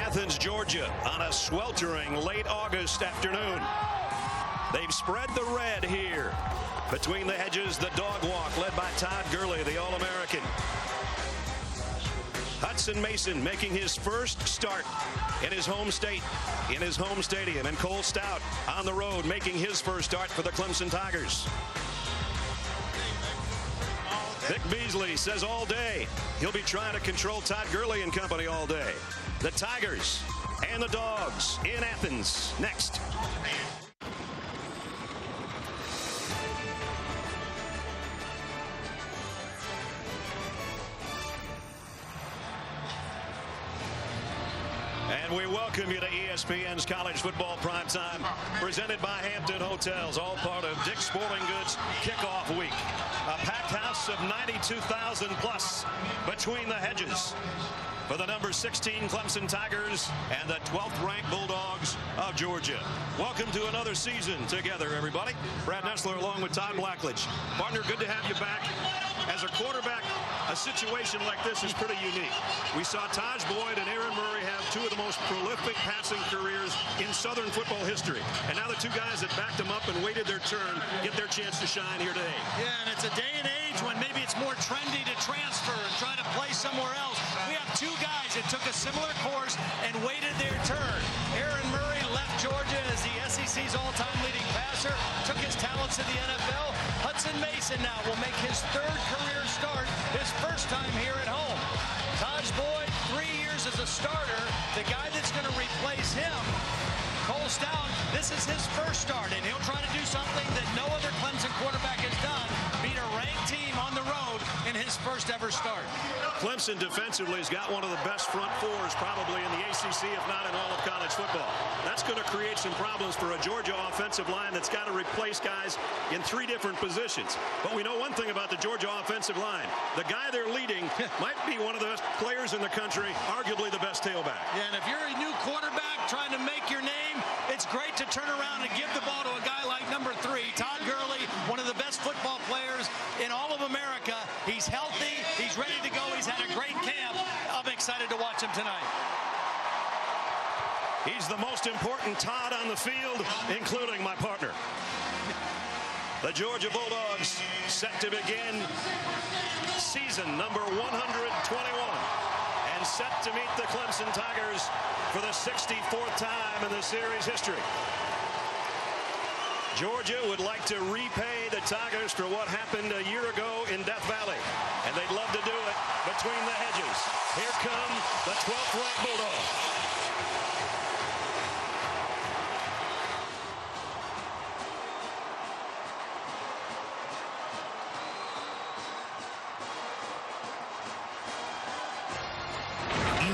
Athens, Georgia on a sweltering late August afternoon. They've spread the red here. Between the hedges, the dog walk led by Todd Gurley, the All-American. Hudson Mason making his first start in his home state, in his home stadium. And Cole Stout on the road making his first start for the Clemson Tigers. Vic Beasley says all day he'll be trying to control Todd Gurley and company all day. The Tigers and the Dogs in Athens next. And we welcome you to ESPN's College Football Primetime, presented by Hampton Hotels, all part of Dick's Sporting Goods kickoff week. A packed house of 92,000 plus between the hedges for the number 16 Clemson Tigers and the 12th ranked Bulldogs of Georgia. Welcome to another season together, everybody. Brad Nessler along with Todd Blackledge. Partner, good to have you back. As a quarterback, a situation like this is pretty unique. We saw Taj Boyd and Aaron Murray have two of the most prolific passing careers in Southern football history. And now the two guys that backed them up and waited their turn get their chance to shine here today. Yeah, and it's a day and age when maybe it's more trendy to transfer and try to play somewhere else. We have two guys that took a similar course and waited their turn. Aaron Murray left Georgia as the SEC's all-time leading passer, took his talents to the NFL. Hudson Mason now will make his third career start, his first time here at home. Taj Boyd, 3 years as a starter. The guy that's going to replace him, Cole Stout, this is his first start, and he'll try to do something that no other Clemson quarterback has done, beat a ranked team on the road in his first ever start. Clemson defensively has got one of the best front fours probably in the ACC, if not in all of college football. That's going to create some problems for a Georgia offensive line that's got to replace guys in 3 different positions. But we know one thing about the Georgia offensive line. The guy they're leading might be one of the best players in the country, arguably the best tailback. Yeah, and if you're a new quarterback trying to make your name, it's great to turn around and give the ball to a guy like number 3, Todd Gurley, one of the best football players in all of America. He's healthy. He's ready to go. He's had a great camp. I'm excited to watch him tonight. He's the most important Todd on the field, including my partner. The Georgia Bulldogs set to begin season number 121 and set to meet the Clemson Tigers for the 64th time in the series history. Georgia would like to repay the Tigers for what happened a year ago in Death Valley, and they'd love to do it between the hedges. Here come the 12th ranked Bulldogs.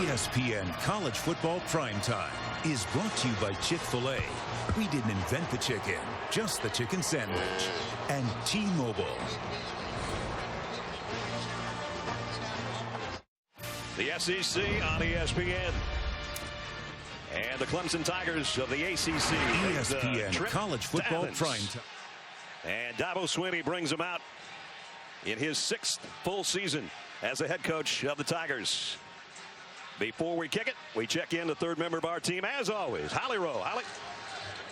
ESPN College Football Primetime is brought to you by Chick-fil-A. We didn't invent the chicken, just the chicken sandwich. And T-Mobile. The SEC on ESPN. And the Clemson Tigers of the ACC. ESPN College Football Primetime. And Dabo Swinney brings them out in his 6th full season as the head coach of the Tigers. Before we kick it, we check in the 3rd member of our team, as always, Holly Rowe. Holly.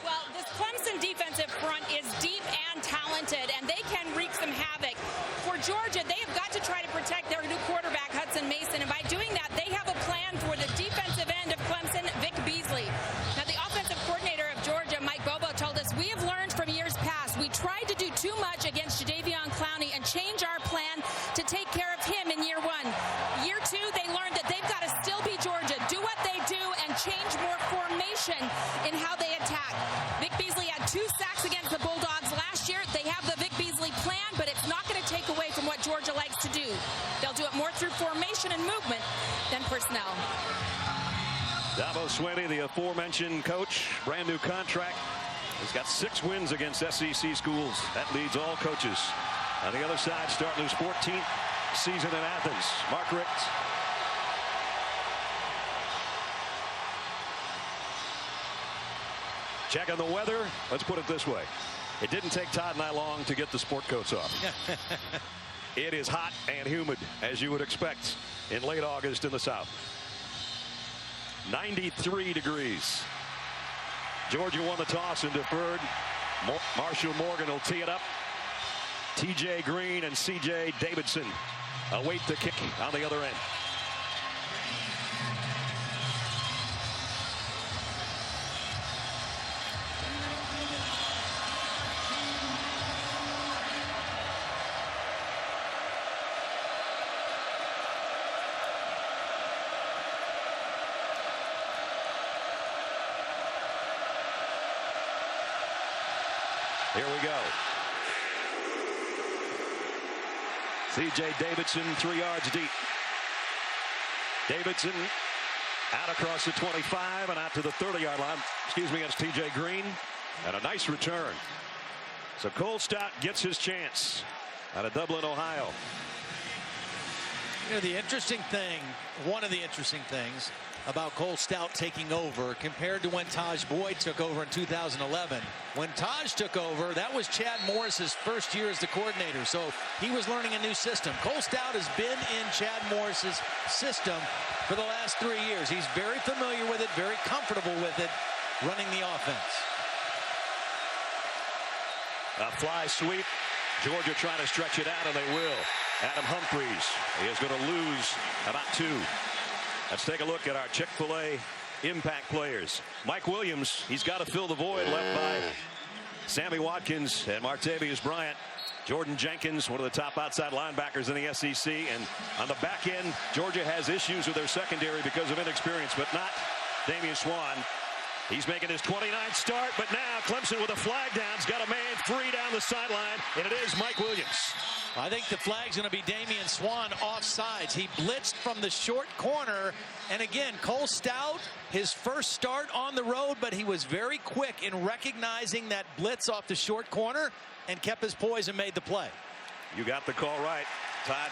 Well, this Clemson defensive front is deep and talented, and they can wreak some havoc. For Georgia, they have got to try to protect their new quarterback, Hudson Mason, and by doing that, they have a plan for the defensive end of Clemson, Vic Beasley. Now, the offensive coordinator of Georgia, Mike Bobo, told us, we have learned from years past. We tried to do too much against Jadeveon Clowney and change our plan to take care of him in year 1. Year 2, they learned that they've got to still be Georgia, do what they do, and change more formation in how they attack. Vic Beasley had 2 sacks against the Bulldogs last year. They have the Vic Beasley plan, but it's not going to take away from what Georgia likes to do. They'll do it more through formation and movement than personnel. Dabo Swinney, the aforementioned coach, brand new contract. He's got 6 wins against SEC schools. That leads all coaches. On the other side, starting his 14th season in Athens, Mark Richt. Checking the weather. Let's put it this way. It didn't take Todd and I long to get the sport coats off. It is hot and humid, as you would expect, in late August in the South. 93 degrees. Georgia won the toss and deferred. Marshall Morgan will tee it up. TJ Green and CJ Davidson await the kick on the other end. Here we go. C.J. Davidson 3 yards deep. Davidson out across the 25 and out to the 30-yard line. Excuse me, against T.J. Green. And a nice return. So Cole Stout gets his chance out of Dublin, Ohio. You know, the interesting thing, one of the interesting things about Cole Stout taking over compared to when Taj Boyd took over in 2011. When Taj took over, that was Chad Morris's first year as the coordinator, so he was learning a new system. Cole Stout has been in Chad Morris's system for the last 3 years. He's very familiar with it, very comfortable with it, running the offense. A fly sweep. Georgia trying to stretch it out, and they will. Adam Humphries, he is going to lose about 2. Let's take a look at our Chick-fil-A impact players. Mike Williams, he's got to fill the void left by Sammy Watkins and Martavius Bryant. Jordan Jenkins, one of the top outside linebackers in the SEC. And on the back end, Georgia has issues with their secondary because of inexperience, but not Damian Swann. He's making his 29th start, but now Clemson with a flag down. He's got a man free down the sideline, and it is Mike Williams. I think the flag's going to be Damian Swann offsides. He blitzed from the short corner. And again, Cole Stout, his first start on the road, but he was very quick in recognizing that blitz off the short corner and kept his poise and made the play. You got the call right, Todd.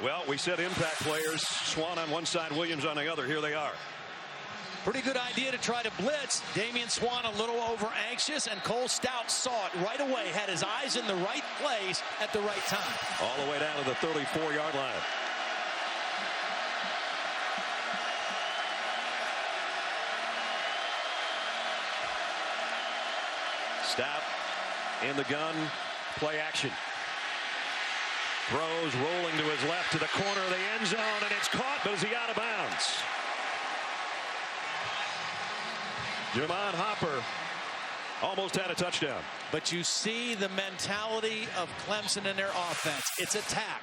Well, we said impact players. Swann on one side, Williams on the other. Here they are. Pretty good idea to try to blitz. Damian Swann a little over anxious, and Cole Stout saw it right away, had his eyes in the right place at the right time. All the way down to the 34-yard line. Stout in the gun, play action. Throws rolling to his left to the corner of the end zone, and it's caught, but is he out of bounds? Jamon Hopper almost had a touchdown. But you see the mentality of Clemson in their offense. It's attack.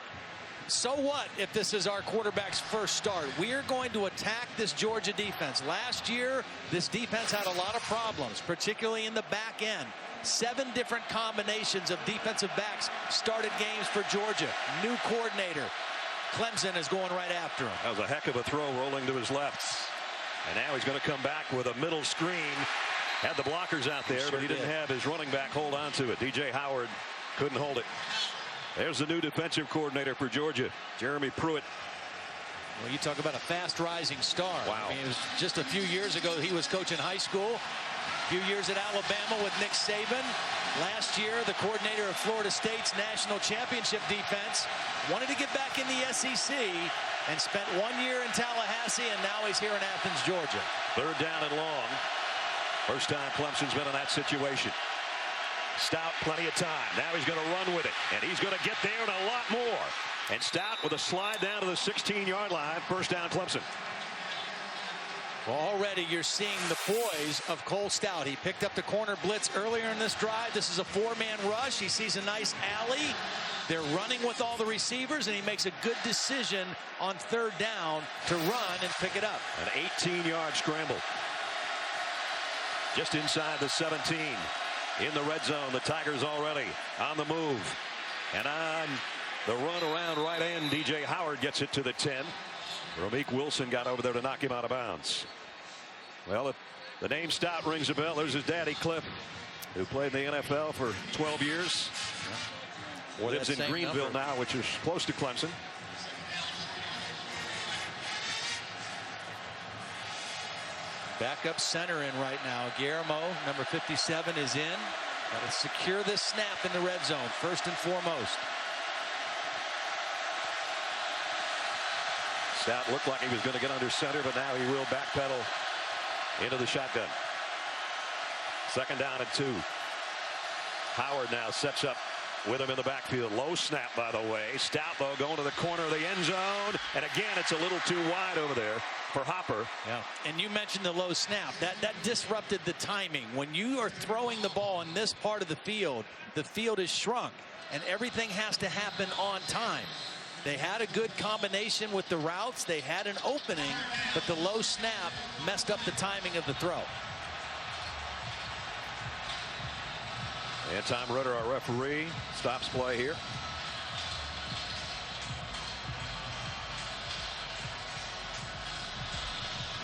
So what if this is our quarterback's first start? We are going to attack this Georgia defense. Last year, this defense had a lot of problems, particularly in the back end. 7 different combinations of defensive backs started games for Georgia. New coordinator. Clemson is going right after him. That was a heck of a throw rolling to his left. And now he's going to come back with a middle screen. Had the blockers out there, but he didn't have his running back hold on to it. DJ Howard couldn't hold it. There's the new defensive coordinator for Georgia, Jeremy Pruitt. Well, you talk about a fast rising star. Wow. I mean, it was just a few years ago he was coaching high school. A few years at Alabama with Nick Saban. Last year, the coordinator of Florida State's national championship defense. Wanted to get back in the SEC and spent 1 year in Tallahassee, and now he's here in Athens, Georgia. 3rd down and long. First time Clemson's been in that situation. Stout, plenty of time. Now he's going to run with it, and he's going to get there and a lot more. And Stout with a slide down to the 16-yard line. First down, Clemson. Well, already you're seeing the poise of Cole Stout. He picked up the corner blitz earlier in this drive. This is a 4-man rush. He sees a nice alley. They're running with all the receivers, and he makes a good decision on 3rd down to run and pick it up. An 18-yard scramble. Just inside the 17. In the red zone, the Tigers already on the move. And on the run around right end, DJ Howard gets it to the 10. Rameek Wilson got over there to knock him out of bounds. Well, if the name Stout rings a bell, there's his daddy, Cliff, who played in the NFL for 12 years. Well, lives in Greenville now, which is close to Clemson. Backup center in right now. Guillermo, number 57, is in. Got to secure this snap in the red zone, first and foremost. Stout looked like he was going to get under center, but now he will backpedal into the shotgun. 2nd down and 2. Howard now sets up with him in the backfield. Low snap, by the way. Stout, though, going to the corner of the end zone. And again, it's a little too wide over there for Hopper. Yeah. And you mentioned the low snap. That disrupted the timing. When you are throwing the ball in this part of the field is shrunk. And everything has to happen on time. They had a good combination with the routes. They had an opening, but the low snap messed up the timing of the throw. And Tom Ritter, our referee, stops play here.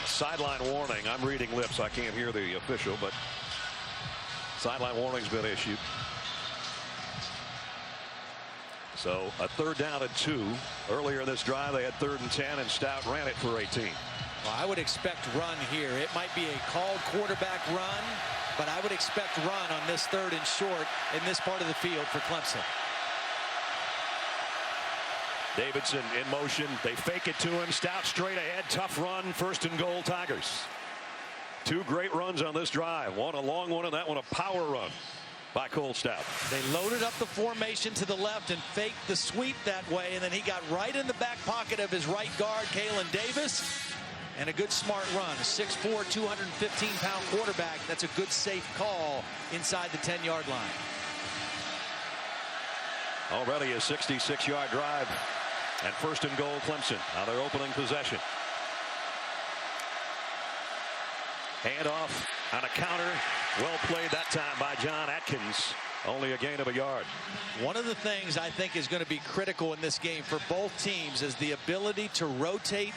Sideline warning. I'm reading lips. I can't hear the official, but sideline warning's been issued. So a 3rd down and 2. Earlier in this drive, they had 3rd and 10, and Stout ran it for 18. Well, I would expect run here. It might be a called quarterback run, but I would expect run on this 3rd and short in this part of the field for Clemson. Davidson in motion. They fake it to him. Stout straight ahead. Tough run. 1st and goal, Tigers. 2 great runs on this drive. One a long one, and that one a power run by Cole Stout. They loaded up the formation to the left and faked the sweep that way, and then he got right in the back pocket of his right guard, Kalen Davis. And a good smart run. A 6'4", 215-pound quarterback. That's a good safe call inside the 10-yard line. Already a 66-yard drive. And 1st and goal, Clemson on their opening possession. Handoff on a counter. Well played that time by John Atkins. Only a gain of a yard. One of the things I think is going to be critical in this game for both teams is the ability to rotate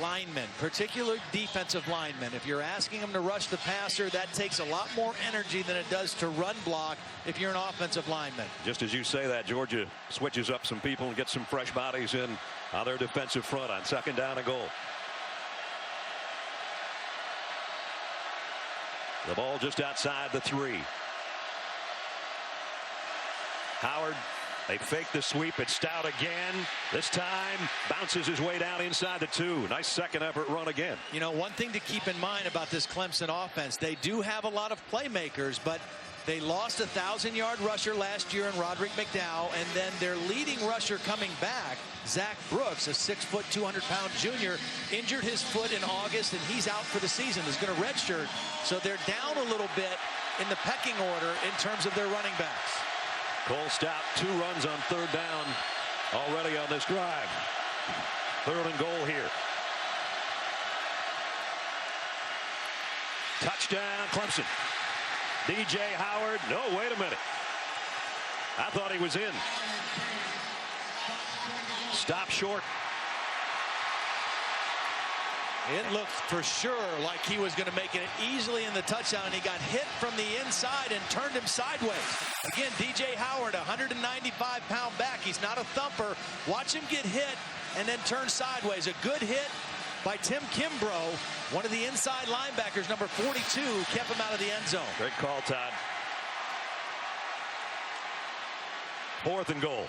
linemen, particularly defensive linemen. If you're asking them to rush the passer, that takes a lot more energy than it does to run block if you're an offensive lineman. Just as you say that, Georgia switches up some people and gets some fresh bodies in on their defensive front on 2nd down and goal. The ball just outside the 3. Howard. They fake the sweep. It's Stout again. This time bounces his way down inside the 2. Nice second effort run again. You know, one thing to keep in mind about this Clemson offense, they do have a lot of playmakers, but they lost a 1,000-yard rusher last year in Roderick McDowell, and then their leading rusher coming back, Zach Brooks, a 6', 200-pound junior, injured his foot in August, and he's out for the season. Is going to redshirt, so they're down a little bit in the pecking order in terms of their running backs. Cole Stout, 2 runs on 3rd down already on this drive. 3rd and goal here. Touchdown, Clemson. DJ Howard. No, wait a minute. I thought he was in. Stop short. It looked for sure like he was going to make it easily in the touchdown, and he got hit from the inside and turned him sideways. Again, DJ Howard, 195-pound back. He's not a thumper. Watch him get hit and then turn sideways. A good hit by Tim Kimbrough, one of the inside linebackers, number 42, kept him out of the end zone. Great call, Todd. 4th and goal.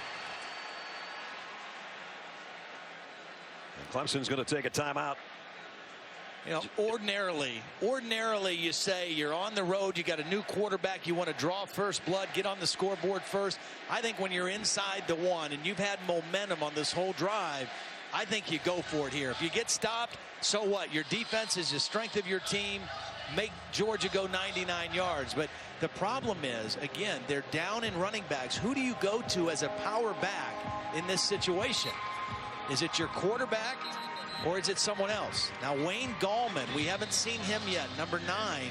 And Clemson's going to take a timeout. You know, ordinarily you say you're on the road, you got a new quarterback, you want to draw first blood, get on the scoreboard first. I think when you're inside the 1 and you've had momentum on this whole drive, I think you go for it here. If you get stopped, so what? Your defense is the strength of your team. Make Georgia go 99 yards. But the problem is, again, they're down in running backs. Who do you go to as a power back in this situation? Is it your quarterback? Or is it someone else? Now, Wayne Gallman, we haven't seen him yet, number 9.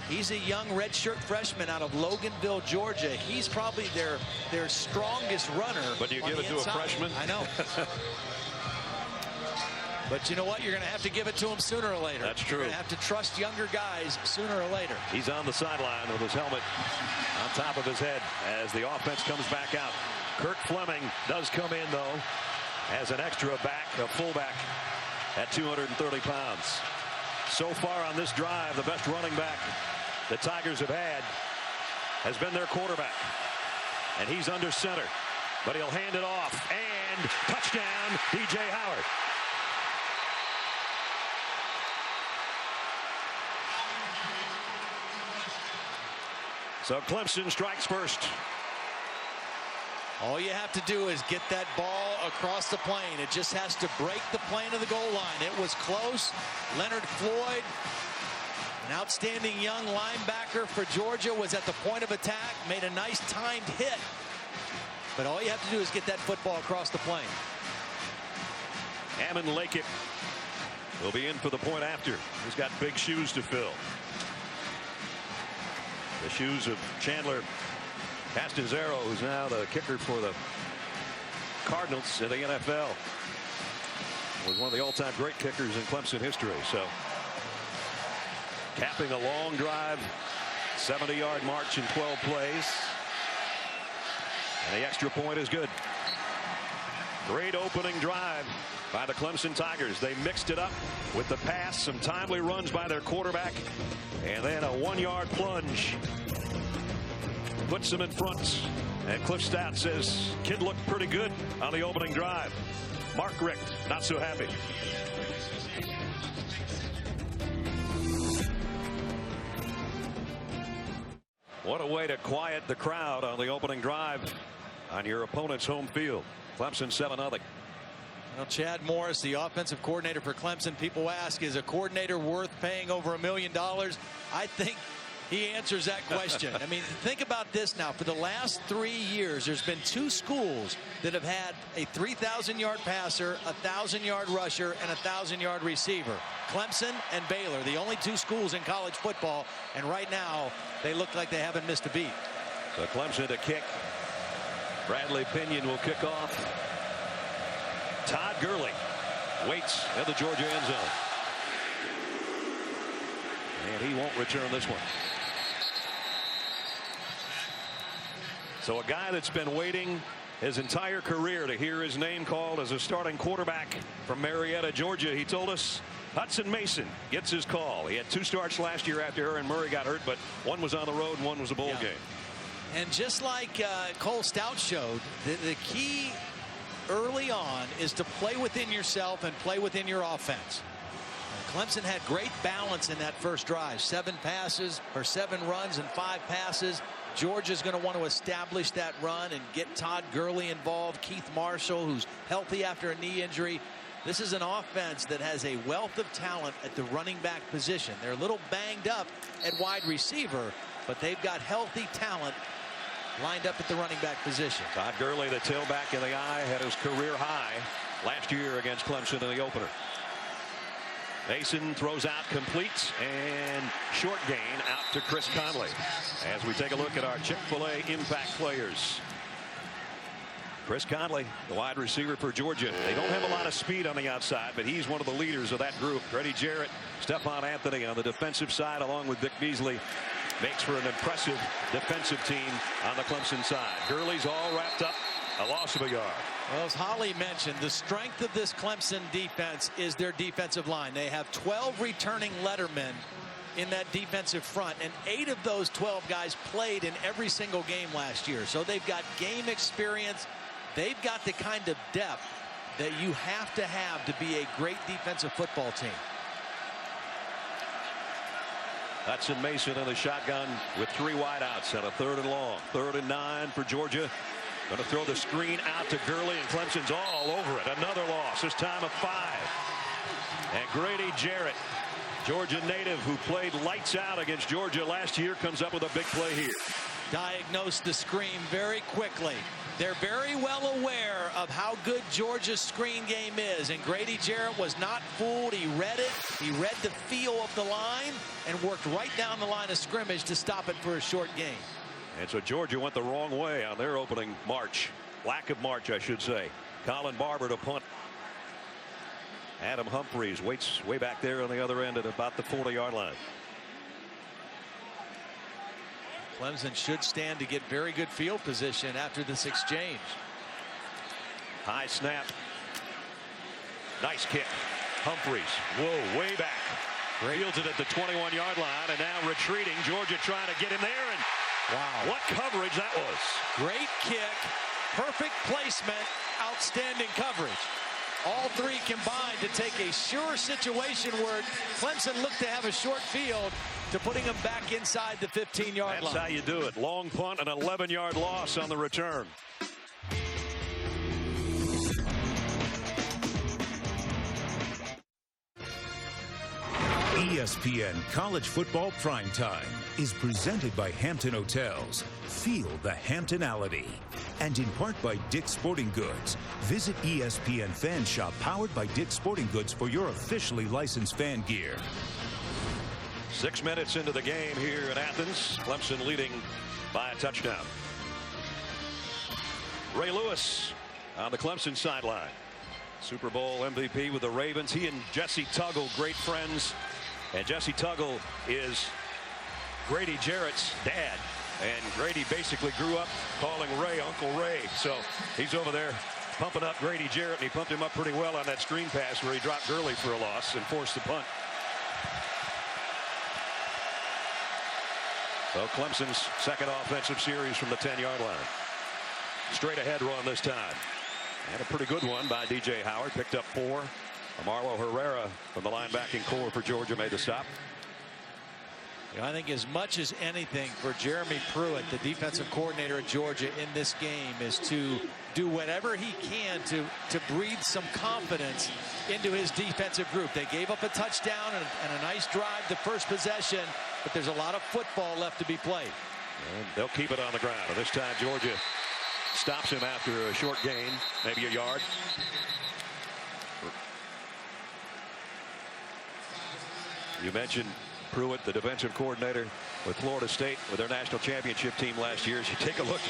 He's a young redshirt freshman out of Loganville, Georgia. He's probably their strongest runner. But you give it to a freshman? I know. But you know what? You're going to have to give it to him sooner or later. That's true. You're going to have to trust younger guys sooner or later. He's on the sideline with his helmet on top of his head as the offense comes back out. Kirk Fleming does come in, though, as an extra back, a fullback at 230 pounds. So far on this drive, the best running back the Tigers have had has been their quarterback. And he's under center. But he'll hand it off. And touchdown, DJ Howard. So Clemson strikes first. All you have to do is get that ball across the plane. It just has to break the plane of the goal line. It was close. Leonard Floyd, an outstanding young linebacker for Georgia, was at the point of attack, made a nice timed hit. But all you have to do is get that football across the plane. Ammon Lakic will be in for the point after. He's got big shoes to fill. The shoes of Chandler Castanzaro, who's now the kicker for the Cardinals in the NFL. Was one of the all-time great kickers in Clemson history. So capping a long drive, 70-yard march in 12 plays. And the extra point is good. Great opening drive by the Clemson Tigers. They mixed it up with the pass, some timely runs by their quarterback, and then a 1-yard plunge. Puts them in front. And Cliff Stout says kid looked pretty good on the opening drive. Mark Richt not so happy. What a way to quiet the crowd on the opening drive on your opponent's home field. Clemson 7-0. Well, Chad Morris, the offensive coordinator for Clemson, people ask, is a coordinator worth paying over $1 million? I think he answers that question. I mean, think about this now. For the last 3 years, there's been 2 schools that have had a 3,000-yard passer, a 1,000-yard rusher, and a 1,000-yard receiver. Clemson and Baylor, the only 2 schools in college football, and right now they look like they haven't missed a beat. So Clemson to kick. Bradley Pinion will kick off. Todd Gurley waits at the Georgia end zone. And he won't return this one. So a guy that's been waiting his entire career to hear his name called as a starting quarterback from Marietta, Georgia. He told us Hudson Mason gets his call. He had 2 starts last year after Aaron Murray got hurt, but one was on the road and one was a bowl game. And just like Cole Stout showed, the key early on is to play within yourself and play within your offense. Clemson had great balance in that first drive. 7 runs and 5 passes. Georgia's going to want to establish that run and get Todd Gurley involved. Keith Marshall, who's healthy after a knee injury. This is an offense that has a wealth of talent at the running back position. They're a little banged up at wide receiver, but they've got healthy talent lined up at the running back position. Todd Gurley, the tailback in the eye, had his career high last year against Clemson in the opener. Mason throws out complete, and short gain out to Chris Conley. As we take a look at our Chick-fil-A impact players. Chris Conley, the wide receiver for Georgia. They don't have a lot of speed on the outside, but he's one of the leaders of that group. Grady Jarrett, Stephon Anthony on the defensive side, along with Vic Beasley, makes for an impressive defensive team on the Clemson side. Gurley's all wrapped up. A loss of a yard. Well, as Holly mentioned, the strength of this Clemson defense is their defensive line. They have 12 returning lettermen in that defensive front, and 8 of those 12 guys played in every single game last year. So they've got game experience. They've got the kind of depth that you have to be a great defensive football team. Hudson Mason in the shotgun with 3 wideouts and a 3rd and long. 3rd and 9 for Georgia. Going to throw the screen out to Gurley, and Clemson's all over it. Another loss, this time of 5. And Grady Jarrett, Georgia native who played lights out against Georgia last year, comes up with a big play here. Diagnosed the screen very quickly. They're very well aware of how good Georgia's screen game is, and Grady Jarrett was not fooled. He read it. He read the feel of the line and worked right down the line of scrimmage to stop it for a short gain. And so Georgia went the wrong way on their opening march. Lack of march, I should say. Colin Barber to punt. Adam Humphries waits way back there on the other end at about the 40-yard line. Clemson should stand to get very good field position after this exchange. High snap. Nice kick. Humphries. Whoa, way back. Fields it at the 21-yard line, and now retreating. Georgia trying to get him there, and wow, what coverage that was. Great kick, perfect placement, outstanding coverage. all three combined to take a sure situation where Clemson looked to have a short field to putting them back inside the 15-yard line. That's how you do it. Long punt, an 11-yard loss on the return. ESPN College Football Primetime is presented by Hampton Hotels. Feel the Hamptonality. And in part by Dick's Sporting Goods. Visit ESPN Fan Shop powered by Dick's Sporting Goods for your officially licensed fan gear. 6 minutes into the game here in Athens. Clemson leading by a touchdown. Ray Lewis on the Clemson sideline. Super Bowl MVP with the Ravens. He and Jesse Tuggle, great friends. And Jesse Tuggle is Grady Jarrett's dad. And Grady basically grew up calling Ray Uncle Ray. So he's over there pumping up Grady Jarrett, and he pumped him up pretty well on that screen pass where he dropped Gurley for a loss and forced the punt. So Clemson's second offensive series from the 10-yard line. Straight ahead run this time. And a pretty good one by DJ Howard. Picked up 4. Marlo Herrera from the linebacking core for Georgia made the stop. I think as much as anything for Jeremy Pruitt, the defensive coordinator at Georgia in this game, is to do whatever he can to breathe some confidence into his defensive group. They gave up a touchdown and a nice drive the first possession, but there's a lot of football left to be played. And they'll keep it on the ground. And this time Georgia stops him after a short gain, maybe a yard. You mentioned Pruitt, the defensive coordinator with Florida State with their national championship team last year. As you take a look,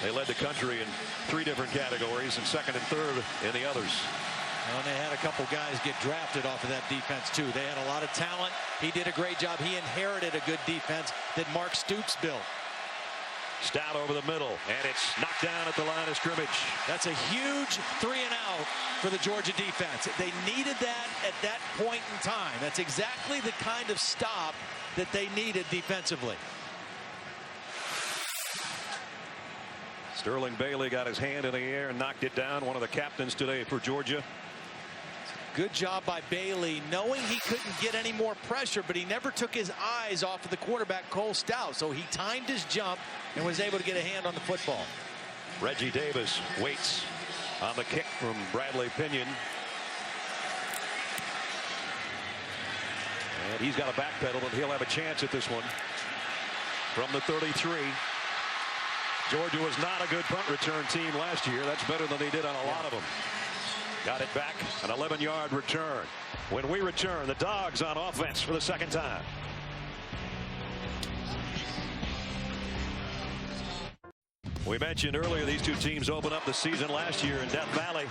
they led the country in 3 different categories and second and third in the others. Well, and they had a couple guys get drafted off of that defense too. They had a lot of talent. He did a great job. He inherited a good defense that Mark Stoops built. Stout over the middle, and it's knocked down at the line of scrimmage. That's a huge 3-and-out for the Georgia defense. They needed that at that point in time. That's exactly the kind of stop that they needed defensively. Sterling Bailey got his hand in the air and knocked it down. One of the captains today for Georgia. Good job by Bailey, knowing he couldn't get any more pressure, but he never took his eyes off of the quarterback, Cole Stout. So he timed his jump and was able to get a hand on the football. Reggie Davis waits on the kick from Bradley Pinion. And he's got a backpedal, and he'll have a chance at this one. From the 33. Georgia was not a good punt return team last year. That's better than they did on a lot of them. Got it back, an 11-yard return. When we return, the Dogs on offense for the second time. We mentioned earlier these two teams opened up the season last year in Death Valley.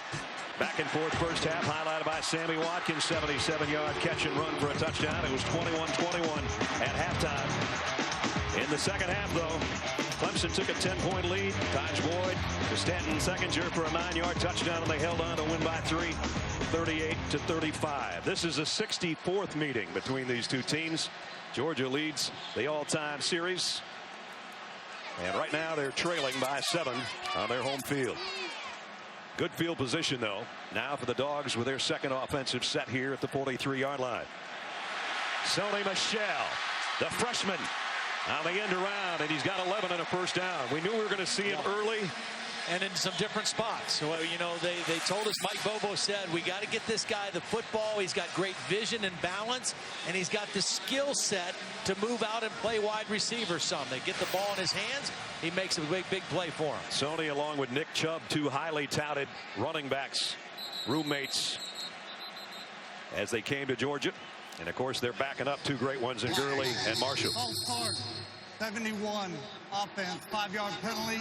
Back and forth first half, highlighted by Sammy Watkins, 77-yard catch and run for a touchdown. It was 21-21 at halftime. In the second half, though, Clemson took a 10-point lead. Taj Boyd to Stanton Seckinger for a 9-yard touchdown, and they held on to win by 3, 38-35. This is a 64th meeting between these two teams. Georgia leads the all-time series. And right now they're trailing by 7 on their home field. Good field position, though, now for the Dogs with their second offensive set here at the 43-yard line. Sony Michel, the freshman, on the end around, and he's got 11 and a first down. We knew we were going to see him early. And in some different spots. So, you know, they told us, Mike Bobo said, we got to get this guy the football. He's got great vision and balance, and he's got the skill set to move out and play wide receiver some. They get the ball in his hands, he makes a big play for him. Sony, along with Nick Chubb, two highly touted running backs, roommates, as they came to Georgia. And, of course, they're backing up two great ones in Gurley and Marshall. 71 offense, 5-yard penalty,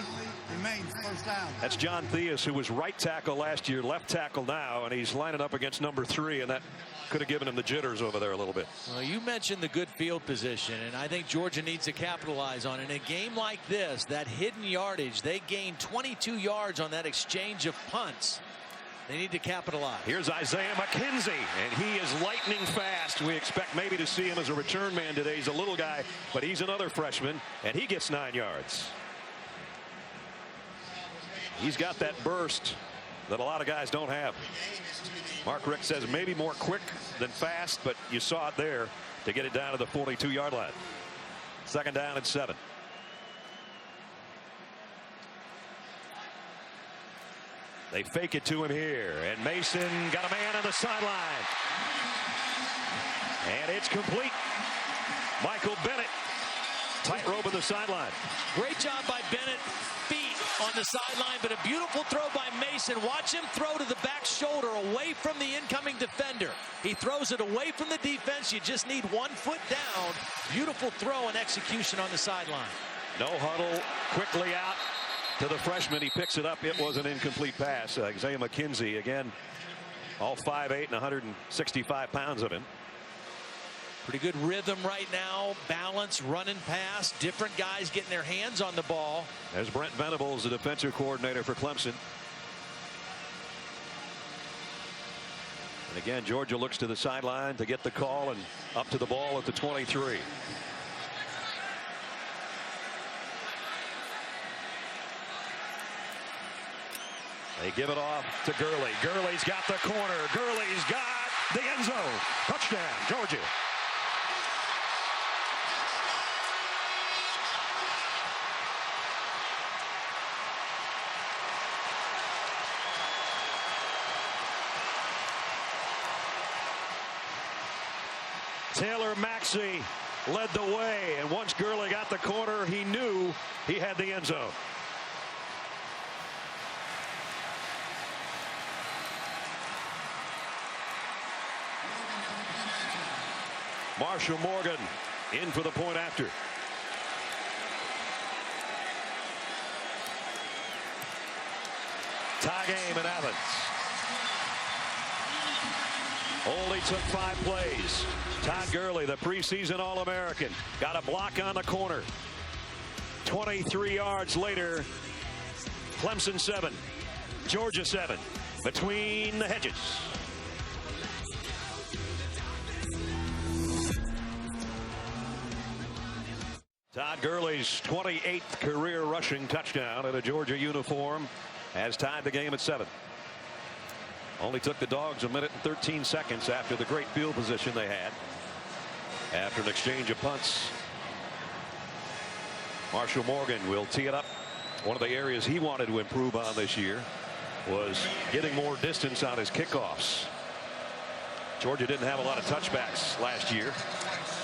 remains first down. That's John Theus, who was right tackle last year, left tackle now, and he's lining up against number 3, and that could have given him the jitters over there a little bit. Well, you mentioned the good field position, and I think Georgia needs to capitalize on it. In a game like this, that hidden yardage, they gained 22 yards on that exchange of punts. They need to capitalize. Here's Isaiah McKenzie, and he is lightning fast. We expect maybe to see him as a return man today. He's a little guy, but he's another freshman, and he gets 9 yards. He's got that burst that a lot of guys don't have. Mark Richt says maybe more quick than fast, but you saw it there to get it down to the 42-yard line. 2nd down and 7. They fake it to him here, and Mason got a man on the sideline. And it's complete. Michael Bennett, tightrope of the sideline. Great job by Bennett. Feet on the sideline, but a beautiful throw by Mason. Watch him throw to the back shoulder away from the incoming defender. He throws it away from the defense. You just need 1 foot down. Beautiful throw and execution on the sideline. No huddle, quickly out to the freshman. He picks it up. It was an incomplete pass. Isaiah McKenzie, again, all 5'8" and 165 pounds of him. Pretty good rhythm right now. Balance, running pass. Different guys getting their hands on the ball. There's Brent Venables, the defensive coordinator for Clemson. And again, Georgia looks to the sideline to get the call and up to the ball at the 23. They give it off to Gurley. Gurley's got the corner. Gurley's got the end zone. Touchdown, Georgia. Taylor Maxey led the way, and once Gurley got the corner, he knew he had the end zone. Marshall Morgan in for the point after. Tie game in Athens. Only took 5 plays. Todd Gurley, the preseason All-American, got a block on the corner. 23 yards later, Clemson 7, Georgia 7, between the hedges. Todd Gurley's 28th career rushing touchdown in a Georgia uniform has tied the game at 7. Only took the Dogs 1 minute and 13 seconds after the great field position they had. After an exchange of punts, Marshall Morgan will tee it up. One of the areas he wanted to improve on this year was getting more distance on his kickoffs. Georgia didn't have a lot of touchbacks last year,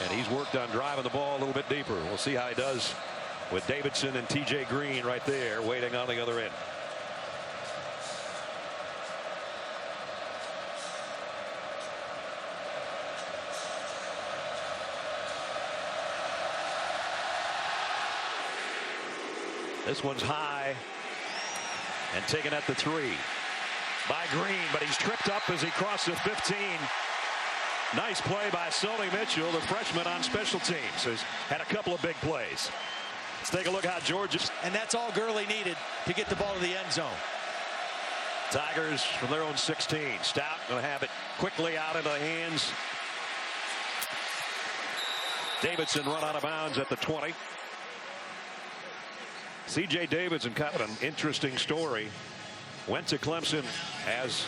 and he's worked on driving the ball a little bit deeper. We'll see how he does with Davidson and TJ Green right there waiting on the other end. This one's high and taken at the 3 by Green, but he's tripped up as he crosses 15. Nice play by Sony Mitchell, the freshman on special teams, who's had a couple of big plays. Let's take a look how Georgia. And that's all Gurley needed to get the ball to the end zone. Tigers from their own 16. Stout going to have it quickly out into the hands. Davidson run out of bounds at the 20. C.J. Davidson, kind of an interesting story. Went to Clemson as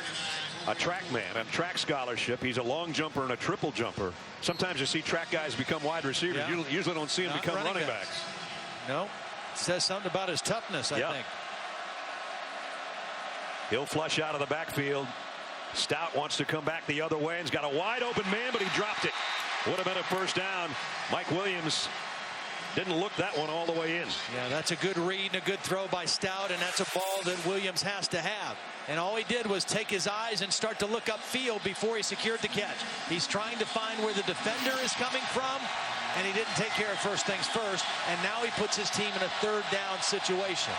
a track man and track scholarship. He's a long jumper and a triple jumper. Sometimes you see track guys become wide receivers. Yeah. You usually don't see them become running backs. No, it says something about his toughness, I think. He'll flush out of the backfield. Stout wants to come back the other way. He's got a wide open man, but he dropped it. Would have been a first down. Mike Williams didn't look that one all the way in. Yeah, that's a good read and a good throw by Stout, and that's a ball that Williams has to have. And all he did was take his eyes and start to look upfield before he secured the catch. He's trying to find where the defender is coming from, and he didn't take care of first things first, and now he puts his team in a 3rd down situation.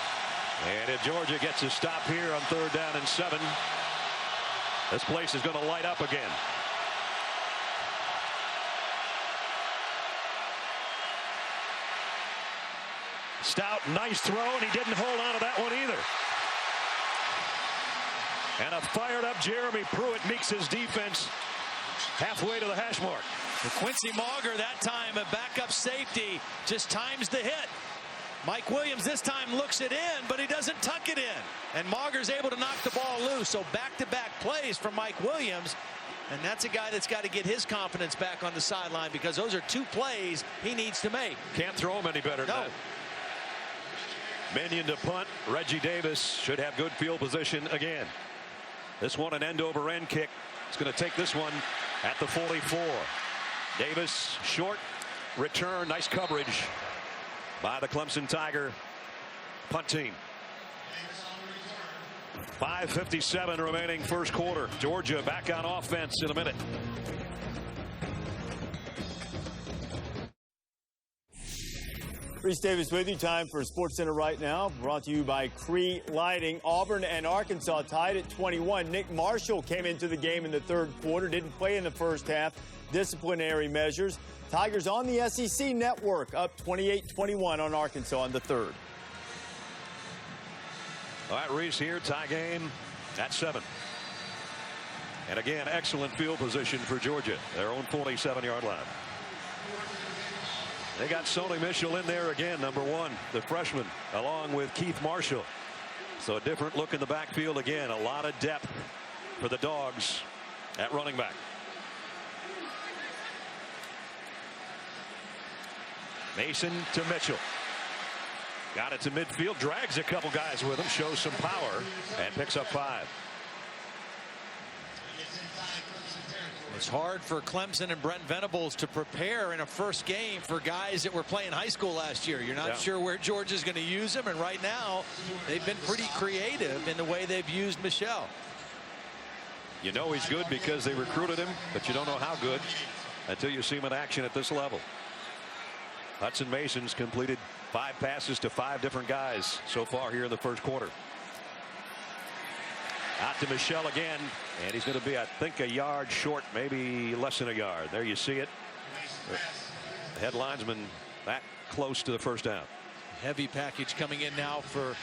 And if Georgia gets a stop here on 3rd down and 7, this place is going to light up again. Stout, nice throw, and he didn't hold on to that one either. And a fired up Jeremy Pruitt meets his defense halfway to the hash mark. For Quincy Mauger that time, a backup safety, just times the hit. Mike Williams this time looks it in, but he doesn't tuck it in. And Mauger's able to knock the ball loose. So back-to-back plays from Mike Williams. And that's a guy that's got to get his confidence back on the sideline, because those are 2 plays he needs to make. Can't throw him any better than that. Minion to punt. Reggie Davis should have good field position again. This one an end-over-end kick. It's going to take this one at the 44. Davis short return. Nice coverage by the Clemson Tiger punt team. 5:57 remaining first quarter. Georgia back on offense in a minute. Reese Davis with you. Time for SportsCenter right now. Brought to you by Cree Lighting. Auburn and Arkansas tied at 21. Nick Marshall came into the game in the third quarter. Didn't play in the first half. Disciplinary measures. Tigers on the SEC network, up 28-21 on Arkansas in the third. All right, Reese here. Tie game at 7. And again, excellent field position for Georgia. Their own 47-yard line. They got Sonny Mitchell in there again, number 1, the freshman, along with Keith Marshall. So a different look in the backfield again. A lot of depth for the Dogs at running back. Mason to Mitchell. Got it to midfield, drags a couple guys with him, shows some power, and picks up 5. It's hard for Clemson and Brent Venables to prepare in a first game for guys that were playing high school last year. You're not sure where Georgia's going to use them, and right now they've been pretty creative in the way they've used Michelle. You know he's good because they recruited him, but you don't know how good until you see him in action at this level. Hudson Mason's completed 5 passes to 5 different guys so far here in the first quarter. Out to Michelle again, and he's going to be, I think, a yard short, maybe less than a yard. There you see it. The head linesman that close to the first down. Heavy package coming in now for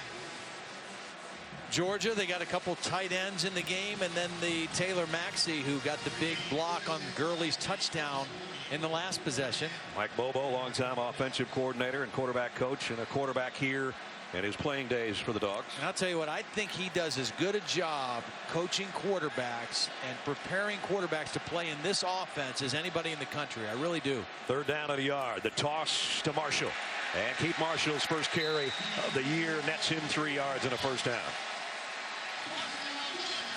Georgia. They got a couple tight ends in the game, and then the Taylor Maxey, who got the big block on Gurley's touchdown in the last possession. Mike Bobo, longtime offensive coordinator and quarterback coach, and a quarterback here in his playing days for the Dogs. And I'll tell you what, I think he does as good a job coaching quarterbacks and preparing quarterbacks to play in this offense as anybody in the country. I really do. Third down at a yard. The toss to Marshall. And Keith Marshall's first carry of the year nets him 3 yards and a first down.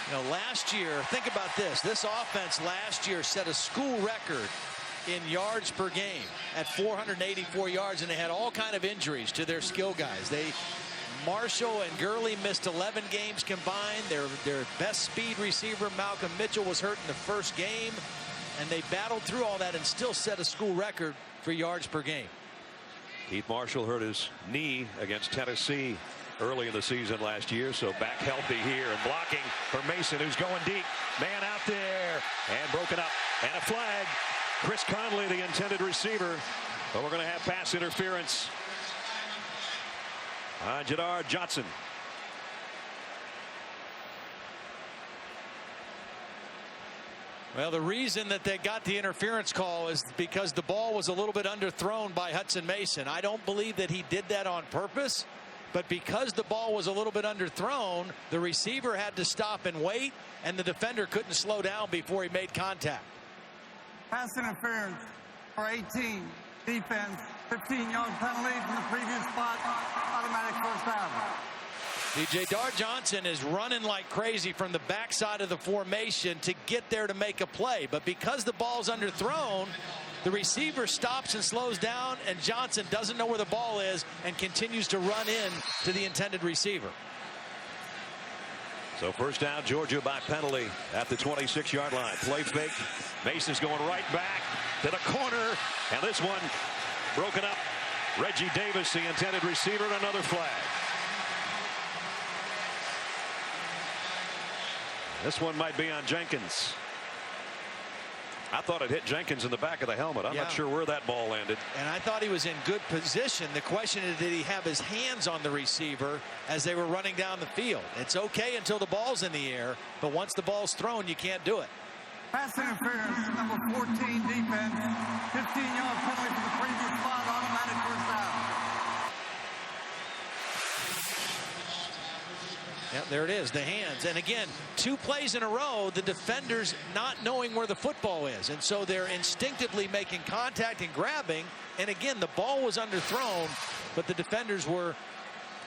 You know, last year, think about this. This offense last year set a school record in yards per game at 484 yards, and they had all kind of injuries to their skill guys. Marshall and Gurley missed 11 games combined. Their best speed receiver, Malcolm Mitchell, was hurt in the first game, and they battled through all that and still set a school record for yards per game. Keith Marshall hurt his knee against Tennessee early in the season last year, so back healthy here, and blocking for Mason, who's going deep. Man out there, and broken up, and a flag. Chris Conley, the intended receiver, but we're going to have pass interference on Jadar Johnson. Well, the reason that they got the interference call is because the ball was a little bit underthrown by Hudson Mason. I don't believe that he did that on purpose, but because the ball was a little bit underthrown, the receiver had to stop and wait, and the defender couldn't slow down before he made contact. Pass interference for 18. Defense, 15-yard penalty from the previous spot. Automatic first down. Jadar Johnson is running like crazy from the backside of the formation to get there to make a play. But because the ball's underthrown, the receiver stops and slows down, and Johnson doesn't know where the ball is and continues to run in to the intended receiver. So first down, Georgia by penalty at the 26-yard line. Play fake. Mason's going right back to the corner, and this one broken up. Reggie Davis, the intended receiver, and another flag. This one might be on Jenkins. I thought it hit Jenkins in the back of the helmet. I'm not sure where that ball landed. And I thought he was in good position. The question is, did he have his hands on the receiver as they were running down the field? It's okay until the ball's in the air, but once the ball's thrown, you can't do it. Pass interference, number 14 defense. 15-yard penalty for the previous spot, automatic first down. Yeah, there it is, the hands. And again, 2 plays in a row, the defenders not knowing where the football is. And so they're instinctively making contact and grabbing. And again, the ball was underthrown, but the defenders were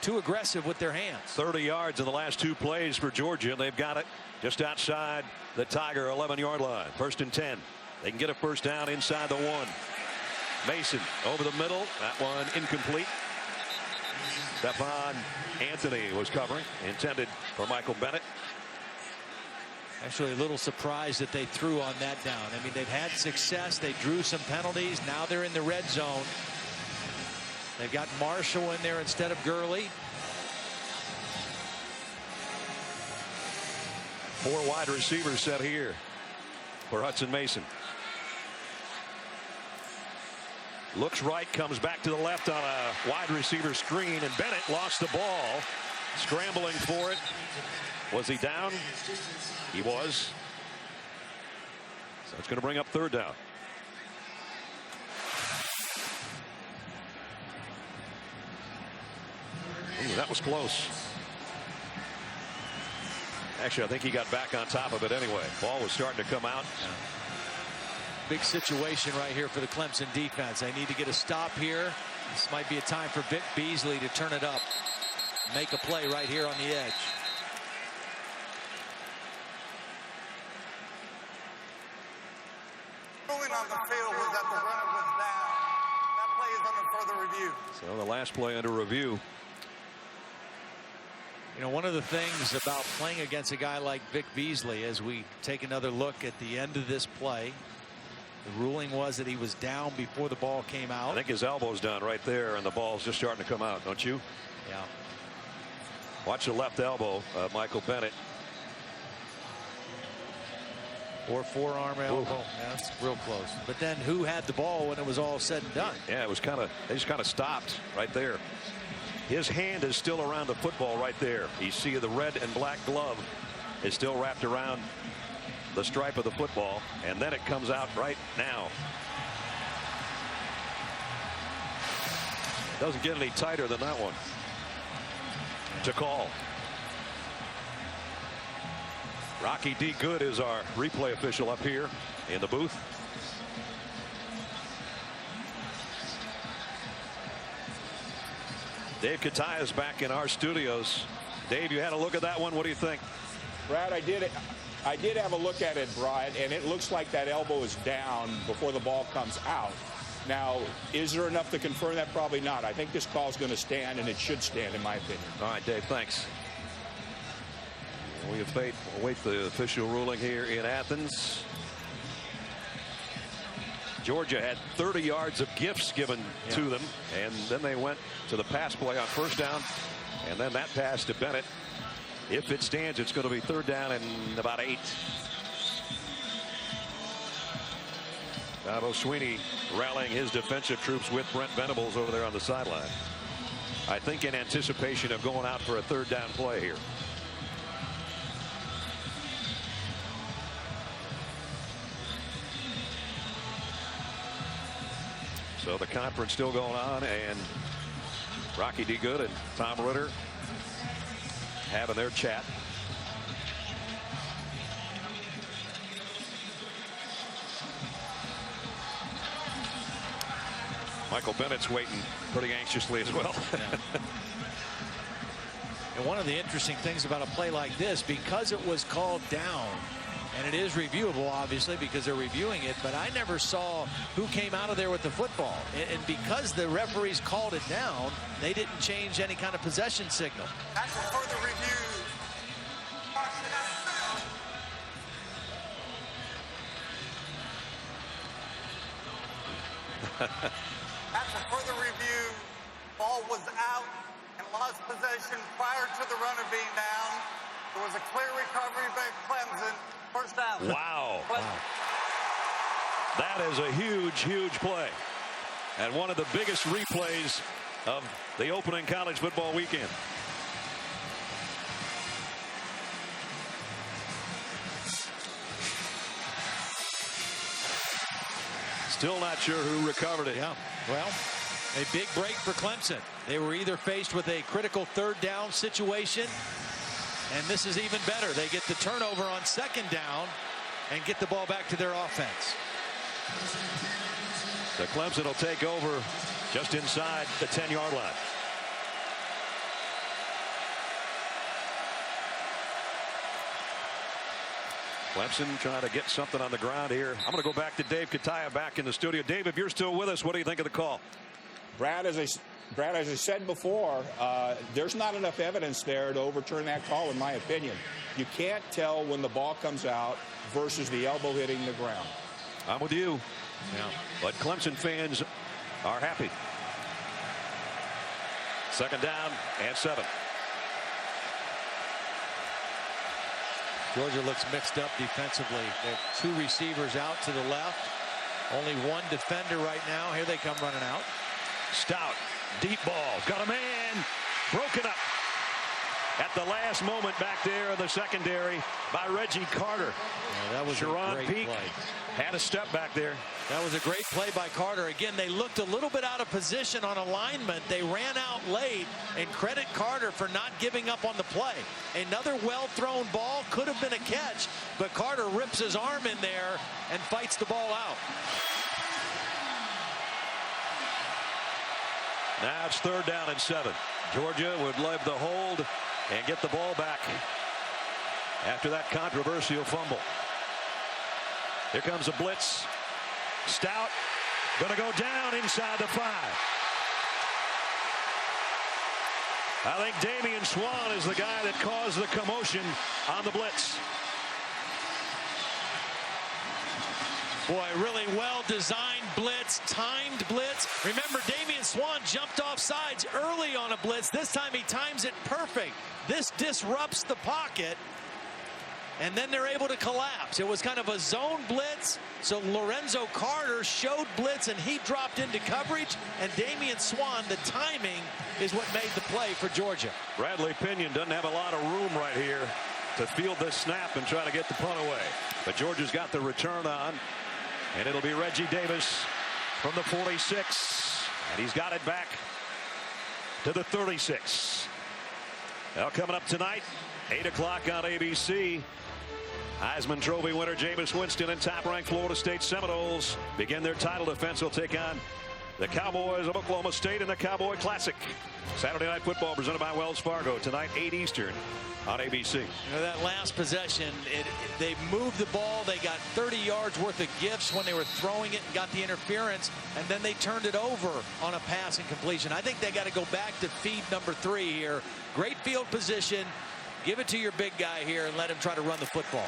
too aggressive with their hands. 30 yards in the last 2 plays for Georgia. They've got it just outside the Tiger 11-yard line. 1st and 10. They can get a first down inside the 1. Mason over the middle. That one incomplete. Stephon Anthony was covering, intended for Michael Bennett. Actually, a little surprised that they threw on that down. I mean, they've had success. They drew some penalties. Now they're in the red zone. They've got Marshall in there instead of Gurley. 4 wide receivers set here for Hudson Mason. Looks right, comes back to the left on a wide receiver screen, and Bennett lost the ball. Scrambling for it. Was he down? He was. So it's going to bring up 3rd down. Ooh, that was close. Actually, I think he got back on top of it anyway. Ball was starting to come out. Big situation right here for the Clemson defense. They need to get a stop here. This might be a time for Vic Beasley to turn it up. Make a play right here on the edge. Ruling on the field was that the runner was down. That play is under further review. So the last play under review. You know, one of the things about playing against a guy like Vic Beasley, as we take another look at the end of this play, the ruling was that he was down before the ball came out. I think his elbow's down right there, and the ball's just starting to come out, don't you? Yeah. Watch the left elbow of Michael Bennett. Or forearm elbow. Yeah, that's real close. But then who had the ball when it was all said and done? Yeah, it was kind of, they just kind of stopped right there. His hand is still around the football right there. You see the red and black glove is still wrapped around the stripe of the football, and then it comes out right now. Doesn't get any tighter than that one to call. Rocky D. Good is our replay official up here in the booth. Dave Kataya is back in our studios. Dave, you had a look at that one. What do you think? Brad, I did have a look at it, Brad, and it looks like that elbow is down before the ball comes out. Now, is there enough to confirm that? Probably not. I think this call is going to stand, and it should stand, in my opinion. All right, Dave, thanks. We await the official ruling here in Athens. Georgia had 30 yards of gifts given to them, and then they went to the pass play on 1st down, and then that pass to Bennett. If it stands, it's going to be 3rd down and about 8. Dabo Sweeney rallying his defensive troops with Brent Venables over there on the sideline. I think in anticipation of going out for a 3rd down play here. So the conference still going on, and Rocky D. Good and Tom Ritter having their chat. Michael Bennett's waiting pretty anxiously as well. And one of the interesting things about a play like this, because it was called down, and it is reviewable, obviously, because they're reviewing it, but I never saw who came out of there with the football. And because the referees called it down, they didn't change any kind of possession signal. That's for further review. After further review, ball was out and lost possession prior to the runner being down. There was a clear recovery by Clemson. 1st down. Wow. That is a huge, huge play. And one of the biggest replays of the opening college football weekend. Still not sure who recovered it. Yeah, well, a big break for Clemson. They were either faced with a critical 3rd down situation, And this is even better. They get the turnover on second down and get the ball back to their offense. So Clemson will take over just inside the 10-yard line. Clemson trying to get something on the ground here. I'm going to go back to Dave Kataya back in the studio. Dave, if you're still with us, what do you think of the call? Brad, as I said before, there's not enough evidence there to overturn that call, in my opinion. You can't tell when the ball comes out versus the elbow hitting the ground. I'm with you. Yeah. But Clemson fans are happy. Second down and 7. Georgia looks mixed up defensively. They have 2 receivers out to the left. Only 1 defender right now. Here they come running out. Stout, deep ball, got a man, broken up at the last moment back there in the secondary by Reggie Carter. Yeah, that was Sharon a great Peak play. had a step back there. That was a great play by Carter. Again, they looked a little bit out of position on alignment. They ran out late, and credit Carter for not giving up on the play. Another well-thrown ball could have been a catch, but Carter rips his arm in there and fights the ball out. Now it's 3rd down and 7. Georgia would love the hold and get the ball back after that controversial fumble. Here comes a blitz. Stout going to go down inside the 5. I think Damian Swann is the guy that caused the commotion on the blitz. Boy, really well-designed blitz, timed blitz. Remember, Damian Swann jumped off sides early on a blitz. This time he times it perfect. This disrupts the pocket, and then they're able to collapse. It was kind of a zone blitz, so Lorenzo Carter showed blitz, and he dropped into coverage, and Damian Swann, the timing is what made the play for Georgia. Bradley Pinion doesn't have a lot of room right here to field this snap and try to get the punt away. But Georgia's got the return on. And it'll be Reggie Davis from the 46. And he's got it back to the 36. Now coming up tonight, 8 o'clock on ABC. Heisman Trophy winner Jameis Winston and top-ranked Florida State Seminoles begin their title defense. They'll take on the Cowboys of Oklahoma State in the Cowboy Classic. Saturday Night Football presented by Wells Fargo tonight, 8 Eastern on ABC. You know, that last possession, they moved the ball. They got 30 yards worth of gifts when they were throwing it and got the interference, and then they turned it over on a pass and completion. I think they got to go back to feed number 3 here. Great field position. Give it to your big guy here and let him try to run the football.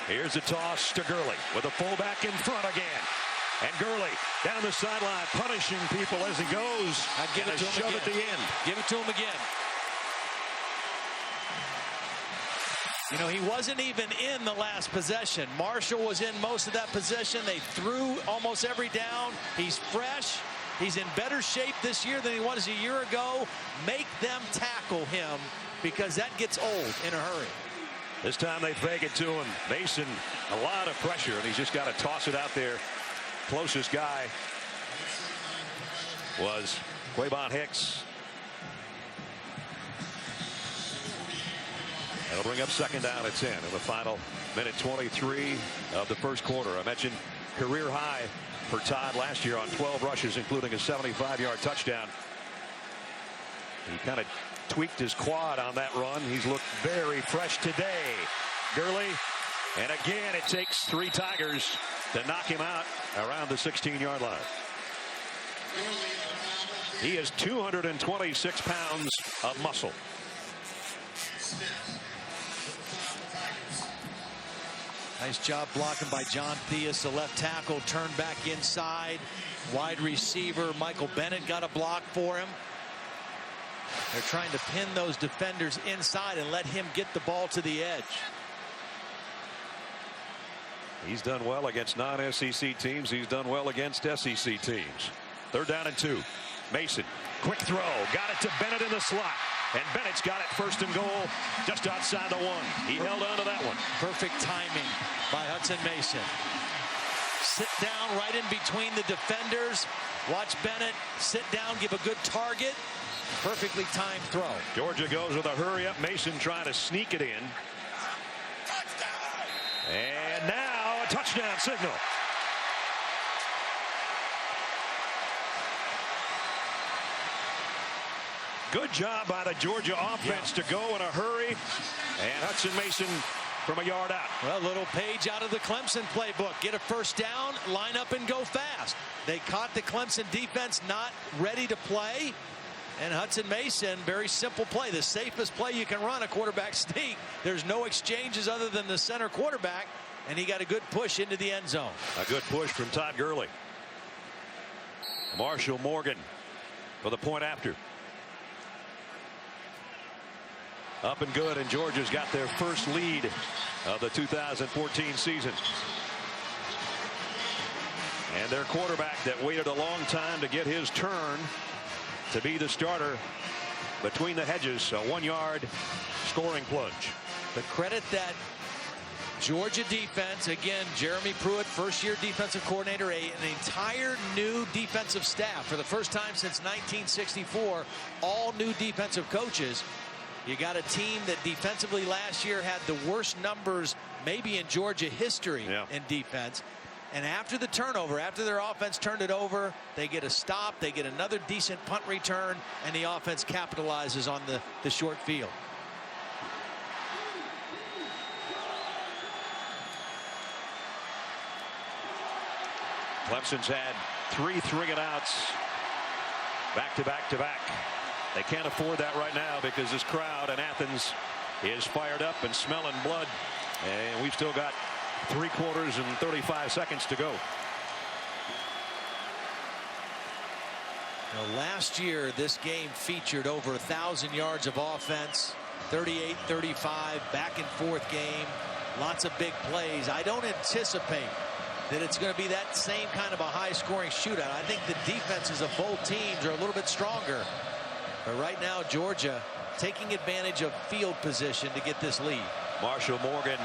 Here's a toss to Gurley with a fullback in front again. And Gurley down the sideline punishing people as he goes. I'd give it to him again. At the end. Give it to him again. You know, he wasn't even in the last possession. Marshall was in most of that possession. They threw almost every down. He's fresh. He's in better shape this year than he was a year ago. Make them tackle him because that gets old in a hurry. This time they fake it to him. Mason, a lot of pressure, and he's just got to toss it out there. Closest guy was Quavon Hicks. That'll bring up second down at 10 in the final minute 23 of the first quarter. I mentioned career high for Todd last year on 12 rushes, including a 75-yard touchdown. He kind of tweaked his quad on that run. He's looked very fresh today. Gurley, and again it takes 3 Tigers to knock him out around the 16-yard line. He is 226 pounds of muscle. Nice job blocking by John Theus. The left tackle turned back inside. Wide receiver Michael Bennett got a block for him. They're trying to pin those defenders inside and let him get the ball to the edge. He's done well against non-SEC teams. He's done well against SEC teams. 3rd down and 2. Mason, quick throw. Got it to Bennett in the slot. And Bennett's got it 1st and goal just outside the 1. He held on to that one. Perfect timing by Hudson Mason. Sit down right in between the defenders. Watch Bennett sit down, give a good target, Perfectly timed throw. Georgia goes with a hurry up. Mason trying to sneak it in. And now a touchdown signal. Good job by the Georgia offense to go in a hurry. And Hudson Mason from a yard out. Well, a little page out of the Clemson playbook. Get a first down, line up and go fast. They caught the Clemson defense not ready to play. And Hudson Mason, very simple play. The safest play you can run, a quarterback sneak. There's no exchanges other than the center quarterback. And he got a good push into the end zone. A good push from Todd Gurley. Marshall Morgan for the point after. Up and good, and Georgia's got their first lead of the 2014 season. And their quarterback that waited a long time to get his turn to be the starter between the hedges, a 1-yard scoring plunge. The credit that Georgia defense, again, Jeremy Pruitt, first-year defensive coordinator, an entire new defensive staff for the first time since 1964, all new defensive coaches. You got a team that defensively last year had the worst numbers maybe in Georgia history in defense. And after the turnover, after their offense turned it over, they get a stop, they get another decent punt return, and the offense capitalizes on the short field. Clemson's had 3 3-and-outs back to back to back. They can't afford that right now because this crowd in Athens is fired up and smelling blood. And we've still got 3 quarters and 35 seconds to go. Now, last year, this game featured over 1,000 yards of offense, 38-35, back and forth game, lots of big plays. I don't anticipate that it's going to be that same kind of a high-scoring shootout. I think the defenses of both teams are a little bit stronger. But right now, Georgia taking advantage of field position to get this lead. Marshall Morgan,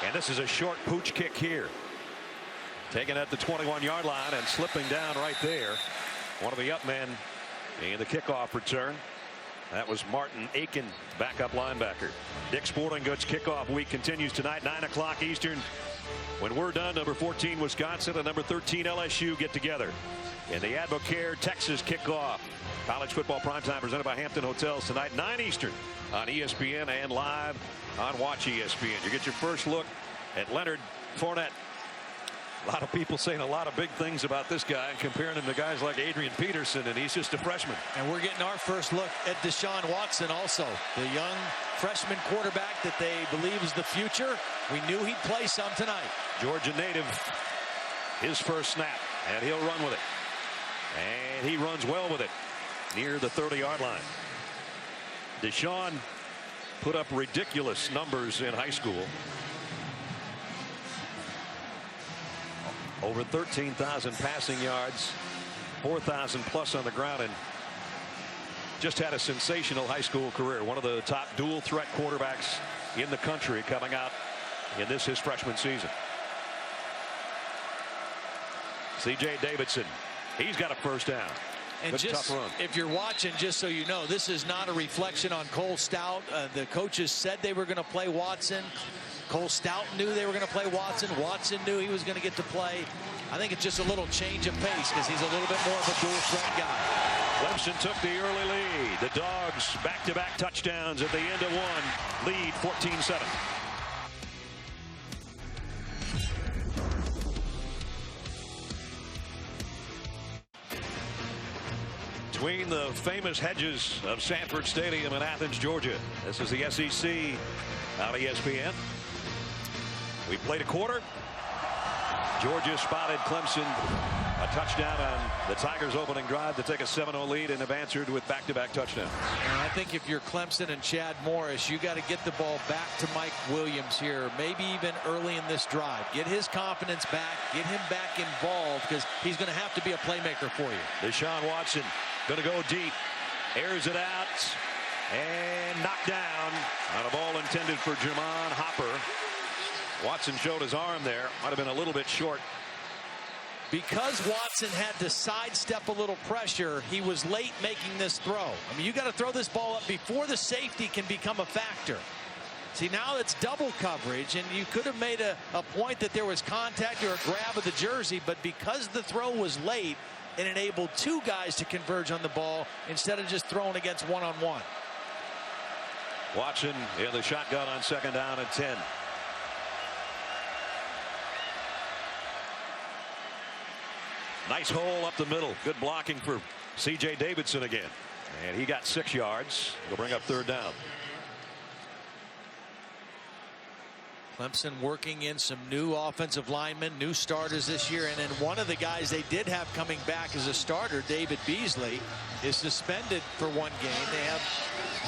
and this is a short pooch kick here. Taken at the 21-yard line and slipping down right there. One of the up men in the kickoff return. That was Martin Aiken, backup linebacker. Dick's Sporting Goods kickoff week continues tonight, 9 o'clock Eastern. When we're done, number 14 Wisconsin and number 13 LSU get together in the Advocare Texas kickoff. College football primetime presented by Hampton Hotels tonight, 9 Eastern on ESPN and live on Watch ESPN. You get your first look at Leonard Fournette. A lot of people saying a lot of big things about this guy and comparing him to guys like Adrian Peterson, and he's just a freshman. And we're getting our first look at Deshaun Watson also, the young freshman quarterback that they believe is the future. We knew he'd play some tonight. Georgia native, his first snap, and he'll run with it. And he runs well with it near the 30-yard line. Deshaun put up ridiculous numbers in high school. Over 13,000 passing yards, 4,000 plus on the ground, and just had a sensational high school career. One of the top dual threat quarterbacks in the country coming out in this his freshman season. C.J. Davidson, he's got a first down. And Good, just tough run. if you're watching, just so you know, this is not a reflection on Cole Stout. The coaches said they were going to play Watson. Cole Stout knew they were going to play Watson. Watson knew he was going to get to play. I think it's just a little change of pace because he's a little bit more of a dual threat guy. Clemson took the early lead. The Dogs back-to-back touchdowns at the end of one. Lead 14-7. Between the famous hedges of Sanford Stadium in Athens, Georgia. This is the SEC on ESPN. We played a quarter. Georgia spotted Clemson a touchdown on the Tigers' opening drive to take a 7-0 lead and have answered with back-to-back touchdowns. And I think if you're Clemson and Chad Morris, you got to get the ball back to Mike Williams here, maybe even early in this drive. Get his confidence back, get him back involved, because he's going to have to be a playmaker for you. Deshaun Watson going to go deep, airs it out, and knocked down on a ball intended for Jermon Hopper. Watson showed his arm there, might have been a little bit short Because Watson had to sidestep a little pressure, he was late making this throw. I mean, you got to throw this ball up before the safety can become a factor. See, now it's double coverage, and you could have made a point that there was contact or a grab of the jersey, but because the throw was late, it enabled two guys to converge on the ball instead of just throwing against one-on-one. Watson in the shotgun on 2nd down and 10. Nice hole up the middle. Good blocking for C.J. Davidson again. And he got 6 yards. He'll bring up 3rd down. Clemson working in some new offensive linemen, new starters this year. And then one of the guys they did have coming back as a starter, David Beasley, is suspended for 1 game. They have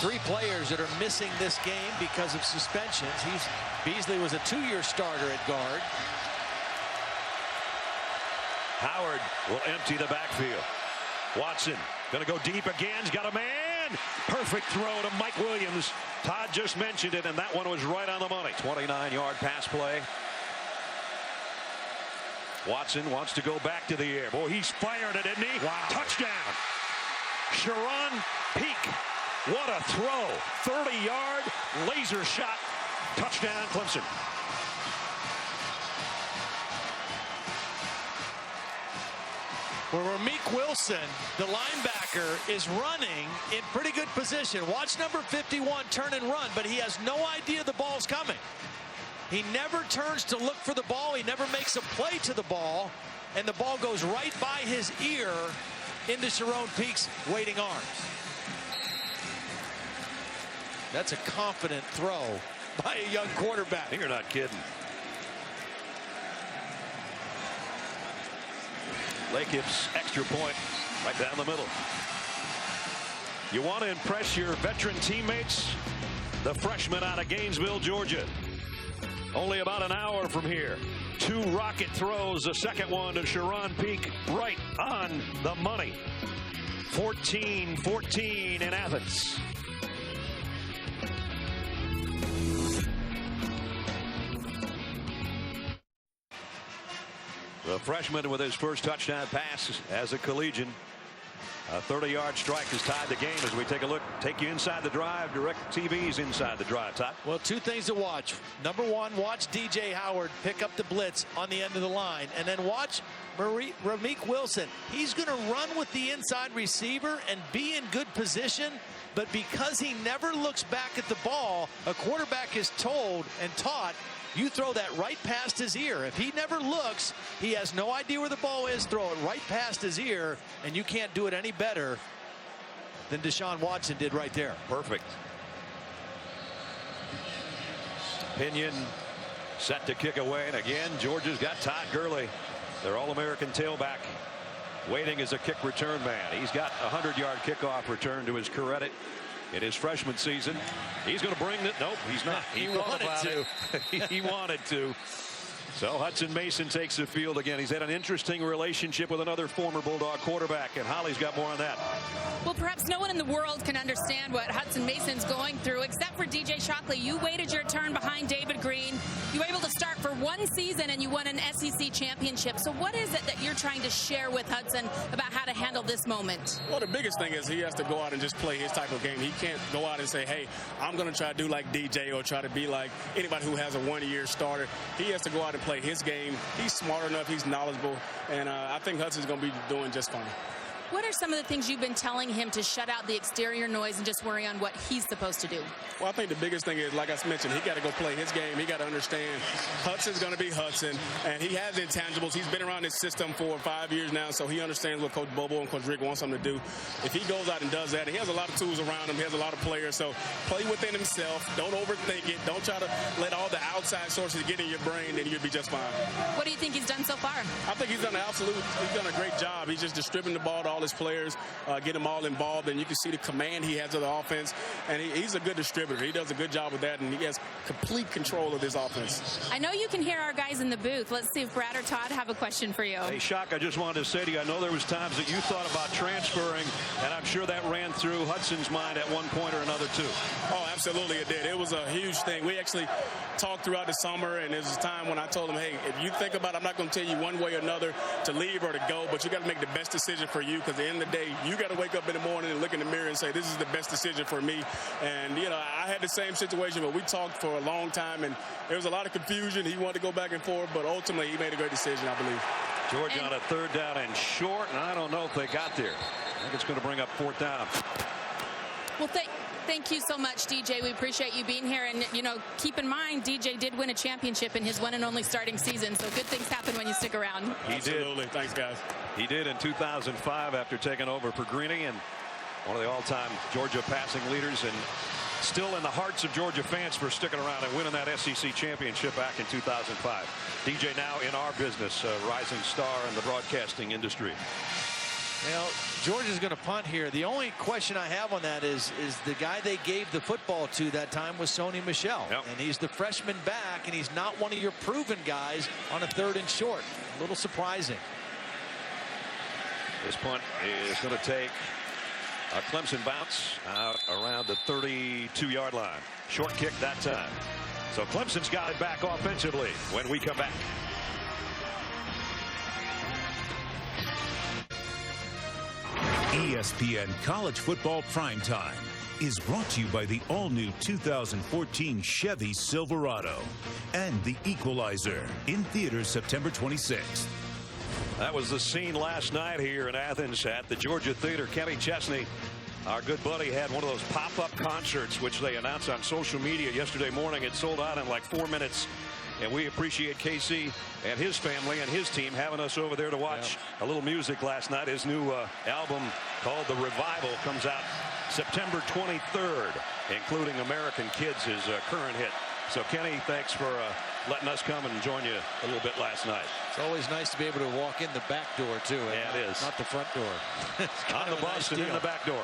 3 players that are missing this game because of suspensions. Beasley was a 2-year starter at guard. Howard will empty the backfield. Watson going to go deep again. He's got a man. Perfect throw to Mike Williams. Todd just mentioned it, and that one was right on the money. 29-yard pass play. Watson wants to go back to the air. Boy, he's fired it, isn't he? Wow. Touchdown. Sharon Peak. What a throw. 30-yard laser shot. Touchdown, Clemson. Where Ramik Wilson, the linebacker, is running in pretty good position. Watch number 51 turn and run, but he has no idea the ball's coming. He never turns to look for the ball. He never makes a play to the ball, and the ball goes right by his ear into Sharon Peak's waiting arms. That's a confident throw by a young quarterback. You're not kidding. Lakeip's extra point right down the middle. You want to impress your veteran teammates? The freshman out of Gainesville, Georgia. Only about an hour from here. 2 rocket throws, the second one to Sharon Peak, right on the money. 14-14 in Athens. The freshman with his first touchdown pass as a collegian. A 30-yard strike has tied the game as we take a look. Take you inside the drive. Direct TV's inside the drive. Todd. Well, 2 things to watch. Number 1, watch DJ Howard pick up the blitz on the end of the line. And then watch Ramik Wilson. He's going to run with the inside receiver and be in good position. But because he never looks back at the ball, a quarterback is told and taught, you throw that right past his ear. If he never looks, he has no idea where the ball is. Throw it right past his ear, and you can't do it any better than Deshaun Watson did right there. Perfect. Pinion set to kick away, and again, Georgia's got Todd Gurley, their All-American tailback, waiting as a kick return man. He's got a 100-yard kickoff return to his credit in his freshman season. He's going to bring it. Nope, he's not. He wanted to. He wanted to. So Hudson Mason takes the field again. He's had an interesting relationship with another former Bulldog quarterback, and Holly's got more on that. Well, perhaps no one in the world can understand what Hudson Mason's going through, except for DJ Shockley. You waited your turn behind David Green. You were able to start for 1 season, and you won an SEC championship. So what is it that you're trying to share with Hudson about how to handle this moment? Well, the biggest thing is he has to go out and just play his type of game. He can't go out and say, hey, I'm going to try to do like DJ or try to be like anybody who has a 1-year starter. He has to go out and play his game. He's smart enough. He's knowledgeable. And I think Hudson's going to be doing just fine. What are some of the things you've been telling him to shut out the exterior noise and just worry on what he's supposed to do? Well, I think the biggest thing is, like I mentioned, he got to go play his game. He got to understand Hudson's going to be Hudson, and he has intangibles. He's been around this system for 5 years now, so he understands what Coach Bobo and Coach Rick wants him to do. If he goes out and does that, he has a lot of tools around him. He has a lot of players, so play within himself. Don't overthink it. Don't try to let all the outside sources get in your brain, then you'll be just fine. What do you think he's done so far? I think he's done a great job. He's just distributing the ball to all all his players, get them all involved, and you can see the command he has of the offense. And he's a good distributor. He does a good job with that, and he has complete control of his offense. I know you can hear our guys in the booth. Let's see if Brad or Todd have a question for you. Hey, Shock, I just wanted to say to you, I know there was times that you thought about transferring, and I'm sure that ran through Hudson's mind at one point or another, too. Oh, absolutely it did. It was a huge thing. We actually talked throughout the summer, and there was a time when I told him, hey, if you think about it, I'm not going to tell you one way or another to leave or to go, but you got to make the best decision for you, because at the end of the day, you got to wake up in the morning and look in the mirror and say, this is the best decision for me. And, you know, I had the same situation, but we talked for a long time, and there was a lot of confusion. He wanted to go back and forth, but ultimately he made a great decision, I believe. Georgia on a 3rd down and short, and I don't know if they got there. I think it's going to bring up 4th down. Well, thank you so much, DJ. We appreciate you being here. And, you know, keep in mind, DJ did win a championship in his one and only starting season. So good things happen when you stick around. He Absolutely. did. Thanks, guys. He did in 2005 after taking over for Greeny, and one of the all-time Georgia passing leaders, and still in the hearts of Georgia fans for sticking around and winning that SEC championship back in 2005. DJ now in our business, a rising star in the broadcasting industry. Well, Georgia's going to punt here. The only question I have on that is the guy they gave the football to that time was Sony Michel. Yep. And he's the freshman back, and he's not one of your proven guys on a 3rd and short. A little surprising. This punt is going to take a Clemson bounce out around the 32-yard line. Short kick that time. So Clemson's got it back offensively when we come back. ESPN College Football Primetime is brought to you by the all-new 2014 Chevy Silverado and The Equalizer, in theaters September 26th. That was the scene last night here in Athens at the Georgia Theater. Kenny Chesney, our good buddy, had one of those pop-up concerts, which they announced on social media yesterday morning. It sold out in like 4 minutes. And we appreciate Casey and his family and his team having us over there to watch a little music last night. His new album called The Revival comes out September 23rd, including American Kids, his current hit. So, Kenny, thanks for letting us come and join you a little bit last night. It's always nice to be able to walk in the back door, too. Yeah, it is. Not the front door. On the bus and in the back door.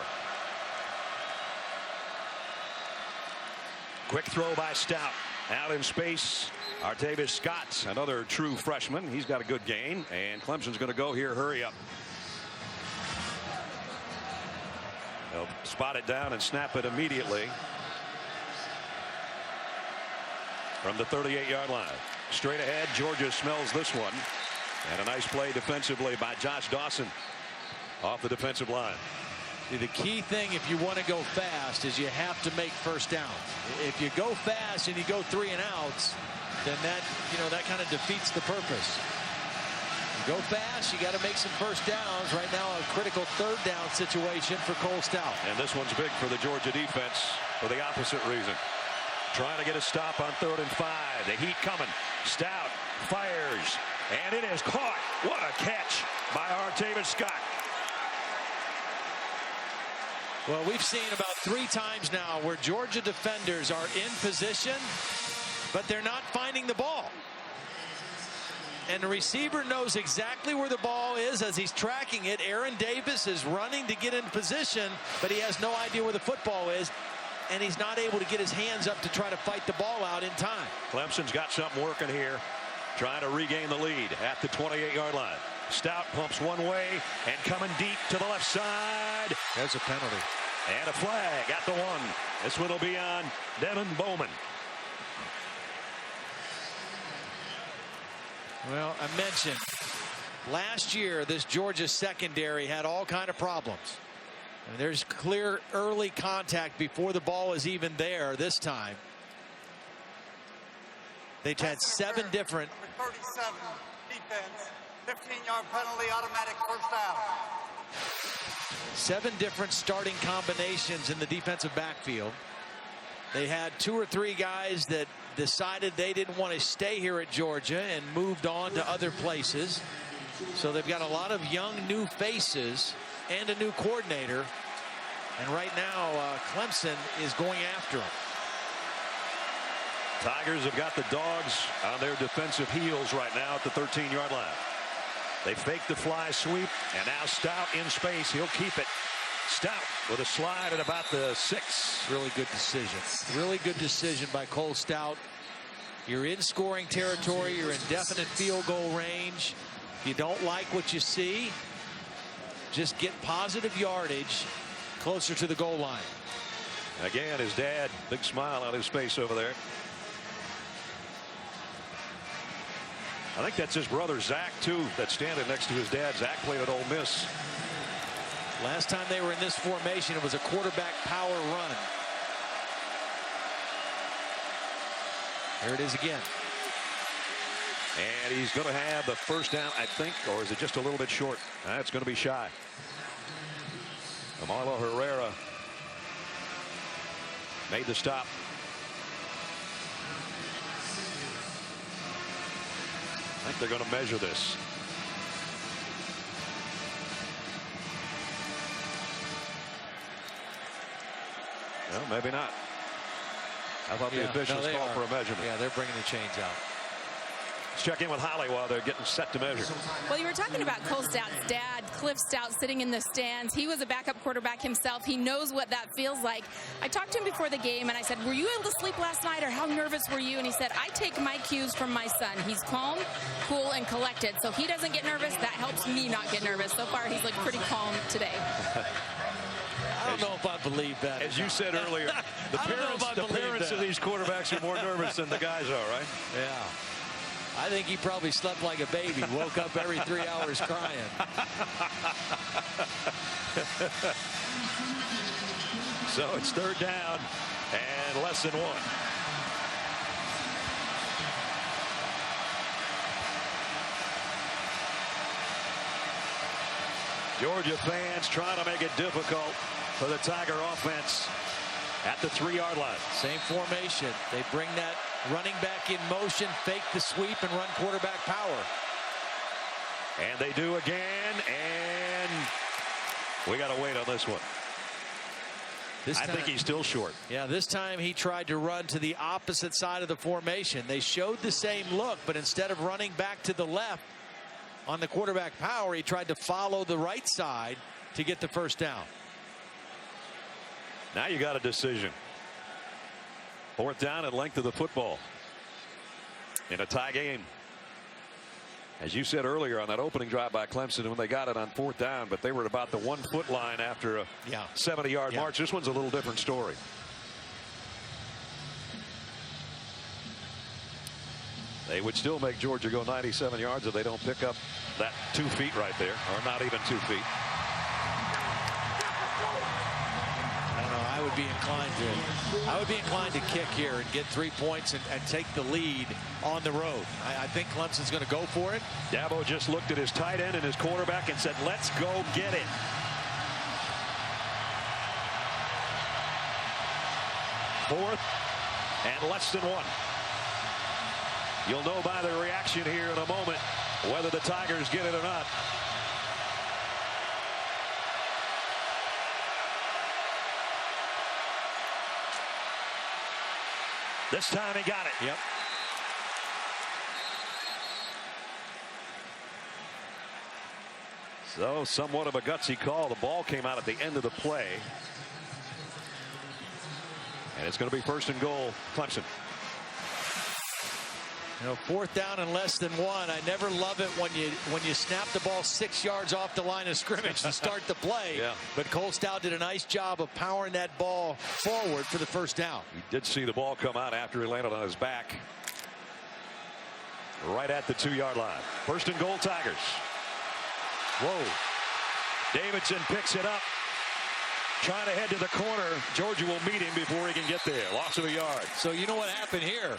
Quick throw by Stout. Out in space. Artavis Scott, another true freshman. He's got a good gain, and Clemson's going to go here. Hurry up. They'll spot it down and snap it immediately from the 38-yard line. Straight ahead, Georgia smells this one, and a nice play defensively by Josh Dawson off the defensive line. The key thing, if you want to go fast, is you have to make first down. If you go fast and you go 3 and outs, then that kind of defeats the purpose. You go fast, you got to make some first downs. Right now, a critical 3rd down situation for Cole Stout. And this one's big for the Georgia defense for the opposite reason. Trying to get a stop on 3rd and 5. The heat coming. Stout fires, and it is caught. What a catch by Artavis Scott. Well, we've seen about 3 times now where Georgia defenders are in position, but they're not finding the ball. And the receiver knows exactly where the ball is as he's tracking it. Aaron Davis is running to get in position, but he has no idea where the football is, and he's not able to get his hands up to try to fight the ball out in time. Clemson's got something working here, trying to regain the lead at the 28-yard line. Stout pumps one way and coming deep to the left side. There's a penalty. And a flag at the 1. This one will be on Devin Bowman. Well, I mentioned last year this Georgia secondary had all kind of problems. And there's clear early contact before the ball is even there this time. They've had 7 different. Number 37 defense, 15-yard penalty, automatic first down. 7 different starting combinations in the defensive backfield. They had 2 or 3 guys that decided they didn't want to stay here at Georgia and moved on to other places. So they've got a lot of young new faces and a new coordinator. And right now, Clemson is going after him. Tigers have got the Dogs on their defensive heels right now at the 13-yard line. They fake the fly sweep, and now Stout in space. He'll keep it. Stout with a slide at about the 6. Really good decision. Really good decision by Cole Stout. You're in scoring territory. You're in definite field goal range. If you don't like what you see, just get positive yardage closer to the goal line. Again, his dad, big smile on his face over there. I think that's his brother Zach too that's standing next to his dad. Zach played at Ole Miss. Last time they were in this formation, it was a quarterback power run. Here it is again. And he's going to have the first down, I think, or is it just a little bit short? That's going to be shy. Marlo Herrera made the stop. I think they're going to measure this. Well, maybe not. I thought the officials called for a measurement. Yeah, they're bringing the chains out. Let's check in with Holly while they're getting set to measure. Well, you were talking about Cole Stout's dad, Cliff Stout, sitting in the stands. He was a backup quarterback himself. He knows what that feels like. I talked to him before the game, and I said, were you able to sleep last night, or how nervous were you? And he said, I take my cues from my son. He's calm, cool, and collected. So he doesn't get nervous. That helps me not get nervous. So far, he's looked pretty calm today. I don't know if I believe that. As you said earlier, the parents of these quarterbacks are more nervous than the guys are, right? Yeah. I think he probably slept like a baby, woke up every 3 hours crying. So it's third down and less than 1. Georgia fans trying to make it difficult for the Tiger offense at the 3-yard line. Same formation. They bring that running back in motion, fake the sweep, and run quarterback power. And they do again, and we got to wait on this one. I think he's still short. Yeah, this time he tried to run to the opposite side of the formation. They showed the same look, but instead of running back to the left on the quarterback power, he tried to follow the right side to get the first down. Now you got a decision. 4th down and length of the football in a tie game. As you said earlier on that opening drive by Clemson, when they got it on 4th down, but they were at about the 1-foot line after a 70-yard march. This one's a little different story. They would still make Georgia go 97 yards if they don't pick up that 2 feet right there, or not even 2 feet. I don't know. I would be inclined to kick here and get 3 points and take the lead on the road. I think Clemson's going to go for it. Dabo just looked at his tight end and his quarterback and said, let's go get it. Fourth and less than 1. You'll know by the reaction here in a moment whether the Tigers get it or not. This time he got it. Yep. So somewhat of a gutsy call. The ball came out at the end of the play. And it's going to be 1st and goal, Clemson. You know, 4th down and less than 1. I never love it when you snap the ball 6 yards off the line of scrimmage to start the play. Yeah. But Cole Stout did a nice job of powering that ball forward for the first down. He did see the ball come out after he landed on his back. Right at the 2-yard line. 1st and goal, Tigers. Whoa. Davidson picks it up. Trying to head to the corner. Georgia will meet him before he can get there. Loss of a yard. So you know what happened here?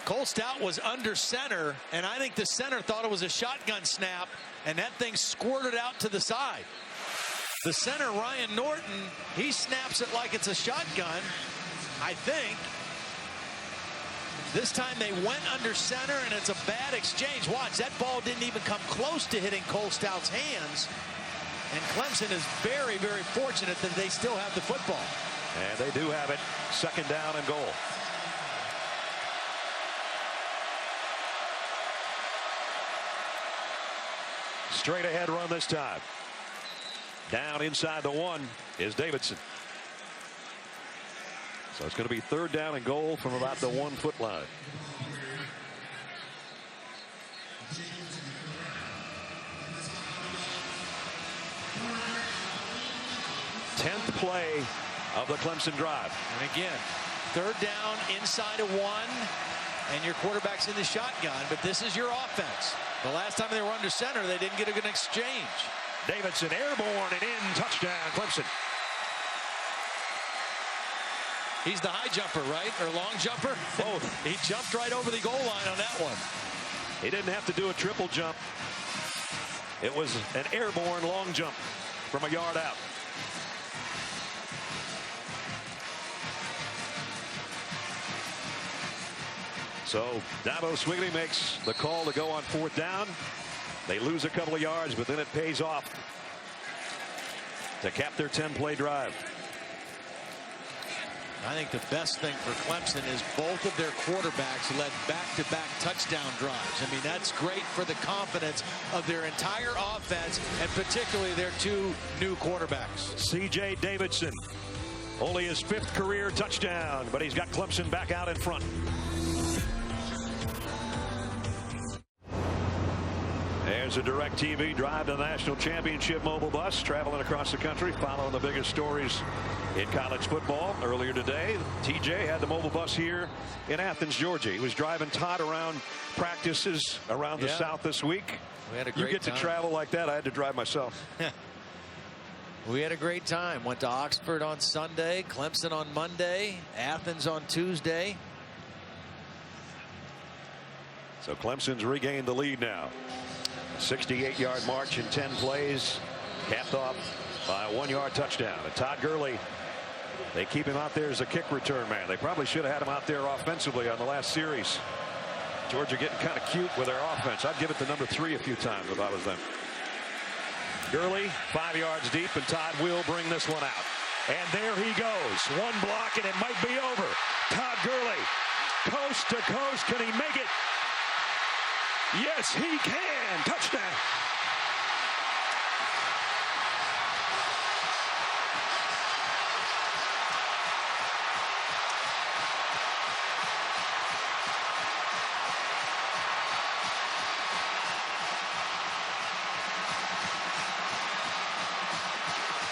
Cole Stout was under center, and I think the center thought it was a shotgun snap, and that thing squirted out to the side. The center, Ryan Norton, he snaps it like it's a shotgun, I think. This time they went under center, and it's a bad exchange. Watch, that ball didn't even come close to hitting Cole Stout's hands. And Clemson is very, very fortunate that they still have the football. And they do have it. 2nd down and goal. Straight ahead run this time. Down inside the 1 is Davidson. So it's going to be 3rd down and goal from about the 1-foot line. 10th play of the Clemson drive. And again, 3rd down inside of 1, and your quarterback's in the shotgun, but this is your offense. The last time they were under center, they didn't get a good exchange. Davidson airborne and in, touchdown Clemson. He's the high jumper, right? Or long jumper? Both. He jumped right over the goal line on that one. He didn't have to do a triple jump. It was an airborne long jump from a yard out. So Dabo Swigley makes the call to go on 4th down. They lose a couple of yards, but then it pays off to cap their 10-play drive. I think the best thing for Clemson is both of their quarterbacks led back-to-back touchdown drives. I mean, that's great for the confidence of their entire offense, and particularly their 2 new quarterbacks. C.J. Davidson, only his 5th career touchdown, but he's got Clemson back out in front. There's a DirecTV Drive to the National Championship mobile bus traveling across the country, following the biggest stories in college football. Earlier today, TJ had the mobile bus here in Athens, Georgia. He was driving Todd around practices around the South this week. We had a great You get time. to travel like that. I had to drive myself. We had a great time. Went to Oxford on Sunday, Clemson on Monday, Athens on Tuesday. So Clemson's regained the lead now. 68-yard march in 10 plays, capped off by a 1-yard touchdown. And Todd Gurley, they keep him out there as a kick return man. They probably should have had him out there offensively on the last series. Georgia getting kind of cute with their offense. I'd give it to number 3 a few times if I was them. Gurley 5 yards deep, and Todd will bring this one out. And there he goes. 1 block and it might be over. Todd Gurley, coast to coast. Can he make it? Yes, he can. Touchdown.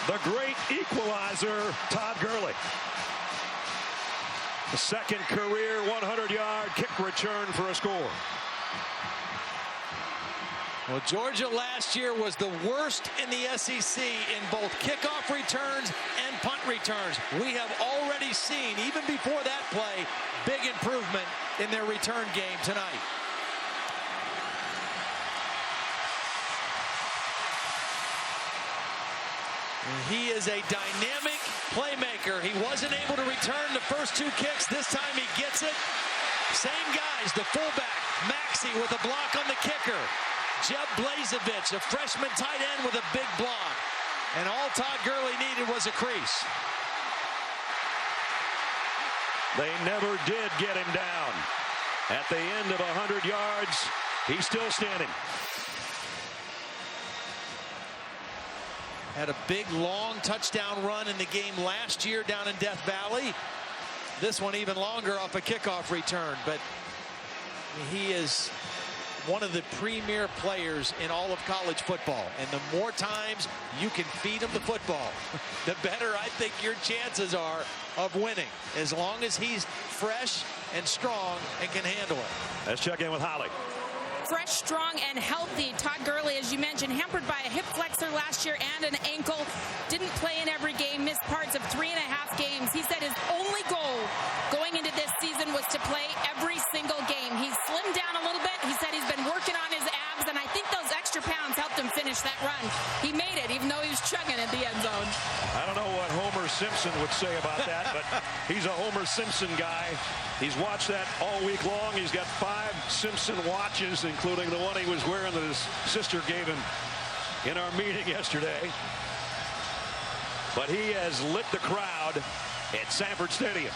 The great equalizer, Todd Gurley. The 2nd career 100-yard kick return for a score. Well, Georgia last year was the worst in the SEC in both kickoff returns and punt returns. We have already seen, even before that play, big improvement in their return game tonight. He is a dynamic playmaker. He wasn't able to return the first 2 kicks. This time he gets it. Same guys, the fullback, Maxey with a block on the kicker. Jeb Blazevich, a freshman tight end with a big block. And all Todd Gurley needed was a crease. They never did get him down. At the end of 100 yards, he's still standing. Had a big, long touchdown run in the game last year down in Death Valley. This one even longer off a kickoff return. But he is one of the premier players in all of college football. And the more times you can feed him the football, the better I think your chances are of winning, as long as he's fresh and strong and can handle it. Let's check in with Holly. Fresh, strong, and healthy. Todd Gurley, as you mentioned, hampered by a hip flexor last year and an ankle. Didn't play in every game, missed parts of 3.5 games. He said his only goal going into this season was to play every single game. He's slimmed down a little bit. He said he's been working on his abs, and I think those extra pounds helped him finish that run. He made it, even though he was chugging at the end zone. I don't know what Homer Simpson would say about that, but he's a Homer Simpson guy. He's watched that all week long. He's got 5 Simpson watches, including the one he was wearing that his sister gave him in our meeting yesterday. But he has lit the crowd at Sanford Stadium.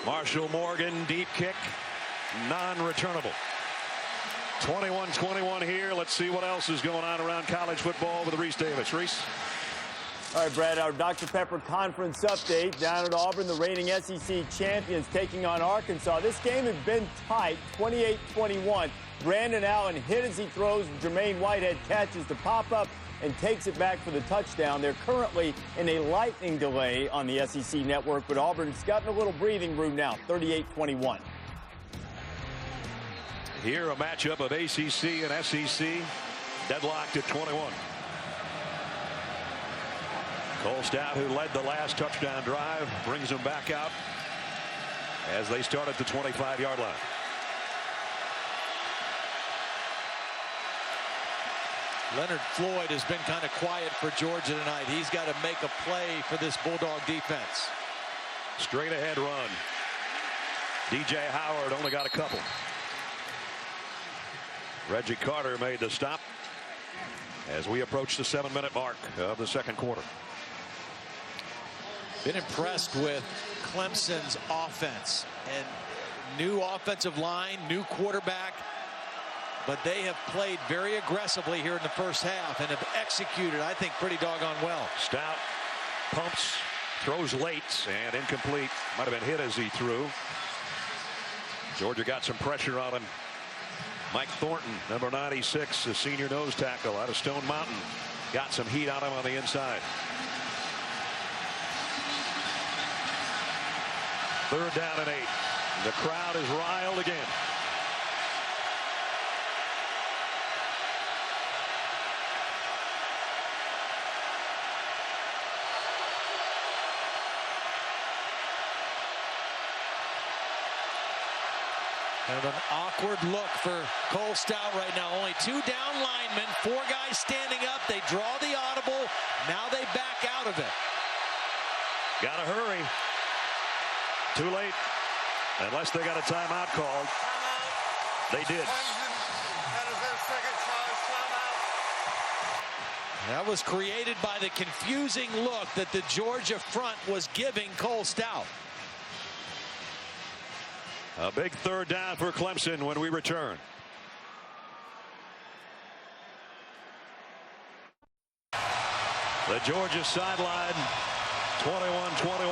Marshall Morgan, deep kick, non-returnable. 21-21 here. Let's see what else is going on around college football with Reese Davis. Reese? All right, Brad, our Dr. Pepper conference update. Down at Auburn, the reigning SEC champions taking on Arkansas. This game has been tight, 28-21. Brandon Allen hit as he throws. Jermaine Whitehead catches the pop-up and takes it back for the touchdown. They're currently in a lightning delay on the SEC network, but Auburn's gotten a little breathing room now, 38-21. Here, a matchup of ACC and SEC, deadlocked at 21. Cole Stout, who led the last touchdown drive, brings them back out as they start at the 25-yard line. Leonard Floyd has been kind of quiet for Georgia tonight. He's got to make a play for this Bulldog defense. Straight ahead run. DJ Howard only got a couple. Reggie Carter made the stop as we approach the 7-minute mark of the second quarter. Been impressed with Clemson's offense and new offensive line, new quarterback, but they have played very aggressively here in the first half and have executed, I think, pretty doggone well. Stout pumps, throws late, and incomplete. Might have been hit as he threw. Georgia got some pressure on him. Mike Thornton, number 96, the senior nose tackle out of Stone Mountain, got some heat on him on the inside. Third down and 8. The crowd is riled again. And an awkward look for Cole Stout right now. Only 2 down linemen, 4 guys standing up. They draw the audible. Now they back out of it. Gotta hurry. Too late. Unless they got a timeout called. They did. That is their second timeout. That was created by the confusing look that the Georgia front was giving Cole Stout. A big third down for Clemson when we return. The Georgia sideline, 21-21.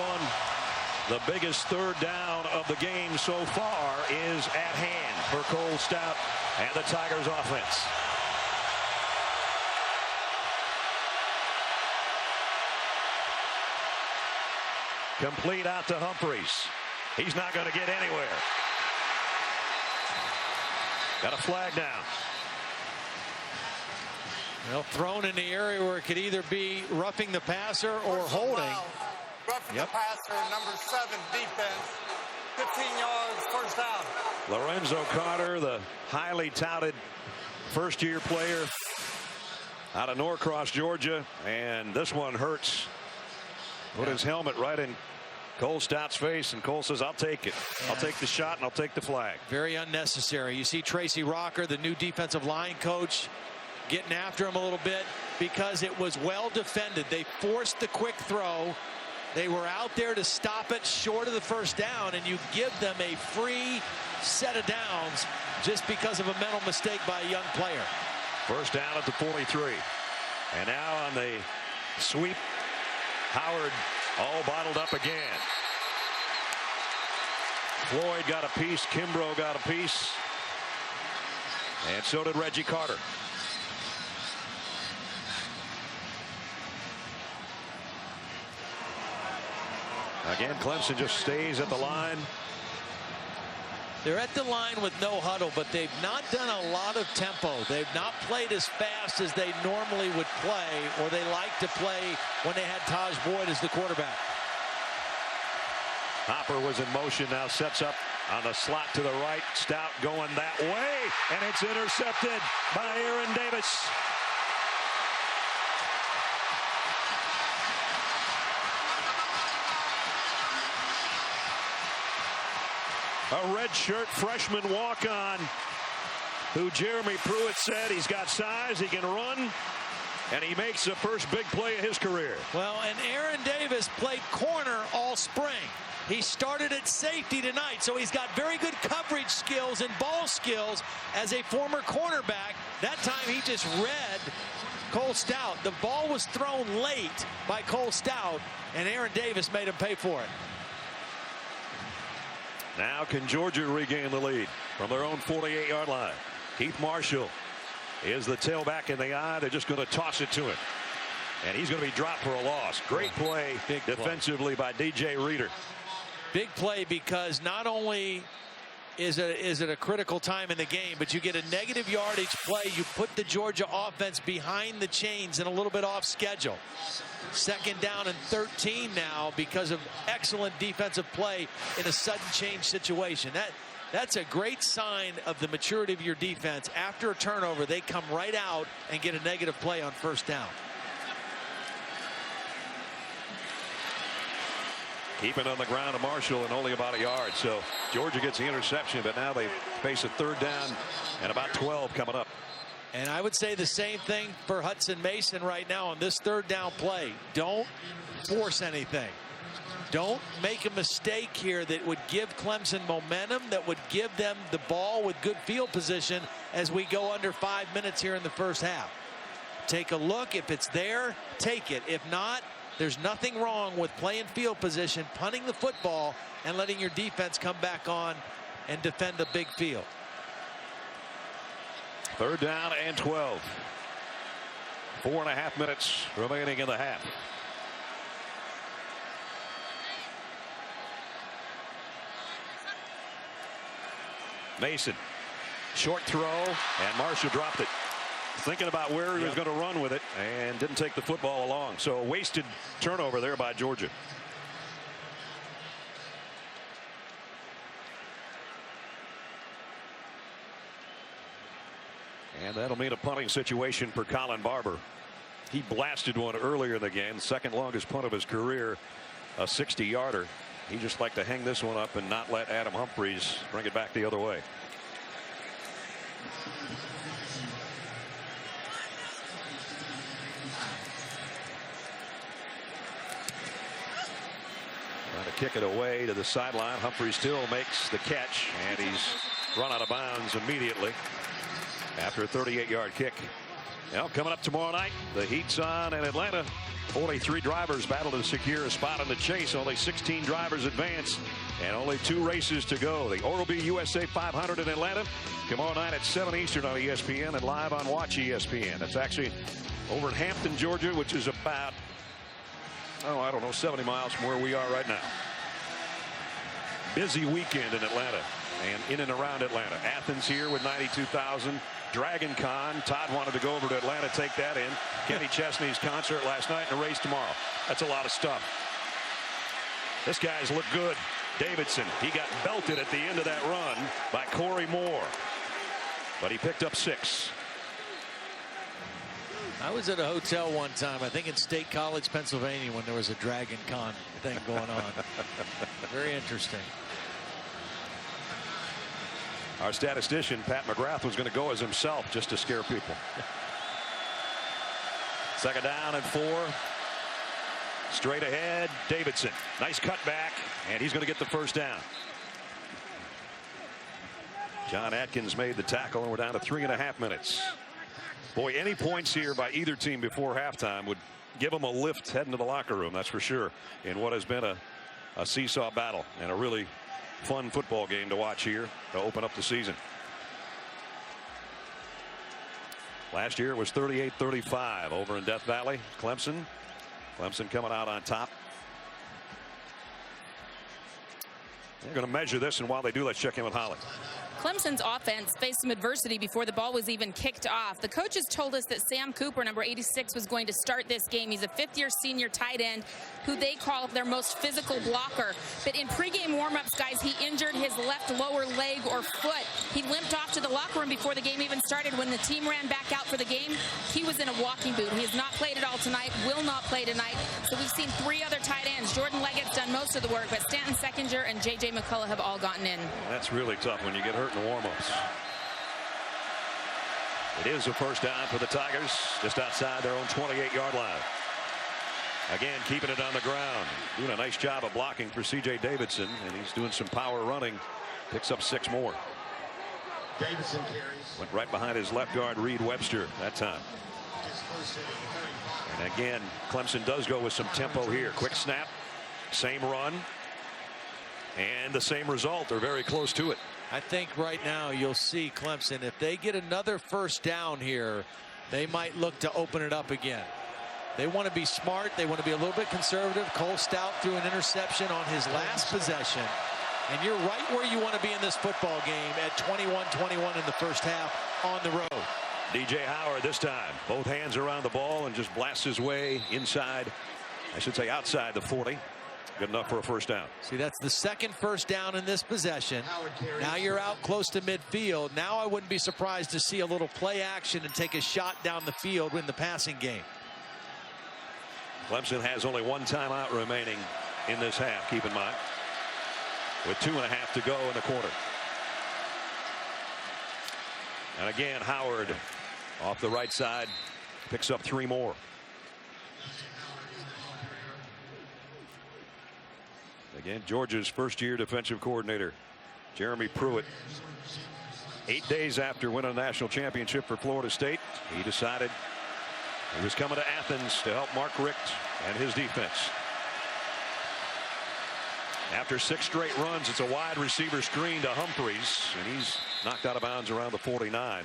The biggest third down of the game so far is at hand for Cole Stout and the Tigers offense. Complete out to Humphreys. He's not going to get anywhere. Got a flag now. Well, thrown in the area where it could either be roughing the passer or holding. Roughing the passer, number 7 defense. 15 yards, first down. Lorenzo Carter, the highly touted first-year player out of Norcross, Georgia, and this one hurts. Put his helmet right in Cole Stout's face, and Cole says, I'll take it. I'll take the shot, and I'll take the flag. Very unnecessary. You see Tracy Rocker, the new defensive line coach, getting after him a little bit because it was well defended. They forced the quick throw. They were out there to stop it short of the first down, and you give them a free set of downs just because of a mental mistake by a young player. First down at the 43. And now on the sweep, Howard all bottled up again. Floyd got a piece. Kimbrough got a piece. And so did Reggie Carter. Again, Clemson just stays at the line. They're at the line with no huddle, but they've not done a lot of tempo. They've not played as fast as they normally would play, or they like to play when they had Taj Boyd as the quarterback. Hopper was in motion, now sets up on the slot to the right. Stout going that way, and it's intercepted by Aaron Davis. A redshirt freshman walk-on who Jeremy Pruitt said he's got size, he can run, and he makes the first big play of his career. Well, and Aaron Davis played corner all spring. He started at safety tonight, so he's got very good coverage skills and ball skills as a former cornerback. That time he just read Cole Stout. The ball was thrown late by Cole Stout, and Aaron Davis made him pay for it. Now can Georgia regain the lead from their own 48-yard line? Keith Marshall is the tailback in the eye. They're just going to toss it to him. And he's going to be dropped for a loss. Great play defensively by DJ Reader. Big play because not only is it a critical time in the game, but you get a negative yardage play. You put the Georgia offense behind the chains and a little bit off schedule. 2nd down and 13 now because of excellent defensive play in a sudden change situation. That's a great sign of the maturity of your defense. After a turnover, they come right out and get a negative play on 1st down. Keeping on the ground to Marshall and only about a yard. So Georgia gets the interception, but now they face a 3rd down and about 12 coming up. And I would say the same thing for Hudson Mason right now on this 3rd down play. Don't force anything. Don't make a mistake here that would give Clemson momentum, that would give them the ball with good field position as we go under 5 minutes here in the first half. Take a look. If it's there, take it. If not, there's nothing wrong with playing field position, punting the football, and letting your defense come back on and defend a big field. 3rd down and 12. 4.5 minutes remaining in the half. Mason, short throw, and Marshall dropped it. Thinking about where he was going to run with it and didn't take the football along. So a wasted turnover there by Georgia. And that'll mean a punting situation for Colin Barber. He blasted one earlier in the game, 2nd longest punt of his career, a 60-yarder. He just liked to hang this one up and not let Adam Humphries bring it back the other way. Trying to kick it away to the sideline. Humphries still makes the catch, and he's run out of bounds immediately after a 38-yard kick. Now coming up tomorrow night, the Heat's on in Atlanta. 43 drivers battle to secure a spot in the chase. Only 16 drivers advance and only 2 races to go. The Oral-B USA 500 in Atlanta tomorrow night at 7 Eastern on ESPN and live on Watch ESPN. That's actually over in Hampton, Georgia, which is about, I don't know, 70 miles from where we are right now. Busy weekend in Atlanta and in and around Atlanta. Athens here with 92,000. Dragon Con. Todd wanted to go over to Atlanta, take that in. Kenny Chesney's concert last night and a race tomorrow. That's a lot of stuff. This guy's looked good. Davidson, he got belted at the end of that run by Corey Moore, but he picked up 6. I was at a hotel one time, I think in State College, Pennsylvania, when there was a Dragon Con thing going on. Very interesting. Our statistician, Pat McGrath, was going to go as himself just to scare people. 2nd down and 4. Straight ahead, Davidson. Nice cutback, and he's going to get the 1st down. John Atkins made the tackle, and we're down to 3.5 minutes. Boy, any points here by either team before halftime would give them a lift heading to the locker room, that's for sure, in what has been a seesaw battle and a really fun football game to watch here to open up the season. Last year it was 38-35 over in Death Valley. Clemson coming out on top. They're going to measure this, and while they do, let's check in with Holly. Clemson's offense faced some adversity before the ball was even kicked off. The coaches told us that Sam Cooper, number 86, was going to start this game. He's a 5th-year senior tight end who they call their most physical blocker. But in pregame warmups, guys, he injured his left lower leg or foot. He limped off to the locker room before the game even started. When the team ran back out for the game, he was in a walking boot. He has not played at all tonight, will not play tonight. So we've seen 3 other tight ends. Jordan Leggett's done most of the work, but Stanton Seckinger and J.J. McCullough have all gotten in. That's really tough when you get hurt in the warm-ups. It is a first down for the Tigers, just outside their own 28-yard line. Again, keeping it on the ground. Doing a nice job of blocking for C.J. Davidson, and he's doing some power running. Picks up 6 more. Davidson carries. Went right behind his left guard, Reed Webster, that time. And again, Clemson does go with some tempo here. Quick snap, same run, and the same result. They're very close to it. I think right now you'll see Clemson, if they get another first down here, they might look to open it up again. They want to be smart. They want to be a little bit conservative. Cole Stout threw an interception on his last possession. And you're right where you want to be in this football game at 21-21 in the first half on the road. DJ Howard this time. Both hands around the ball and just blasts his way inside. I should say outside the 40. Good enough for a first down. See, that's the second first down in this possession. Now you're out close to midfield. Now I wouldn't be surprised to see a little play action and take a shot down the field in the passing game. Clemson has only 1 timeout remaining in this half, keep in mind, with 2.5 to go in the quarter. And again, Howard off the right side picks up 3 more. Again, Georgia's first-year defensive coordinator, Jeremy Pruitt. 8 days after winning a national championship for Florida State, he decided he was coming to Athens to help Mark Richt and his defense. After 6 straight runs, it's a wide receiver screen to Humphreys, and he's knocked out of bounds around the 49.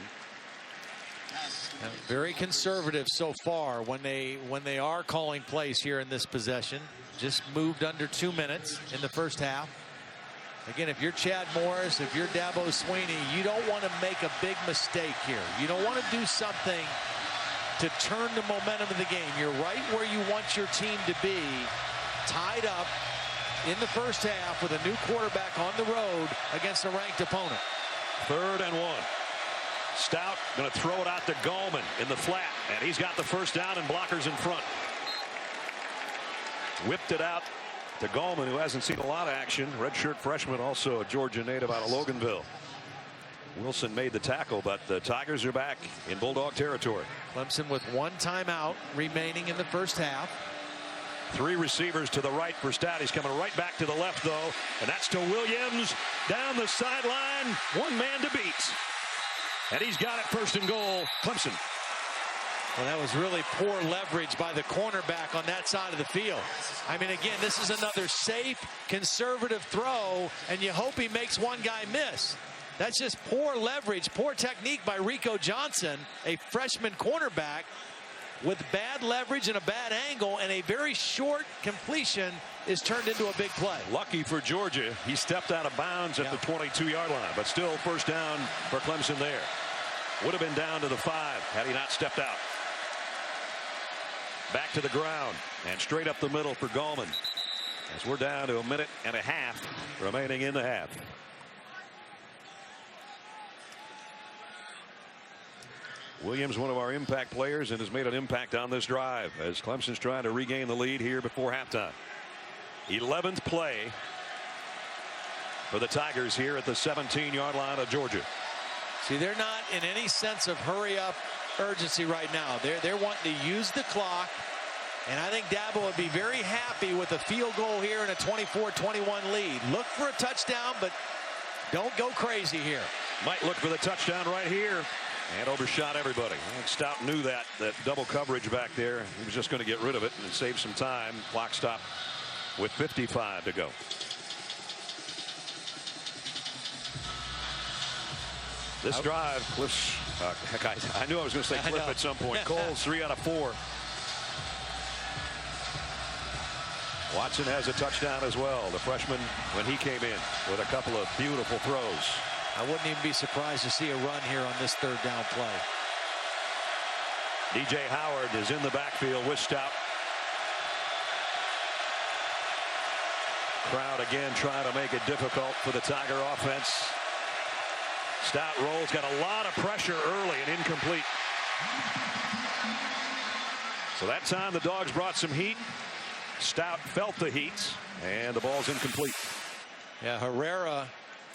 Very conservative so far when they are calling plays here in this possession. Just moved under 2 minutes in the first half. Again, if you're Chad Morris, if you're Dabo Swinney, you don't want to make a big mistake here. You don't want to do something to turn the momentum of the game. You're right where you want your team to be, tied up in the first half with a new quarterback on the road against a ranked opponent. 3rd and 1. Stout going to throw it out to Gallman in the flat, and he's got the first down and blockers in front. Whipped it out to Gallman, who hasn't seen a lot of action. Redshirt freshman, also a Georgia native out of Loganville. Wilson made the tackle, but the Tigers are back in Bulldog territory. Clemson with 1 timeout remaining in the first half. 3 receivers to the right for Stout. He's coming right back to the left, though, and that's to Williams down the sideline. 1 man to beat. And he's got it, 1st and goal, Clemson. Well, that was really poor leverage by the cornerback on that side of the field. I mean, again, this is another safe, conservative throw, and you hope he makes one guy miss. That's just poor leverage, poor technique by Rico Johnson, a freshman cornerback, with bad leverage and a bad angle, and a very short completion is turned into a big play. Lucky for Georgia, he stepped out of bounds at the 22-yard line, but still first down for Clemson there. Would have been down to the 5 had he not stepped out. Back to the ground and straight up the middle for Gallman, as we're down to 1.5 minutes remaining in the half. Williams, one of our impact players, and has made an impact on this drive as Clemson's trying to regain the lead here before halftime. 11th play for the Tigers here at the 17-yard line of Georgia. See, they're not in any sense of hurry up urgency right now. They're wanting to use the clock, and I think Dabo would be very happy with a field goal here and a 24-21 lead. Look for a touchdown, but don't go crazy here. Might look for the touchdown right here. And overshot everybody. Stout knew that double coverage back there. He was just going to get rid of it and save some time. Clock stop with 55 to go. This drive, Cliff's, heck, I knew I was going to say Cliff at some point. Cole's 3 out of 4. Watson has a touchdown as well. The freshman, when he came in with a couple of beautiful throws. I wouldn't even be surprised to see a run here on this 3rd down play. DJ Howard is in the backfield with Stout. Crowd again trying to make it difficult for the Tiger offense. Stout rolls, got a lot of pressure early and incomplete. So that time the Dogs brought some heat. Stout felt the heat, and the ball's incomplete. Yeah, Herrera,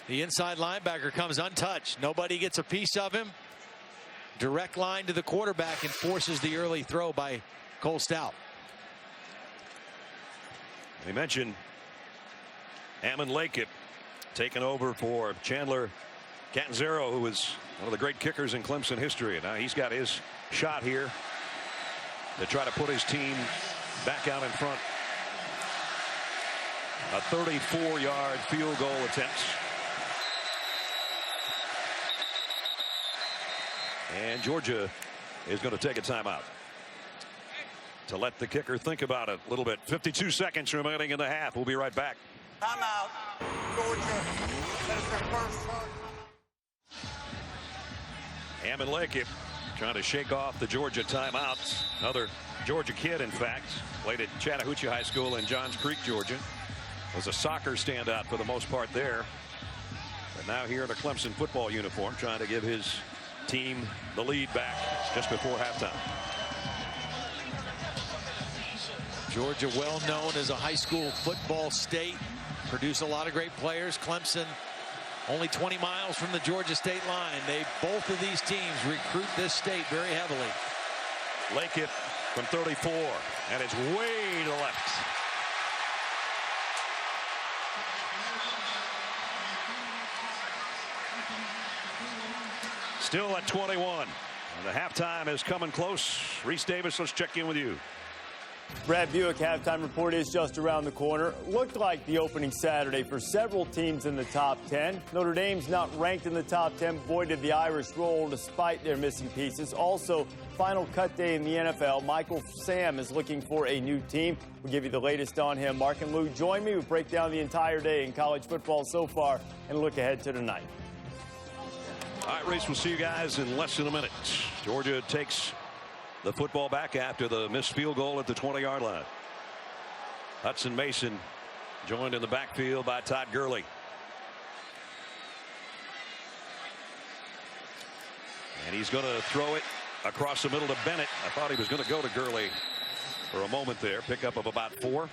the inside linebacker, comes untouched. Nobody gets a piece of him. direct line to the quarterback and forces the early throw by Cole Stout. We mentioned Hammond Lakeup taking over for Chandler Catanzaro, who was one of the great kickers in Clemson history. And now he's got his shot here to try to put his team back out in front. A 34-yard field goal attempt. And Georgia is going to take a timeout to let the kicker think about it a little bit. 52 seconds remaining in the half. We'll be right back. Timeout. Georgia has their first turn. Hammond Lakeup trying to shake off the Georgia timeouts. Another Georgia kid, in fact, played at Chattahoochee High School in Johns Creek, Georgia. Was a soccer standout for the most part there. But now here in a Clemson football uniform, trying to give his team the lead back just before halftime. Georgia, well known as a high school football state, produce a lot of great players. Clemson only 20 miles from the Georgia state line. Both of these teams recruit this state very heavily. Lakeup from 34, and it's way to the left. Still at 21. And the halftime is coming close. Reese Davis, let's check in with you. Brad Buick halftime report is just around the corner. Looked like the opening Saturday for several teams in the top 10. Notre Dame's not ranked in the top 10, avoided the Irish roll despite their missing pieces. Also, final cut day in the NFL. Michael Sam is looking for a new team. We'll give you the latest on him. Mark and Lou join me. We break down the entire day in college football so far and look ahead to tonight. All right, Reese, we'll see you guys in less than a minute. Georgia takes the football back after the missed field goal at the 20-yard line. Hudson Mason joined in the backfield by Todd Gurley. And he's going to throw it across the middle to Bennett. I thought he was going to go to Gurley for a moment there. Pickup of about 4.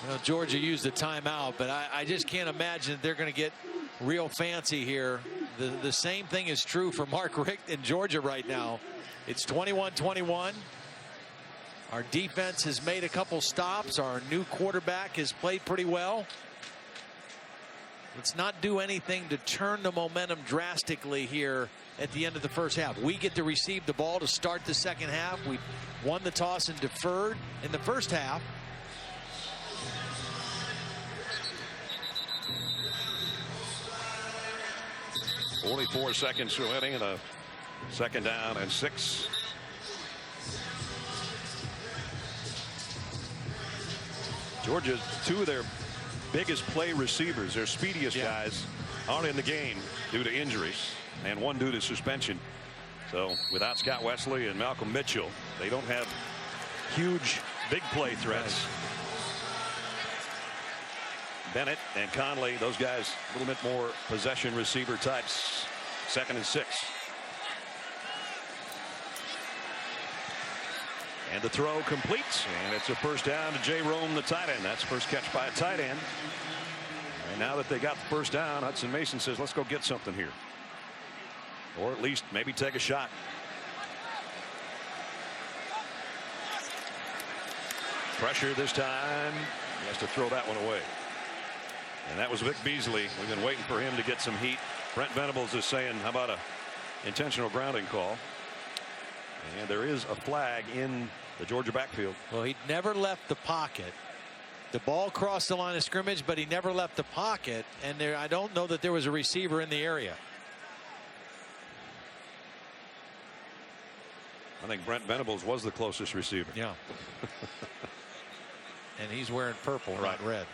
Well, Georgia used a timeout, but I just can't imagine that they're going to get real fancy here. The same thing is true for Mark Richt in Georgia right now. It's 21-21. Our defense has made a couple stops. Our new quarterback has played pretty well. Let's not do anything to turn the momentum drastically here at the end of the first half. We get to receive the ball to start the second half. We won the toss and deferred in the first half. Only 4 seconds remaining in a second down and 6. Georgia, 2 of their biggest play receivers, their speediest guys, aren't in the game due to injuries, and 1 due to suspension. So without Scott Wesley and Malcolm Mitchell, they don't have huge big play threats. Right. Bennett and Conley, those guys a little bit more possession receiver types. 2nd and 6. And the throw completes, and it's a first down to Jay Rome, the tight end. That's first catch by a tight end. And now that they got the first down, Hudson Mason says, let's go get something here. Or at least maybe take a shot. Pressure this time. He has to throw that one away. And that was Vic Beasley. We've been waiting for him to get some heat. Brent Venables is saying, how about a intentional grounding call? And there is a flag in the Georgia backfield. Well, he never left the pocket. The ball crossed the line of scrimmage, but he never left the pocket. And I don't know that there was a receiver in the area. I think Brent Venables was the closest receiver. Yeah. And he's wearing purple, not red.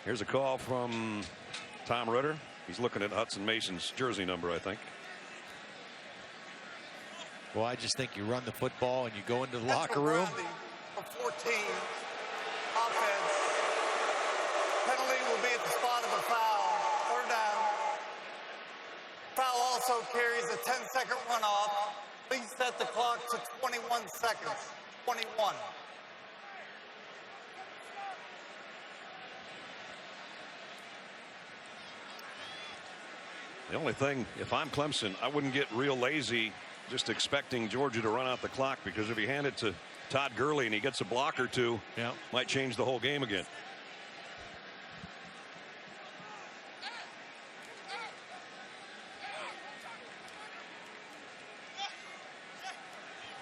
Here's a call from Tom Ritter. He's looking at Hudson Mason's jersey number, I think. Well, I just think you run the football and you go into the locker room. 14 offense. Penalty will be at the spot of a foul. 3rd down. Foul also carries a 10-second runoff. Please set the clock to 21 seconds. 21. The only thing, if I'm Clemson, I wouldn't get real lazy just expecting Georgia to run out the clock, because if you hand it to Todd Gurley and he gets a block or two, might change the whole game again.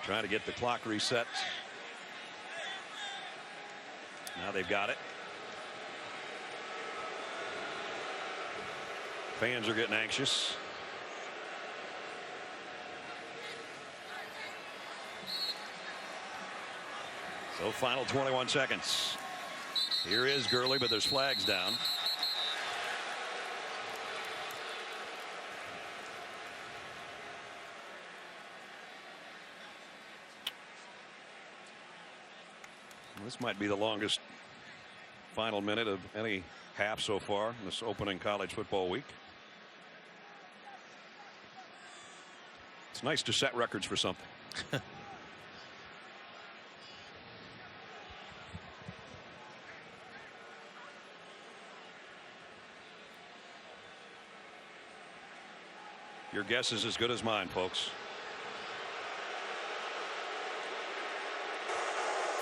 Trying to get the clock reset. Now they've got it. Fans are getting anxious. So final 21 seconds. Here is Gurley, but there's flags down. This might be the longest final minute of any half so far in this opening college football week. It's nice to set records for something. Your guess is as good as mine, folks.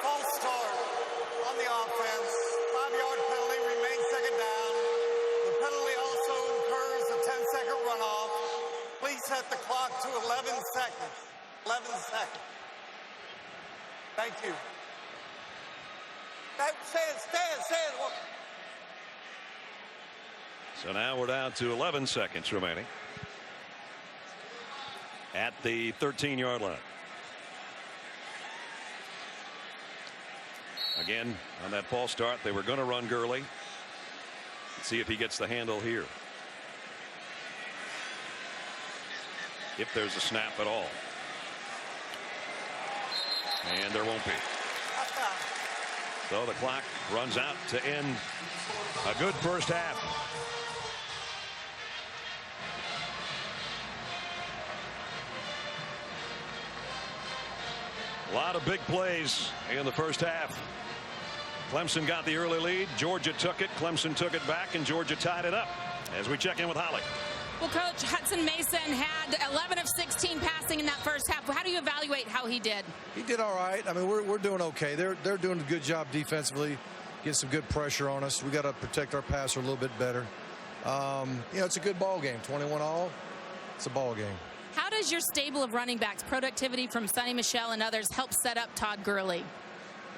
False start on the offense. 5-yard penalty, remains second down. The penalty also incurs a 10-second runoff. Please set the clock to 11 seconds. 11 seconds. Thank you. Stand. So now we're down to 11 seconds remaining at the 13-yard line. Again, on that false start, they were going to run Gurley. Let's see if he gets the handle here. If there's a snap at all. And there won't be. So the clock runs out to end a good first half. A lot of big plays in the first half. Clemson got the early lead. Georgia took it. Clemson took it back, and Georgia tied it up. As we check in with Holly. Well, Coach, Hudson Mason had 11 of 16 passing in that first half. How do you evaluate how he did? He did all right. I mean, we're doing okay. They're doing a good job defensively, getting some good pressure on us. We got to protect our passer a little bit better. It's a good ball game. 21-all. It's a ball game. How does your stable of running backs, productivity from Sonny Michel and others, help set up Todd Gurley?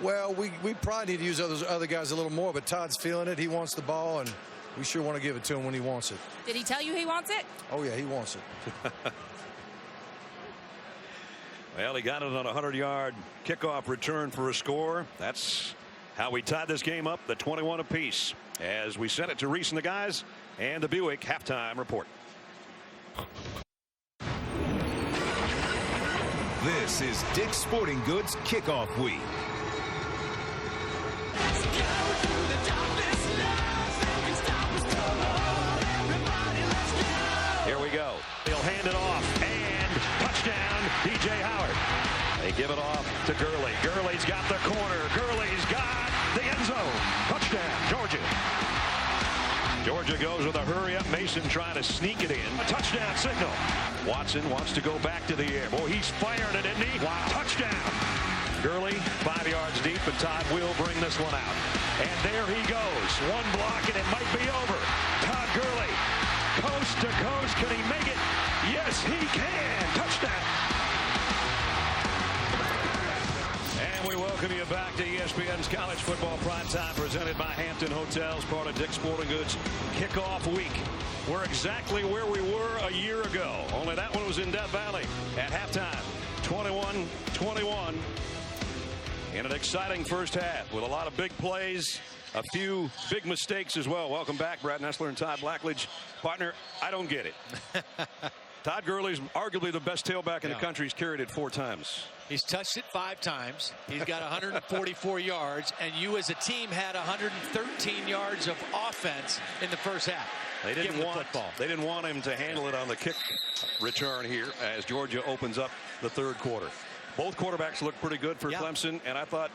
Well, we probably need to use other guys a little more, but Todd's feeling it. He wants the ball, and we sure want to give it to him when he wants it. Did he tell you he wants it? Oh, yeah, he wants it. Well, he got it on a 100-yard kickoff return for a score. That's how we tied this game up, the 21 apiece, as we sent it to Reese and the guys and the Buick halftime report. This is Dick's Sporting Goods Kickoff Week. Here we go. He'll hand it off, and touchdown, DJ Howard. They give it off to Gurley. Gurley's got the corner. Gurley's got the end zone. Touchdown, Georgia. Georgia goes with a hurry-up. Mason trying to sneak it in. A touchdown signal. Watson wants to go back to the air. Boy, he's firing it, isn't he? Wow. Touchdown. Gurley 5 yards deep, and Todd will bring this one out. And there he goes. One block, and it might be over. Todd Gurley, coast to coast. Can he make it? Yes, he can. Touchdown. And we welcome you back to ESPN's College Football Primetime, presented by Hampton Hotels, part of Dick's Sporting Goods Kickoff Week. We're exactly where we were a year ago, only that one was in Death Valley at halftime. 21-21 in an exciting first half with a lot of big plays, a few big mistakes as well. Welcome back, Brad Nessler and Todd Blackledge. Partner, I don't get it. Todd Gurley's arguably the best tailback in the country. He's carried it 4 times. He's touched it 5 times. He's got 144 yards, and you as a team had 113 yards of offense in the first half. They didn't want him to handle it on the kick return here as Georgia opens up the third quarter. Both quarterbacks looked pretty good for Clemson, and I thought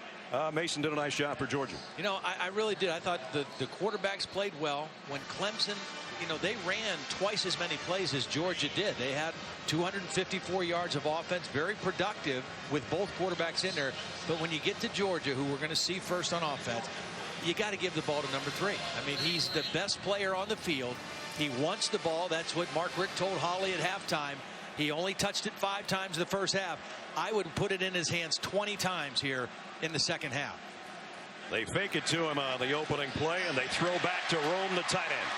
Mason did a nice job for Georgia. You know, I really did. I thought the quarterbacks played well. When Clemson you know, they ran twice as many plays as Georgia did. They had 254 yards of offense, very productive with both quarterbacks in there. But when you get to Georgia, who we're going to see first on offense, you got to give the ball to number 3. I mean, he's the best player on the field. He wants the ball. That's what Mark Richt told Holly at halftime. He only touched it 5 times in the first half. I would put it in his hands 20 times here in the second half. They fake it to him on the opening play, and they throw back to Rome, the tight end.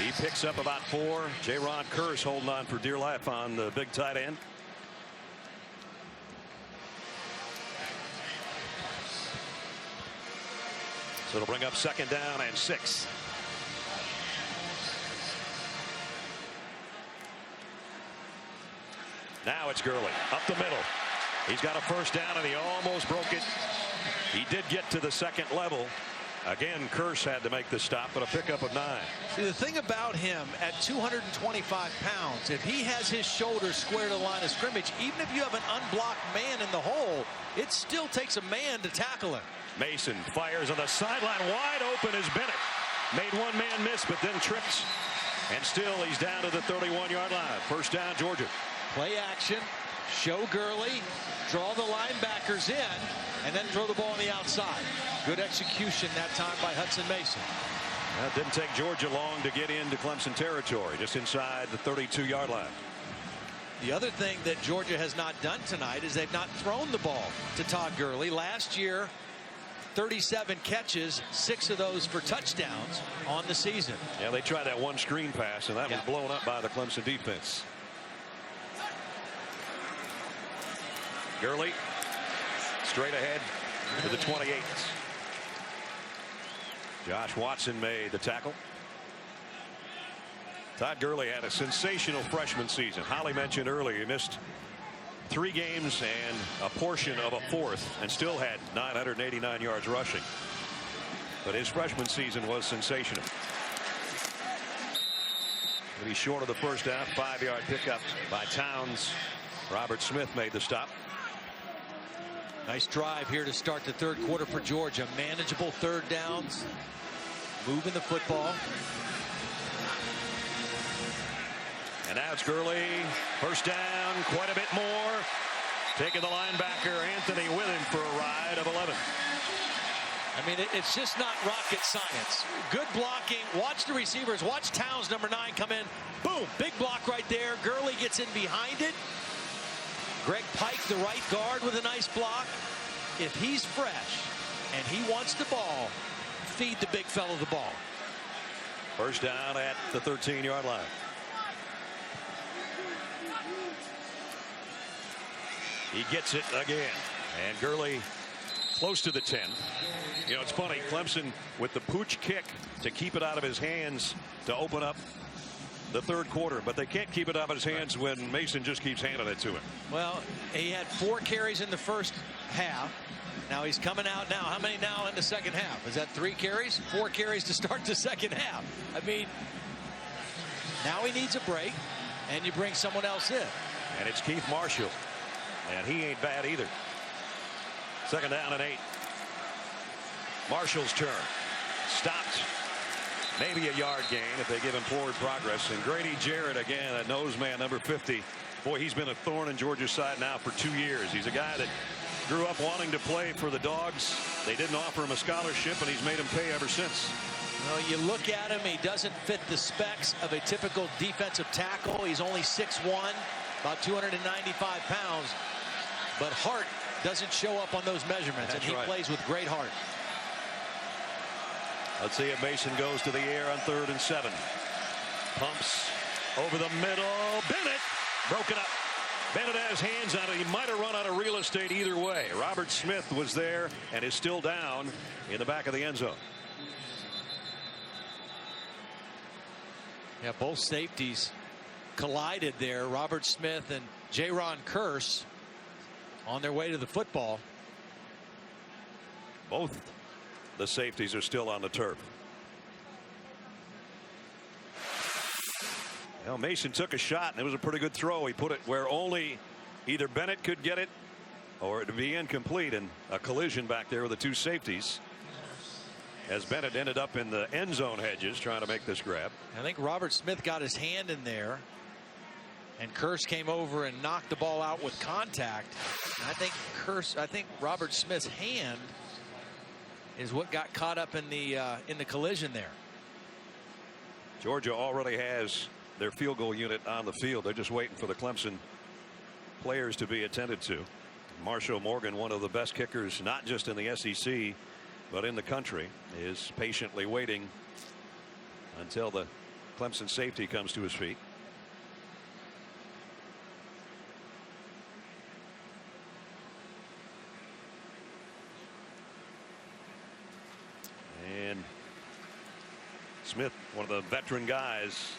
He picks up about 4. J-Ron Curse holding on for dear life on the big tight end. So it'll bring up 2nd down and 6. Now it's Gurley up the middle. He's got a first down, and he almost broke it. He did get to the second level. Again, Curse had to make the stop, but a pickup of 9. See, the thing about him at 225 pounds, if he has his shoulders square to the line of scrimmage, even if you have an unblocked man in the hole, it still takes a man to tackle him. Mason fires on the sideline. Wide open is Bennett. Made one man miss, but then trips. And still he's down to the 31-yard line. First down, Georgia. Play action. Show Gurley. Draw the linebackers in. And then throw the ball on the outside. Good execution that time by Hudson Mason. It didn't take Georgia long to get into Clemson territory. Just inside the 32-yard line. The other thing that Georgia has not done tonight is they've not thrown the ball to Todd Gurley. Last year, 37 catches, 6 of those for touchdowns on the season. Yeah, they tried that one screen pass, and that was blown up by the Clemson defense. Gurley straight ahead to the 28. Josh Watson made the tackle. Todd Gurley had a sensational freshman season. Holly mentioned earlier he missed 3 games and a portion of a 4th and still had 989 yards rushing. But his freshman season was sensational. Maybe short of the first down. 5-yard pickup by Towns. Robert Smith made the stop. Nice drive here to start the third quarter for Georgia. Manageable 3rd downs. Moving the football. And now it's Gurley. First down, quite a bit more. Taking the linebacker Anthony with him for a ride of 11. I mean, it's just not rocket science. Good blocking. Watch the receivers. Watch Towns, number 9, come in. Boom, big block right there. Gurley gets in behind it. Greg Pike, the right guard, with a nice block. If he's fresh and he wants the ball, feed the big fella the ball. First down at the 13-yard line. He gets it again. And Gurley close to the 10. You know, it's funny. Clemson with the pooch kick to keep it out of his hands to open up the third quarter, but they can't keep it out of his hands when Mason just keeps handing it to him. Well, he had 4 carries in the first half. Now he's coming out now. How many now in the second half? Is that 3 carries? 4 carries to start the second half. I mean, now he needs a break, and you bring someone else in. And it's Keith Marshall, and he ain't bad either. Second down and 8. Marshall's turn. Stopped. Maybe a yard gain if they give him forward progress. And Grady Jarrett again, a nose man, number 50. Boy, he's been a thorn in Georgia's side now for 2 years. He's a guy that grew up wanting to play for the Dogs. They didn't offer him a scholarship, and he's made him pay ever since. Well, you look at him, he doesn't fit the specs of a typical defensive tackle. He's only 6'1", about 295 pounds. But heart doesn't show up on those measurements, and he plays with great heart. Let's see if Mason goes to the air on 3rd and 7. Pumps over the middle. Bennett broken up. Bennett has hands on it. He might have run out of real estate either way. Robert Smith was there and is still down in the back of the end zone. Yeah, both safeties collided there. Robert Smith and J-Ron Curse on their way to the football. Both the safeties are still on the turf. Well, Mason took a shot, and it was a pretty good throw. He put it where only either Bennett could get it or it would be incomplete, and a collision back there with the 2 safeties. as Bennett ended up in the end zone hedges trying to make this grab. I think Robert Smith got his hand in there, and Kearse came over and knocked the ball out with contact. I think Robert Smith's hand is what got caught up in the collision there. Georgia already has their field goal unit on the field. They're just waiting for the Clemson players to be attended to. Marshall Morgan, one of the best kickers, not just in the SEC, but in the country, is patiently waiting until the Clemson safety comes to his feet. And Smith, one of the veteran guys.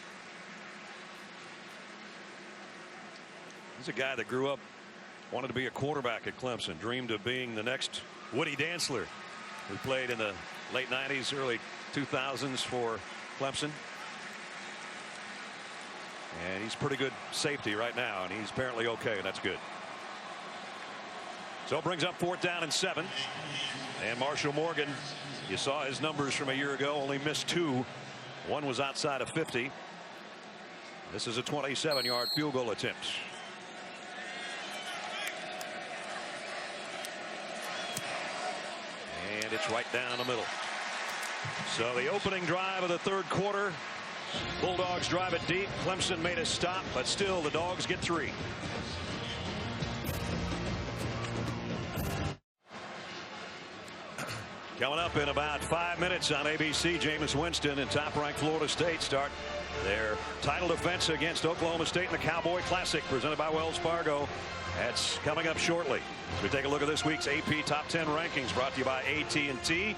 He's a guy that grew up, wanted to be a quarterback at Clemson, dreamed of being the next Woody Dantzler, who played in the late 90s, early 2000s for Clemson. And he's pretty good safety right now, and he's apparently okay, and that's good. So it brings up 4th down and 7. And Marshall Morgan, you saw his numbers from a year ago, only missed 2. One was outside of 50. This is a 27-yard field goal attempt. And it's right down the middle. So the opening drive of the 3rd quarter, Bulldogs drive it deep. Clemson made a stop, but still the Dogs get 3. Coming up in about 5 minutes on ABC, Jameis Winston and top-ranked Florida State start their title defense against Oklahoma State in the Cowboy Classic, presented by Wells Fargo. That's coming up shortly. We take a look at this week's AP Top 10 rankings, brought to you by AT&T,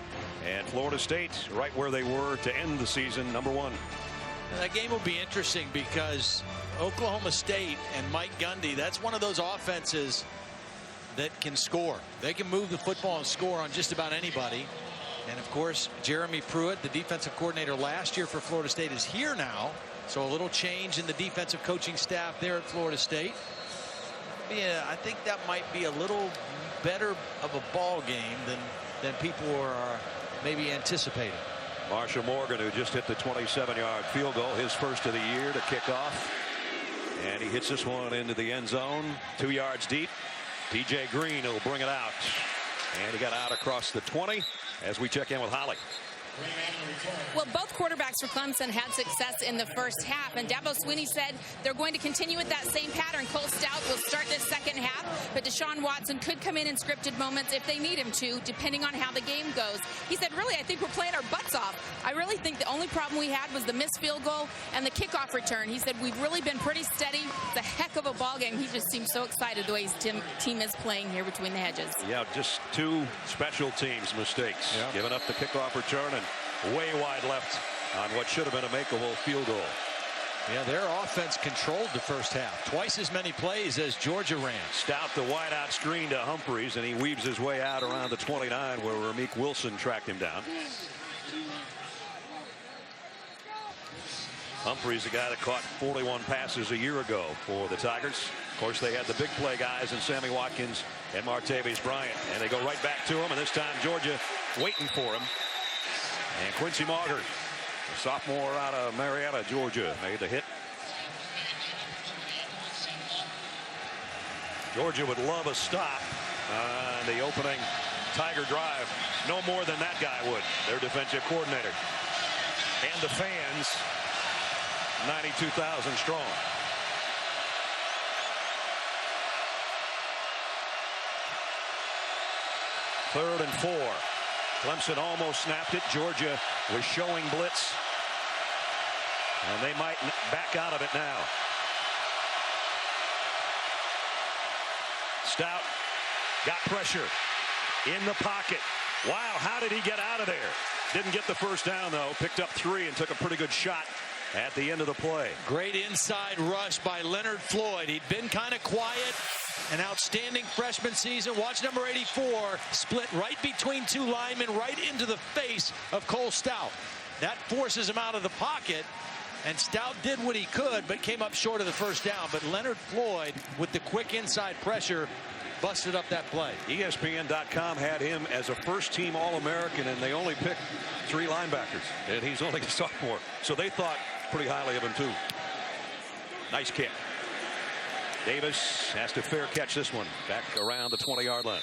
and Florida State right where they were to end the season, number 1. And that game will be interesting because Oklahoma State and Mike Gundy, that's one of those offenses that can score. They can move the football and score on just about anybody. And of course, Jeremy Pruitt, the defensive coordinator last year for Florida State, is here now. So a little change in the defensive coaching staff there at Florida State. Yeah, I think that might be a little better of a ball game than people are maybe anticipating. Marshall Morgan, who just hit the 27-yard field goal, his first of the year to kick off. And he hits this one into the end zone, 2 yards deep. DJ Green will bring it out. And he got out across the 20 as we check in with Holly. Well, both quarterbacks for Clemson had success in the first half, and Dabo Swinney said they're going to continue with that same pattern. Cole Stout will start this second half, but Deshaun Watson could come in scripted moments if they need him to, depending on how the game goes. He said, really, I think we're playing our butts off. I really think the only problem we had was the missed field goal and the kickoff return. He said, we've really been pretty steady. It's a heck of a ball game. He just seems so excited the way his team is playing here between the hedges. Yeah, just 2 special teams mistakes. Yeah. Giving up the kickoff return and way wide left on what should have been a makeable field goal. Yeah, their offense controlled the first half. Twice as many plays as Georgia ran. Stout the wideout screen to Humphreys, and he weaves his way out around the 29 where Ramik Wilson tracked him down. Humphreys, the guy that caught 41 passes a year ago for the Tigers. Of course, they had the big play guys in Sammy Watkins and Martavis Bryant, and they go right back to him, and this time Georgia waiting for him. And Quincy Maugert, a sophomore out of Marietta, Georgia, made the hit. Georgia would love a stop on the opening Tiger drive. No more than that guy would, their defensive coordinator. And the fans, 92,000 strong. Third and 4. Clemson almost snapped it. Georgia was showing blitz. And they might back out of it now. Stout got pressure in the pocket. Wow, how did he get out of there? Didn't get the first down, though. Picked up 3 and took a pretty good shot at the end of the play. Great inside rush by Leonard Floyd. He'd been kind of quiet. An outstanding freshman season. Watch number 84 split right between 2 linemen, right into the face of Cole Stout. That forces him out of the pocket, and Stout did what he could, but came up short of the first down. But Leonard Floyd, with the quick inside pressure, busted up that play. ESPN.com had him as a first-team All-American, and they only picked 3 linebackers, and he's only a sophomore. So they thought pretty highly of him, too. Nice kick. Davis has to fair catch this one. Back around the 20-yard line.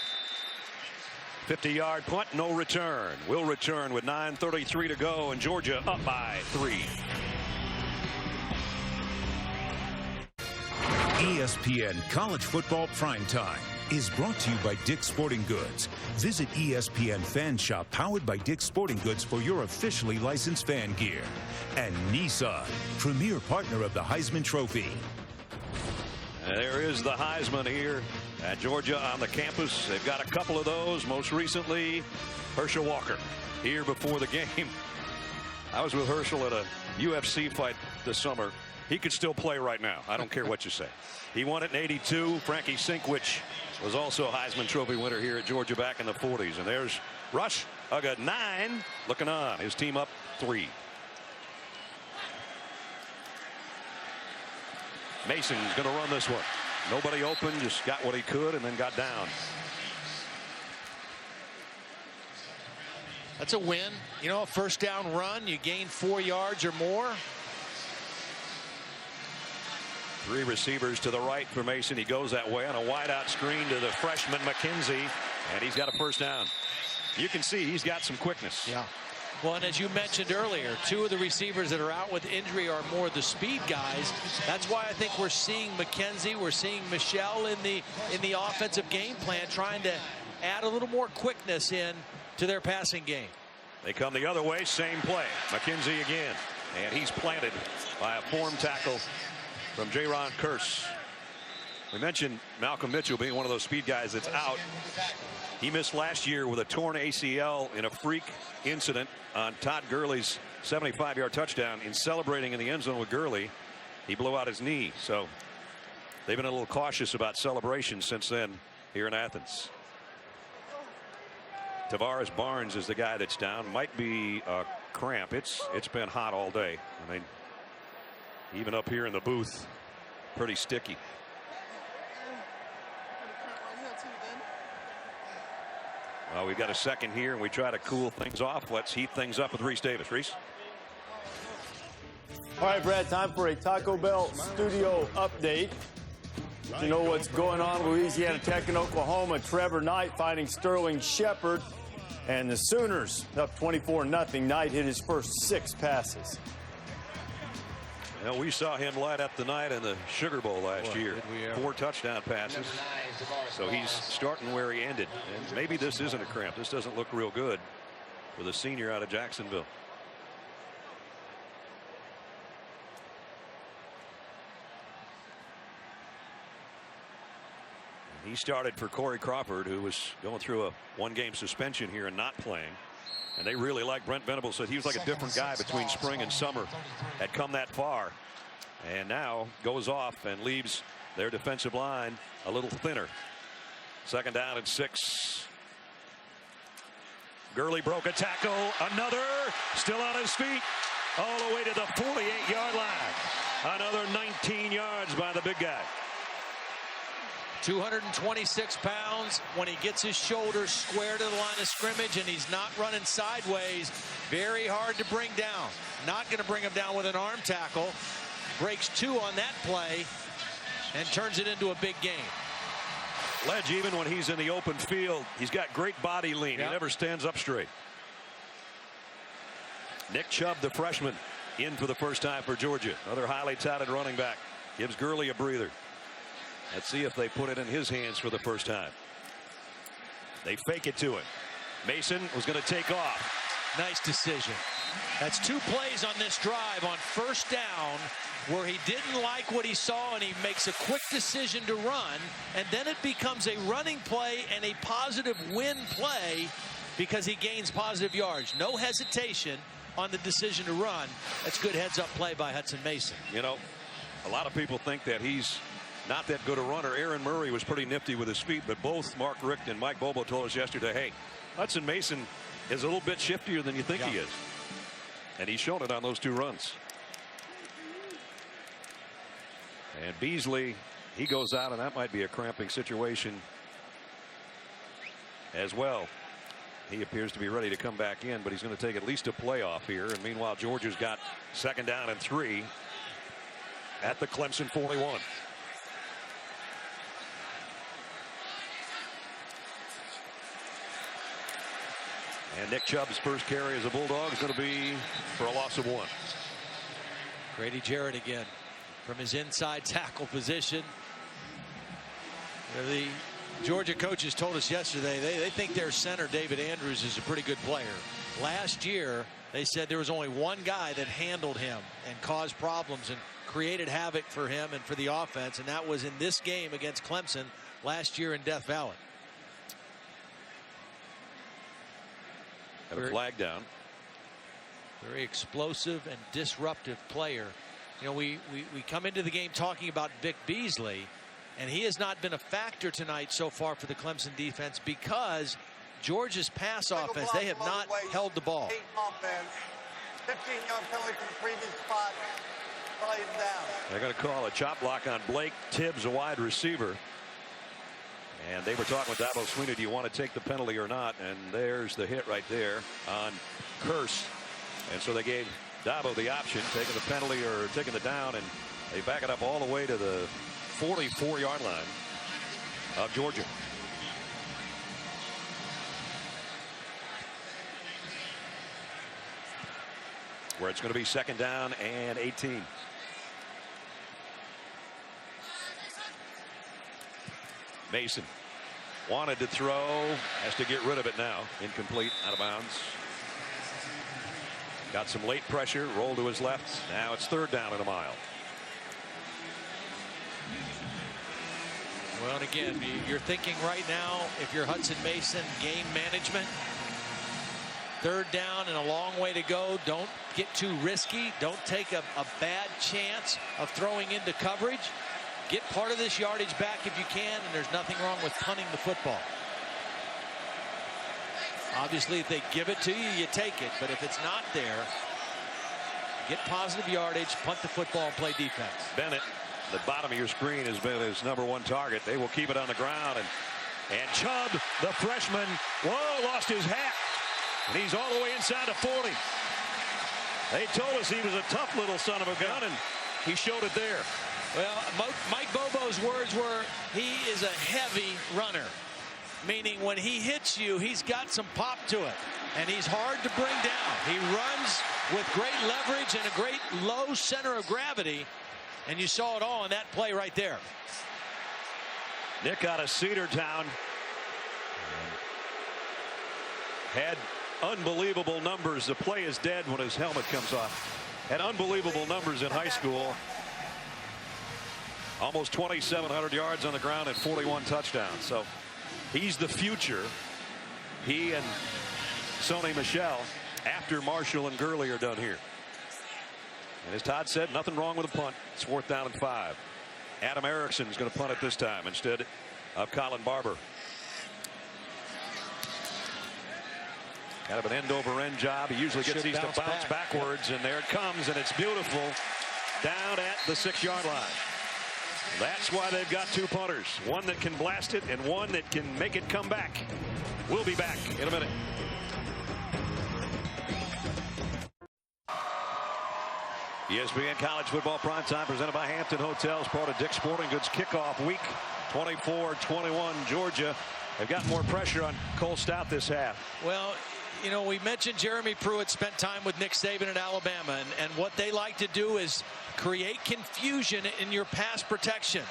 50-yard punt, no return. Will return with 9:33 to go, and Georgia up by 3. ESPN College Football Primetime is brought to you by Dick's Sporting Goods. Visit ESPN Fan Shop powered by Dick's Sporting Goods for your officially licensed fan gear. And Nissan, premier partner of the Heisman Trophy. There is the Heisman here at Georgia on the campus. They've got a couple of those. Most recently, Herschel Walker here before the game. I was with Herschel at a UFC fight this summer. He could still play right now. I don't care what you say. He won it in '82. Frankie Sinkwich was also a Heisman Trophy winner here at Georgia back in the 40s. And there's Rush, Ugga 9, looking on. His team up 3. Mason's going to run this one. Nobody open, just got what he could and then got down. That's a win. You know, a first down run, you gain 4 yards or more. 3 receivers to the right for Mason. He goes that way on a wide-out screen to the freshman McKenzie, and he's got a first down. You can see he's got some quickness. Yeah. Well, and as you mentioned earlier, 2 of the receivers that are out with injury are more the speed guys. That's why I think we're seeing McKenzie, we're seeing Michelle in the offensive game plan, trying to add a little more quickness in to their passing game. They come the other way, same play. McKenzie again, and he's planted by a form tackle from Jaron Kearse. We mentioned Malcolm Mitchell being one of those speed guys that's out. He missed last year with a torn ACL in a freak incident on Todd Gurley's 75-yard touchdown. In celebrating in the end zone with Gurley, he blew out his knee. So they've been a little cautious about celebrations since then here in Athens. Tavares Barnes is the guy that's down. Might be a cramp. It's been hot all day. I mean, even up here in the booth, pretty sticky. Well, we've got a second here, and we try to cool things off. Let's heat things up with Reese Davis. Reese? All right, Brad, time for a Taco Bell studio update. You know what's going on, Louisiana Tech and Oklahoma. Trevor Knight fighting Sterling Shepard, and the Sooners up 24-0. Knight hit his first 6 passes. Well, we saw him light up the night in the Sugar Bowl last year. 4 touchdown passes. So he's starting where he ended. And maybe this isn't a cramp. This doesn't look real good for the senior out of Jacksonville. He started for Corey Crawford, who was going through a 1-game suspension here and not playing. And they really like Brent Venables. Said he was like a different guy between spring and summer. Had come that far. And now goes off and leaves their defensive line a little thinner. 2nd down and 6. Gurley broke a tackle. Another still on his feet. All the way to the 48-yard line. Another 19 yards by the big guy. 226 pounds. When he gets his shoulders square to the line of scrimmage and he's not running sideways, very hard to bring down. Not going to bring him down with an arm tackle. Breaks 2 on that play and turns it into a big game. Ledge, even when he's in the open field, he's got great body lean. Yep. He never stands up straight. Nick Chubb, the freshman, in for the first time for Georgia. Another highly touted running back. Gives Gurley a breather. Let's see if they put it in his hands for the first time. They fake it to him. Mason was going to take off. Nice decision. That's 2 plays on this drive on 1st down where he didn't like what he saw and he makes a quick decision to run, and then it becomes a running play and a positive win play because he gains positive yards. No hesitation on the decision to run. That's good heads-up play by Hudson Mason. You know, a lot of people think that he's not that good a runner. Aaron Murray was pretty nifty with his feet, but both Mark Richt and Mike Bobo told us yesterday, hey, Hudson Mason is a little bit shiftier than you think he is. And he's shown it on those 2 runs. And Beasley, he goes out, and that might be a cramping situation as well. He appears to be ready to come back in, but he's going to take at least a playoff here. And meanwhile, Georgia's got 2nd down and 3 at the Clemson 41. And Nick Chubb's first carry as a Bulldog is going to be for a loss of 1. Grady Jarrett again from his inside tackle position. The Georgia coaches told us yesterday they think their center David Andrews is a pretty good player. Last year they said there was only one guy that handled him and caused problems and created havoc for him and for the offense, and that was in this game against Clemson last year in Death Valley. Got a flag down. Very explosive and disruptive player. You know, we come into the game talking about Vic Beasley, and he has not been a factor tonight so far for the Clemson defense because Georgia's pass offense, they have not held the ball. 15-yard penalty from the previous spot. Down. They're going to call a chop block on Blake Tibbs, a wide receiver. And they were talking with Dabo Swinney, do you want to take the penalty or not? And there's the hit right there on Curse. And so they gave Dabo the option, taking the penalty or taking the down, and they back it up all the way to the 44-yard line of Georgia. Where it's going to be 2nd down and 18. Mason wanted to throw, has to get rid of it now. Incomplete, out of bounds. Got some late pressure, roll to his left. Now it's 3rd down and a mile. Well, and again, you're thinking right now, if you're Hudson Mason, game management. 3rd down and a long way to go. Don't get too risky. Don't take a bad chance of throwing into coverage. Get part of this yardage back if you can, and there's nothing wrong with punting the football. Obviously, if they give it to you, you take it. But if it's not there, get positive yardage, punt the football, and play defense. Bennett, the bottom of your screen, has been his #1 target. They will keep it on the ground. And Chubb, the freshman, lost his hat. And he's all the way inside the 40. They told us he was a tough little son of a gun, and he showed it there. Well, Mike Bobo's words were, he is a heavy runner, meaning when he hits you, he's got some pop to it, and he's hard to bring down. He runs with great leverage and a great low center of gravity, and you saw it all in that play right there. Nick out of Cedartown had unbelievable numbers. The play is dead when his helmet comes off. Had unbelievable numbers in high school. Almost 2,700 yards on the ground and 41 touchdowns. So he's the future. He and Sony Michel, after Marshall and Gurley, are done here. And as Todd said, nothing wrong with a punt. It's 4th down and 5. Adam Erickson is going to punt it this time instead of Colin Barber. Kind of an end-over-end job. He usually gets these to bounce backwards, and there it comes, and it's beautiful down at the 6-yard line. That's why they've got 2 punters. One that can blast it and one that can make it come back. We'll be back in a minute. ESPN College Football Primetime presented by Hampton Hotels, part of Dick's Sporting Goods kickoff week. 24-21 Georgia. They've got more pressure on Cole Stout this half. Well, you know, we mentioned Jeremy Pruitt spent time with Nick Saban at Alabama, and what they like to do is create confusion in your pass protections.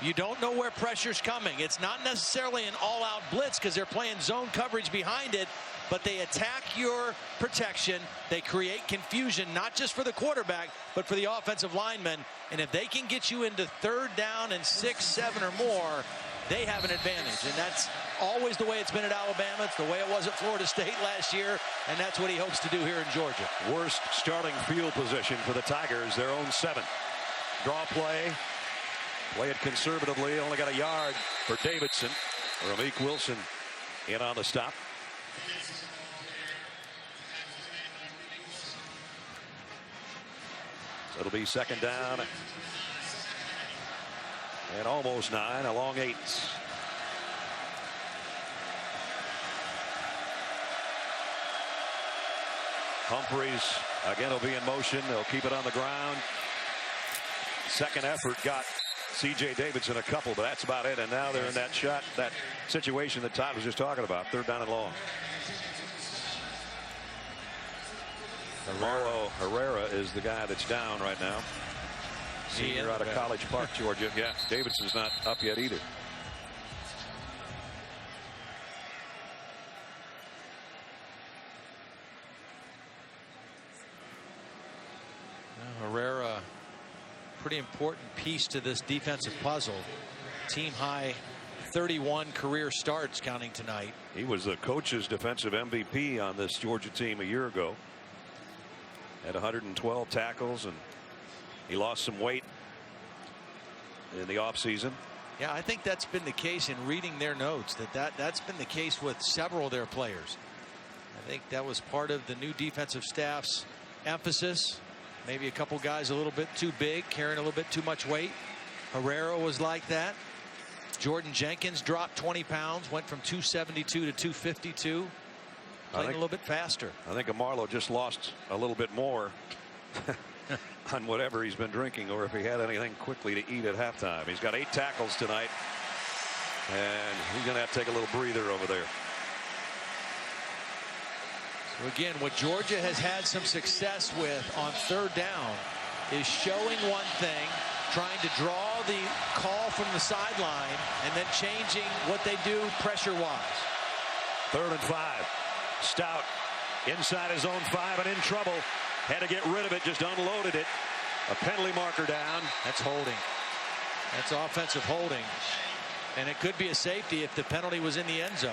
You don't know where pressure's coming. It's not necessarily an all-out blitz because they're playing zone coverage behind it, but they attack your protection. They create confusion, not just for the quarterback, but for the offensive lineman. And if they can get you into 3rd down and 6, 7 or more, they have an advantage. And that's always the way it's been at Alabama. It's the way it was at Florida State last year, and that's what he hopes to do here in Georgia. Worst starting field position for the Tigers, their own 7. Draw play. Play it conservatively. Only got a yard for Davidson. Ramik Wilson in on the stop. So it'll be 2nd down and almost 9, a long 8. Humphreys again will be in motion. They'll keep it on the ground. Second effort got C.J. Davidson a couple, but that's about it. And now they're in that shot, that situation that Todd was just talking about, 3rd down and long. Herrera is the guy that's down right now. Senior out of College Park, Georgia. Yeah, Davidson's not up yet either. Herrera, pretty important piece to this defensive puzzle. Team high 31 career starts counting tonight. He was the coach's defensive MVP on this Georgia team a year ago. Had 112 tackles, and he lost some weight in the offseason. Yeah, I think that's been the case in reading their notes. That's been the case with several of their players. I think that was part of the new defensive staff's emphasis. Maybe a couple guys a little bit too big, carrying a little bit too much weight. Herrera was like that. Jordan Jenkins dropped 20 pounds, went from 272 to 252. Playing a little bit faster. I think Amarlo just lost a little bit more on whatever he's been drinking, or if he had anything quickly to eat at halftime. He's got 8 tackles tonight, and he's going to have to take a little breather over there. So again, what Georgia has had some success with on 3rd down is showing one thing, trying to draw the call from the sideline, and then changing what they do pressure-wise. 3rd and 5. Stout inside his own 5 and in trouble. Had to get rid of it, just unloaded it. A penalty marker down. That's holding. That's offensive holding. And it could be a safety if the penalty was in the end zone.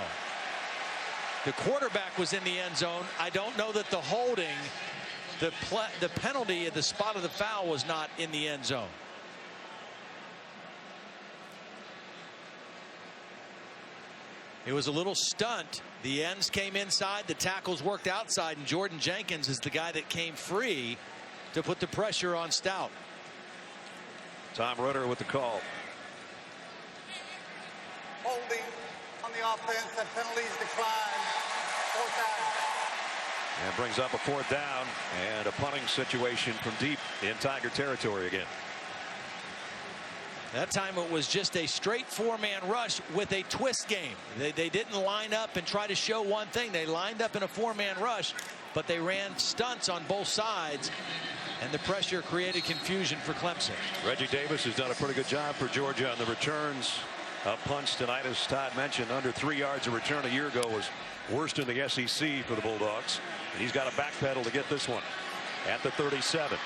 The quarterback was in the end zone. I don't know that the holding, the penalty at the spot of the foul was not in the end zone. It was a little stunt. The ends came inside, the tackles worked outside, and Jordan Jenkins is the guy that came free to put the pressure on Stout. Tom Rudder with the call. Holding on the offense, and penalties decline. 4th down. And brings up a 4th down and a punting situation from deep in Tiger territory again. That time it was just a straight 4-man rush with a twist game. They didn't line up and try to show one thing. They lined up in a 4-man rush, but they ran stunts on both sides, and the pressure created confusion for Clemson. Reggie Davis has done a pretty good job for Georgia on the returns of punts tonight. As Todd mentioned, under 3 yards a return a year ago was worst in the SEC for the Bulldogs. And he's got a backpedal to get this one at the 37.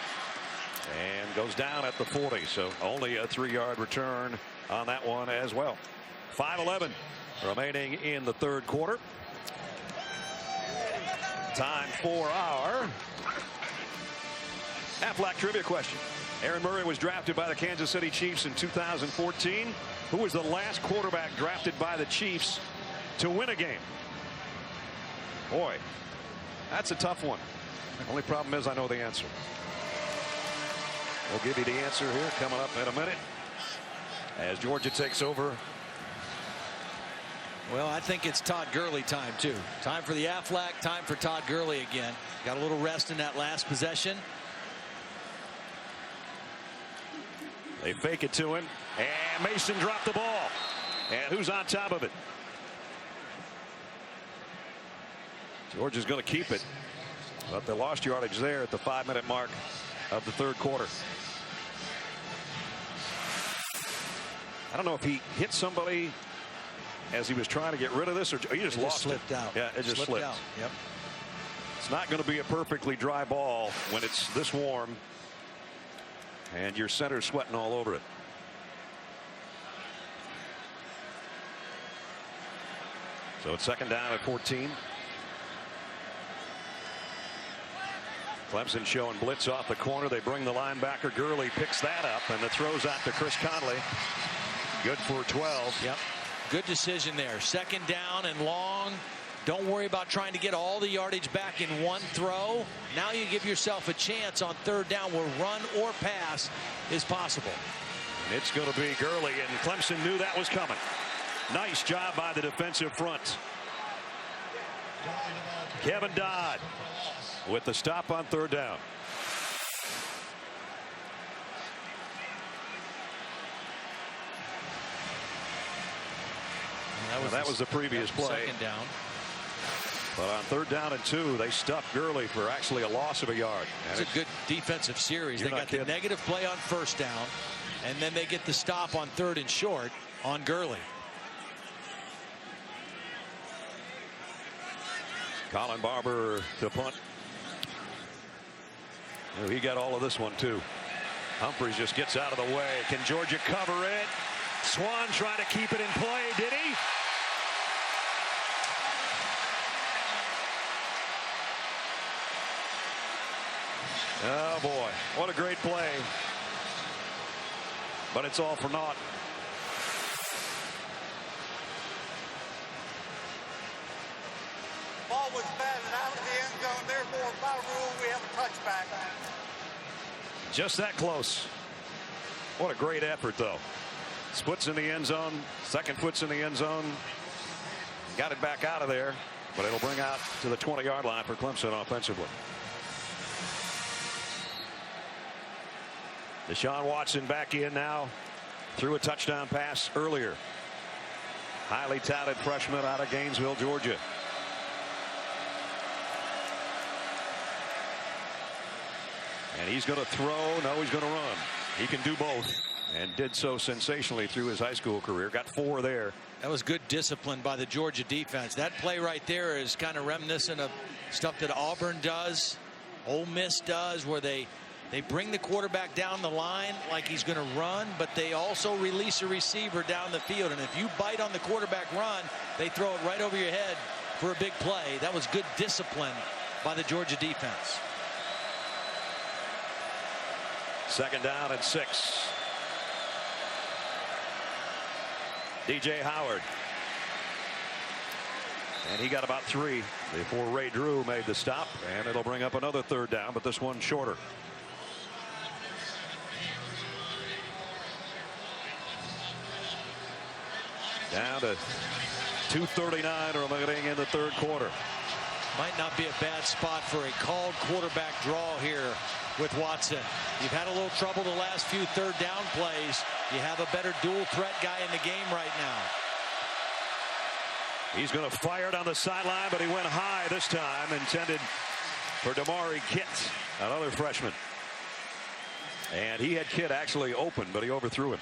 And goes down at the 40, so only a 3-yard return on that one as well. 5:11 remaining in the 3rd quarter. Time for our Aflac trivia question. Aaron Murray was drafted by the Kansas City Chiefs in 2014. Who was the last quarterback drafted by the Chiefs to win a game? Boy, that's a tough one. Only problem is I know the answer. We'll give you the answer here coming up in a minute as Georgia takes over. Well, I think it's Todd Gurley time, too. Time for the Aflac, time for Todd Gurley again. Got a little rest in that last possession. They fake it to him, and Mason dropped the ball. And who's on top of it? Georgia's going to keep it, but they lost yardage there at the 5-minute mark of the 3rd quarter. I don't know if he hit somebody as he was trying to get rid of this, or he just lost slipped it. out. Yeah, it just slipped out. Yep. It's not going to be a perfectly dry ball when it's this warm and your center's sweating all over it. So it's 2nd down at 14. Clemson showing blitz off the corner. They bring the linebacker. Gurley picks that up, and the throw's out to Chris Conley. Good for 12. Yep. Good decision there. 2nd down and long. Don't worry about trying to get all the yardage back in one throw. Now you give yourself a chance on 3rd down where run or pass is possible. And it's going to be Gurley, and Clemson knew that was coming. Nice job by the defensive front. Kevin Dodd with the stop on third down. That was the previous play. Second down. But on third down and 2, they stuffed Gurley for actually a loss of a yard. It's a good defensive series. They got the negative play on first down, and then they get the stop on third and short on Gurley. Colin Barber to punt. Oh, he got all of this one too. Humphries just gets out of the way. Can Georgia cover it? Swan trying to keep it in play. Did he? Oh boy, what a great play. But it's all for naught. Ball was batted out of the end zone. Therefore, by rule, we have a touchback. Just that close. What a great effort, though. Splits in the end zone. Second foot's in the end zone. Got it back out of there, but it'll bring out to the 20-yard line for Clemson offensively. Deshaun Watson back in now. Threw a touchdown pass earlier. Highly touted freshman out of Gainesville, Georgia. And he's going to throw. No, he's going to run. He can do both, and did so sensationally through his high school career. Got 4 there. That was good discipline by the Georgia defense. That play right there is kind of reminiscent of stuff that Auburn does, Ole Miss does, where they bring the quarterback down the line like he's going to run, but they also release a receiver down the field. And if you bite on the quarterback run, they throw it right over your head for a big play. That was good discipline by the Georgia defense. Second down and 6. DJ Howard. And he got about 3 before Ray Drew made the stop, and it'll bring up another third down, but this one shorter. Down to 2:39 remaining in the third quarter. Might not be a bad spot for a called quarterback draw here with Watson. You've had a little trouble the last few third down plays. You have a better dual threat guy in the game right now. He's going to fire it on the sideline, but he went high this time, intended for Damari Kitt, another freshman. And he had Kitt actually open, but he overthrew him.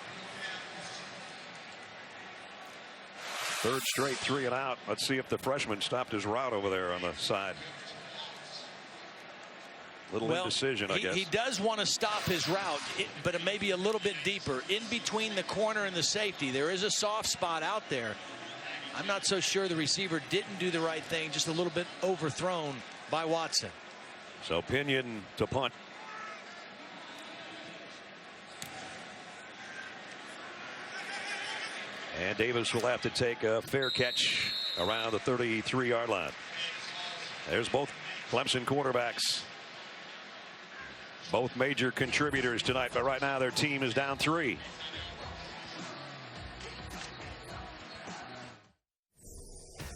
Third straight 3 and out. Let's see if the freshman stopped his route over there on the side. Little indecision, I guess. He does want to stop his route, but it may be a little bit deeper. In between the corner and the safety, there is a soft spot out there. I'm not so sure the receiver didn't do the right thing, just a little bit overthrown by Watson. So Pinion to punt. And Davis will have to take a fair catch around the 33-yard line. There's both Clemson quarterbacks. Both major contributors tonight, but right now their team is down 3.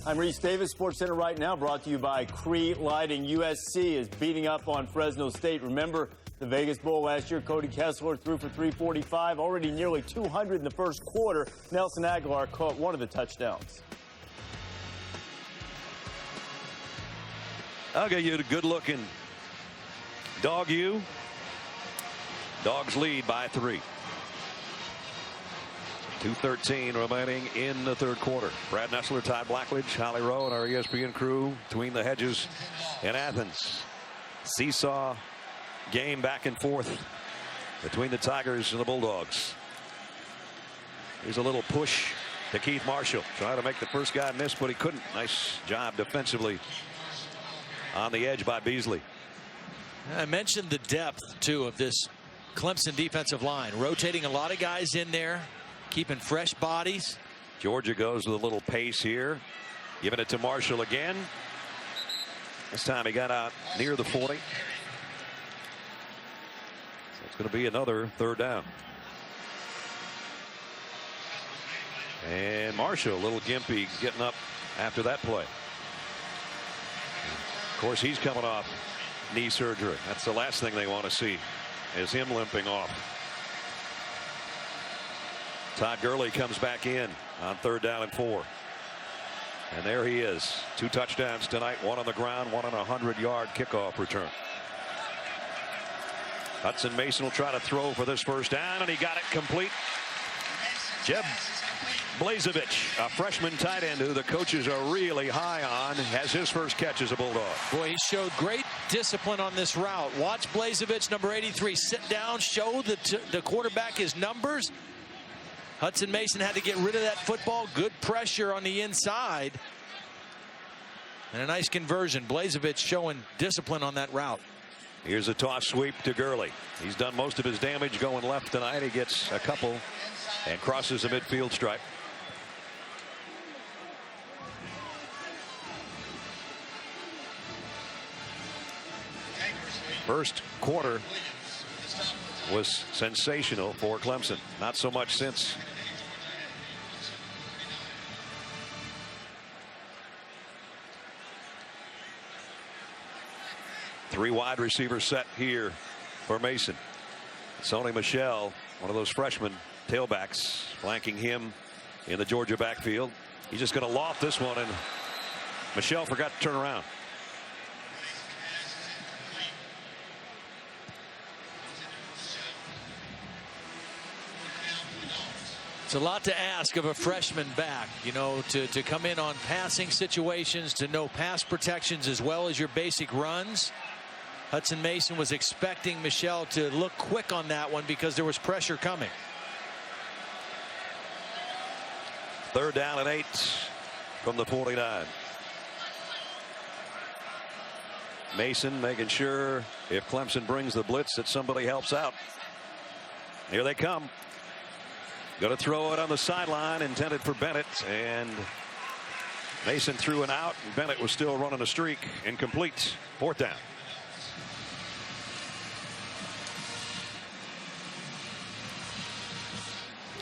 I'm Reese Davis, Sports Center right now, brought to you by Cree Lighting. USC is beating up on Fresno State. Remember the Vegas Bowl last year, Cody Kessler threw for 345, already nearly 200 in the first quarter. Nelson Aguilar caught one of the touchdowns. I'll get you a good-looking dog U. Dogs lead by 3. 2:13 remaining in the third quarter. Brad Nessler, Todd Blackledge, Holly Rowe, and our ESPN crew between the hedges in Athens. Seesaw game back and forth between the Tigers and the Bulldogs. Here's a little push to Keith Marshall. Trying to make the first guy miss, but he couldn't. Nice job defensively on the edge by Beasley. I mentioned the depth, too, of this Clemson defensive line. Rotating a lot of guys in there, keeping fresh bodies. Georgia goes with a little pace here. Giving it to Marshall again. This time he got out near the 40. So it's going to be another third down. And Marshall, a little gimpy, getting up after that play. Of course, he's coming off knee surgery. That's the last thing they want to see, is him limping off. Todd Gurley comes back in on 3rd down and 4. And there he is. 2 touchdowns tonight, 1 on the ground, 1 on a 100-yard kickoff return. Hudson Mason will try to throw for this first down, and he got it complete. Jeb Blazevich, a freshman tight end who the coaches are really high on, has his first catch as a Bulldog. Boy, he showed great discipline on this route. Watch Blazevich, number 83, sit down, show the quarterback his numbers. Hudson Mason had to get rid of that football. Good pressure on the inside. And a nice conversion. Blazevich showing discipline on that route. Here's a toss sweep to Gurley. He's done most of his damage going left tonight. He gets a couple and crosses the midfield stripe. First quarter was sensational for Clemson. Not so much since. Three wide receiver set here for Mason. Sony Michel, one of those freshman tailbacks, flanking him in the Georgia backfield. He's just going to loft this one, and Michel forgot to turn around. It's a lot to ask of a freshman back, you know, to come in on passing situations, to know pass protections as well as your basic runs. Hudson Mason was expecting Michel to look quick on that one because there was pressure coming. 3rd down and 8 from the 49. Mason making sure if Clemson brings the blitz that somebody helps out. Here they come. Going to throw it on the sideline, intended for Bennett, and Mason threw an out, and Bennett was still running a streak. Incomplete. 4th down.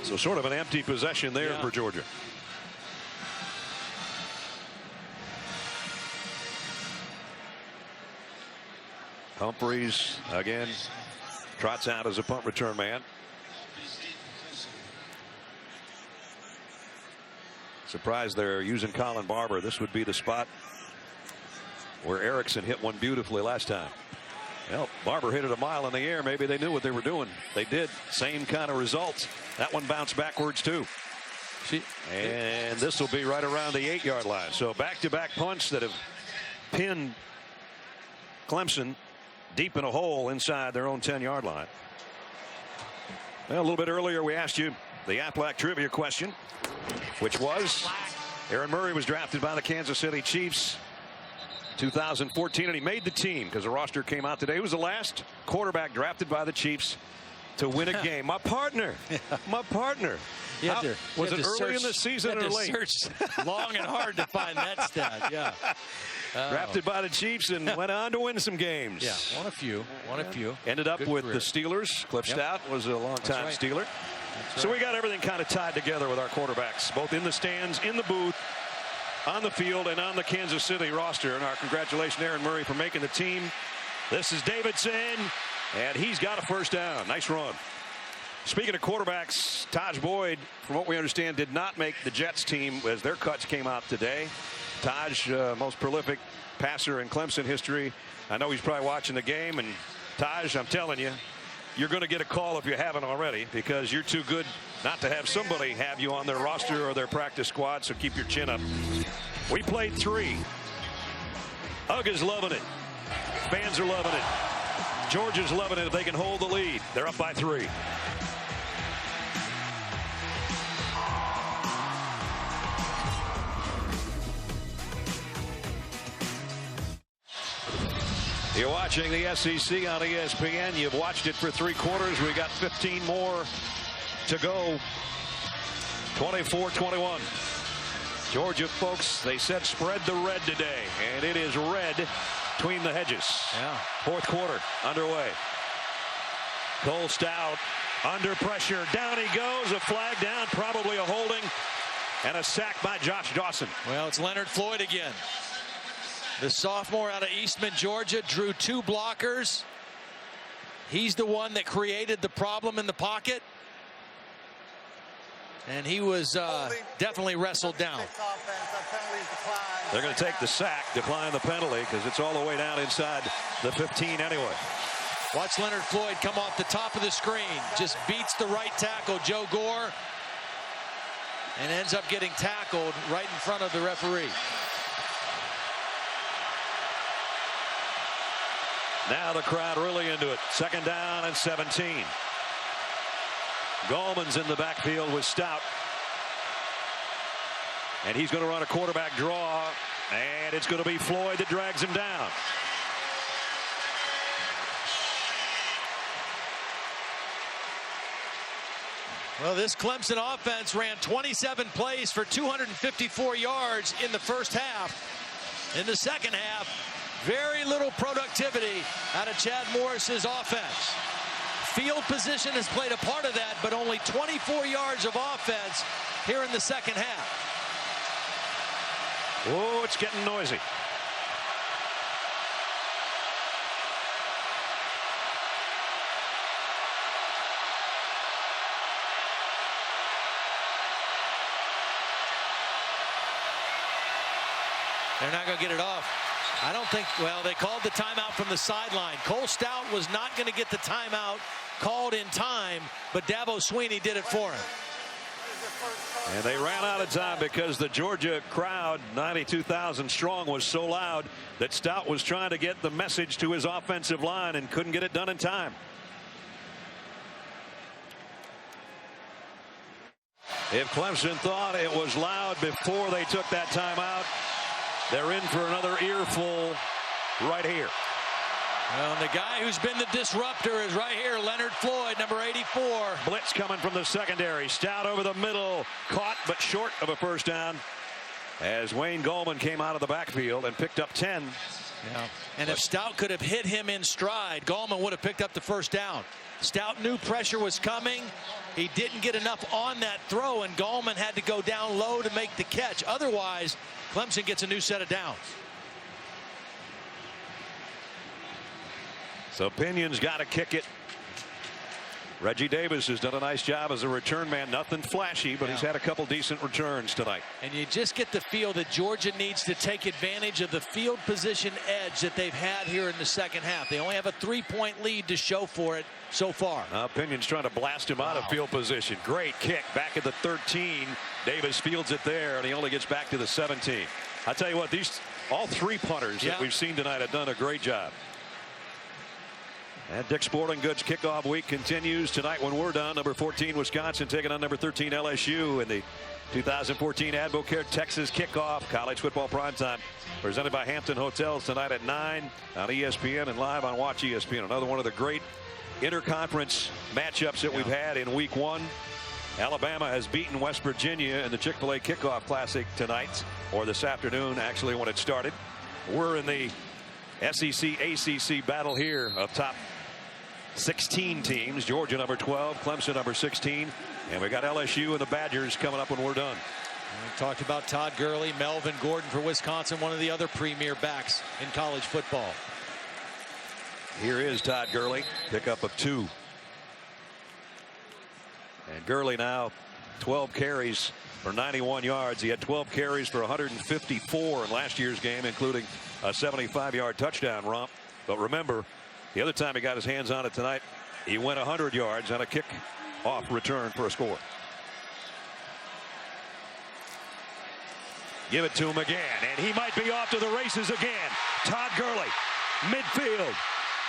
So sort of an empty possession there for Georgia. Humphreys again trots out as a punt return man. Surprised they're using Colin Barber. This would be the spot where Erickson hit one beautifully last time. Well, Barber hit it a mile in the air. Maybe they knew what they were doing. They did. Same kind of results. That one bounced backwards too. And this will be right around the 8-yard line. So back-to-back punts that have pinned Clemson deep in a hole inside their own 10-yard line. Well, a little bit earlier we asked you the Aflac trivia question, which was Aaron Murray was drafted by the Kansas City Chiefs 2014, and he made the team because the roster came out today. He was the last quarterback drafted by the Chiefs to win a game. My partner. Was it early in the season or late? Search long and hard to find that stat. Yeah. Drafted by the Chiefs and went on to win some games. Yeah, won a few. Ended up with the Steelers. Cliff Stout was a long-time Steeler. So we got everything kind of tied together with our quarterbacks, both in the stands, in the booth, on the field, and on the Kansas City roster. And our congratulations, Aaron Murray, for making the team. This is Davidson, and he's got a first down. Nice run. Speaking of quarterbacks, Taj Boyd, from what we understand, did not make the Jets team as their cuts came out today. Taj, most prolific passer in Clemson history. I know he's probably watching the game. And Taj, I'm telling you, you're going to get a call if you haven't already, because you're too good not to have somebody have you on their roster or their practice squad, so keep your chin up. We played 3. Ugg is loving it. Fans are loving it. Georgia's loving it if they can hold the lead. They're up by 3. You're watching the SEC on ESPN. You've watched it for 3 quarters. We got 15 more to go. 24-21. Georgia, folks, they said spread the red today, and it is red between the hedges. Yeah. 4th quarter underway. Cole Stout under pressure. Down he goes. A flag down, probably a holding, and a sack by Josh Dawson. Well, it's Leonard Floyd again. The sophomore out of Eastman, Georgia, drew 2 blockers. He's the one that created the problem in the pocket. And he was definitely wrestled down. They're going to take the sack, decline the penalty, because it's all the way down inside the 15 anyway. Watch Leonard Floyd come off the top of the screen. Just beats the right tackle, Joe Gore, and ends up getting tackled right in front of the referee. Now the crowd really into it. 2nd down and 17. Gallman's in the backfield with Stout. And he's going to run a quarterback draw. And it's going to be Floyd that drags him down. Well, this Clemson offense ran 27 plays for 254 yards in the first half. In the second half, very little productivity out of Chad Morris's offense. Field position has played a part of that, but only 24 yards of offense here in the second half. Oh, it's getting noisy. They're not going to get it off. I don't think, well, they called the timeout from the sideline. Cole Stout was not going to get the timeout called in time, but Dabo Sweeney did it for him. And they ran out of time because the Georgia crowd, 92,000 strong, was so loud that Stout was trying to get the message to his offensive line and couldn't get it done in time. If Clemson thought it was loud before they took that timeout, they're in for another earful right here. Well, the guy who's been the disruptor is right here, Leonard Floyd, number 84. Blitz coming from the secondary. Stout over the middle, caught but short of a first down as Wayne Gallman came out of the backfield and picked up 10. Yeah. And if Stout could have hit him in stride, Gallman would have picked up the first down. Stout knew pressure was coming. He didn't get enough on that throw, and Gallman had to go down low to make the catch. Otherwise, Clemson gets a new set of downs. So Pinion's got to kick it. Reggie Davis has done a nice job as a return man. Nothing flashy, but he's had a couple decent returns tonight. And you just get the feel that Georgia needs to take advantage of the field position edge that they've had here in the second half. They only have a 3-point lead to show for it so far. Pinion's trying to blast him out of field position. Great kick back at the 13. Davis fields it there, and he only gets back to the 17. I tell you what, all 3 punters that we've seen tonight have done a great job. And Dick's Sporting Goods kickoff week continues tonight when we're done. Number 14 Wisconsin taking on number 13 LSU in the 2014 Advocare Texas kickoff. College football primetime presented by Hampton Hotels tonight at 9 on ESPN and live on Watch ESPN. Another one of the great interconference matchups that we've had in week 1. Alabama has beaten West Virginia in the Chick-fil-A kickoff classic tonight, or this afternoon actually when it started. We're in the SEC ACC battle here of top 16 teams. Georgia number 12, Clemson number 16, and we got LSU and the Badgers coming up when we're done. We talked about Todd Gurley, Melvin Gordon for Wisconsin, one of the other premier backs in college football. Here is Todd Gurley, pickup of 2. And Gurley now 12 carries for 91 yards. He had 12 carries for 154 in last year's game, including a 75-yard touchdown romp. But remember, the other time he got his hands on it tonight, he went 100 yards on a kick-off return for a score. Give it to him again, and he might be off to the races again. Todd Gurley, midfield.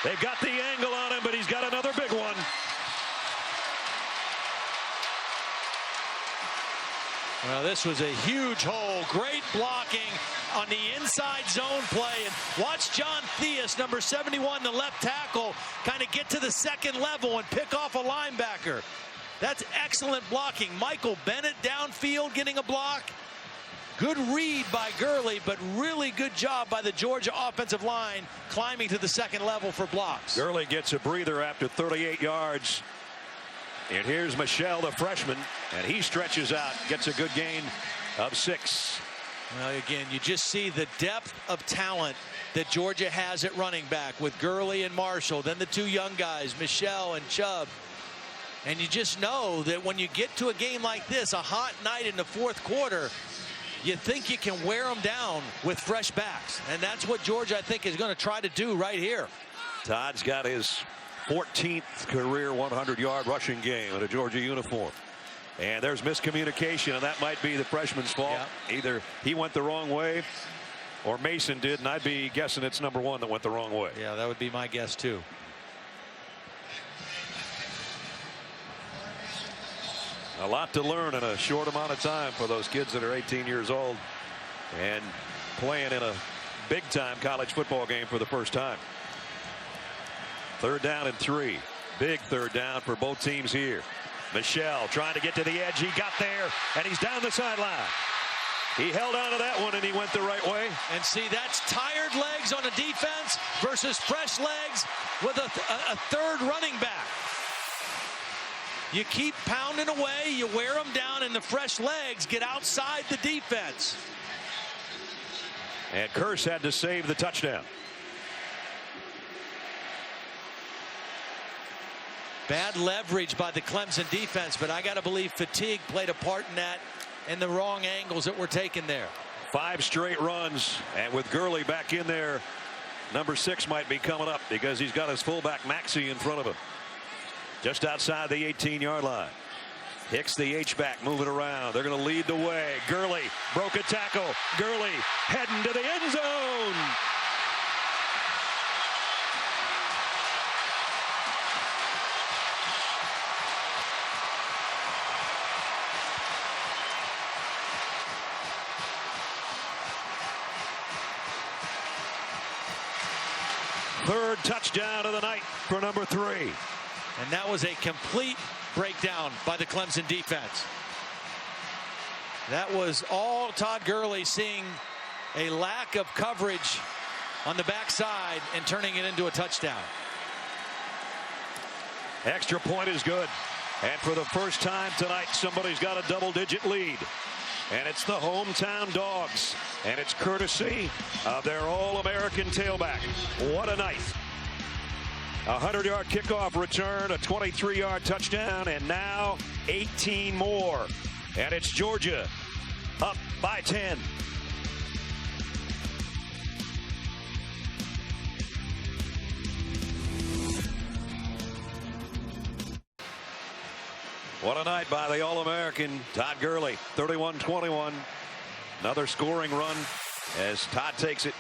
They've got the angle on him, but he's got another big one. Well, this was a huge hole. Great blocking on the inside zone play. And watch John Theus, number 71, the left tackle, kind of get to the second level and pick off a linebacker. That's excellent blocking. Michael Bennett downfield getting a block. Good read by Gurley, but really good job by the Georgia offensive line climbing to the second level for blocks. Gurley gets a breather after 38 yards. And here's Michelle, the freshman, and he stretches out, gets a good gain of 6. Well, again, you just see the depth of talent that Georgia has at running back with Gurley and Marshall, then the two young guys, Michelle and Chubb. And you just know that when you get to a game like this, a hot night in the fourth quarter, you think you can wear them down with fresh backs. And that's what Georgia, I think, is going to try to do right here. Todd's got his 14th career 100-yard rushing game in a Georgia uniform. And there's miscommunication, and that might be the freshman's fault. Yeah. Either he went the wrong way or Mason did, and I'd be guessing it's number one that went the wrong way. Yeah, that would be my guess, too. A lot to learn in a short amount of time for those kids that are 18 years old and playing in a big-time college football game for the first time. 3rd down and 3. Big 3rd down for both teams here. Michelle trying to get to the edge. He got there, and he's down the sideline. He held on to that one, and he went the right way. And see, that's tired legs on a defense versus fresh legs with a third running back. You keep pounding away, you wear them down, and the fresh legs get outside the defense. And Kearse had to save the touchdown. Bad leverage by the Clemson defense, but I got to believe fatigue played a part in that and the wrong angles that were taken there. 5 straight runs, and with Gurley back in there, number 6 might be coming up because he's got his fullback Maxey in front of him. Just outside the 18-yard line. Hicks the H-back moving around. They're going to lead the way. Gurley broke a tackle. Gurley heading to the end zone. Third touchdown of the night for number 3. And that was a complete breakdown by the Clemson defense. That was all Todd Gurley seeing a lack of coverage on the backside and turning it into a touchdown. Extra point is good. And for the first time tonight, somebody's got a double-digit lead. And it's the hometown Dogs. And it's courtesy of their All-American tailback. What a night. A 100-yard kickoff return, a 23-yard touchdown, and now 18 more. And it's Georgia up by 10. What a night by the All-American Todd Gurley. 31-21. Another scoring run as Todd takes it.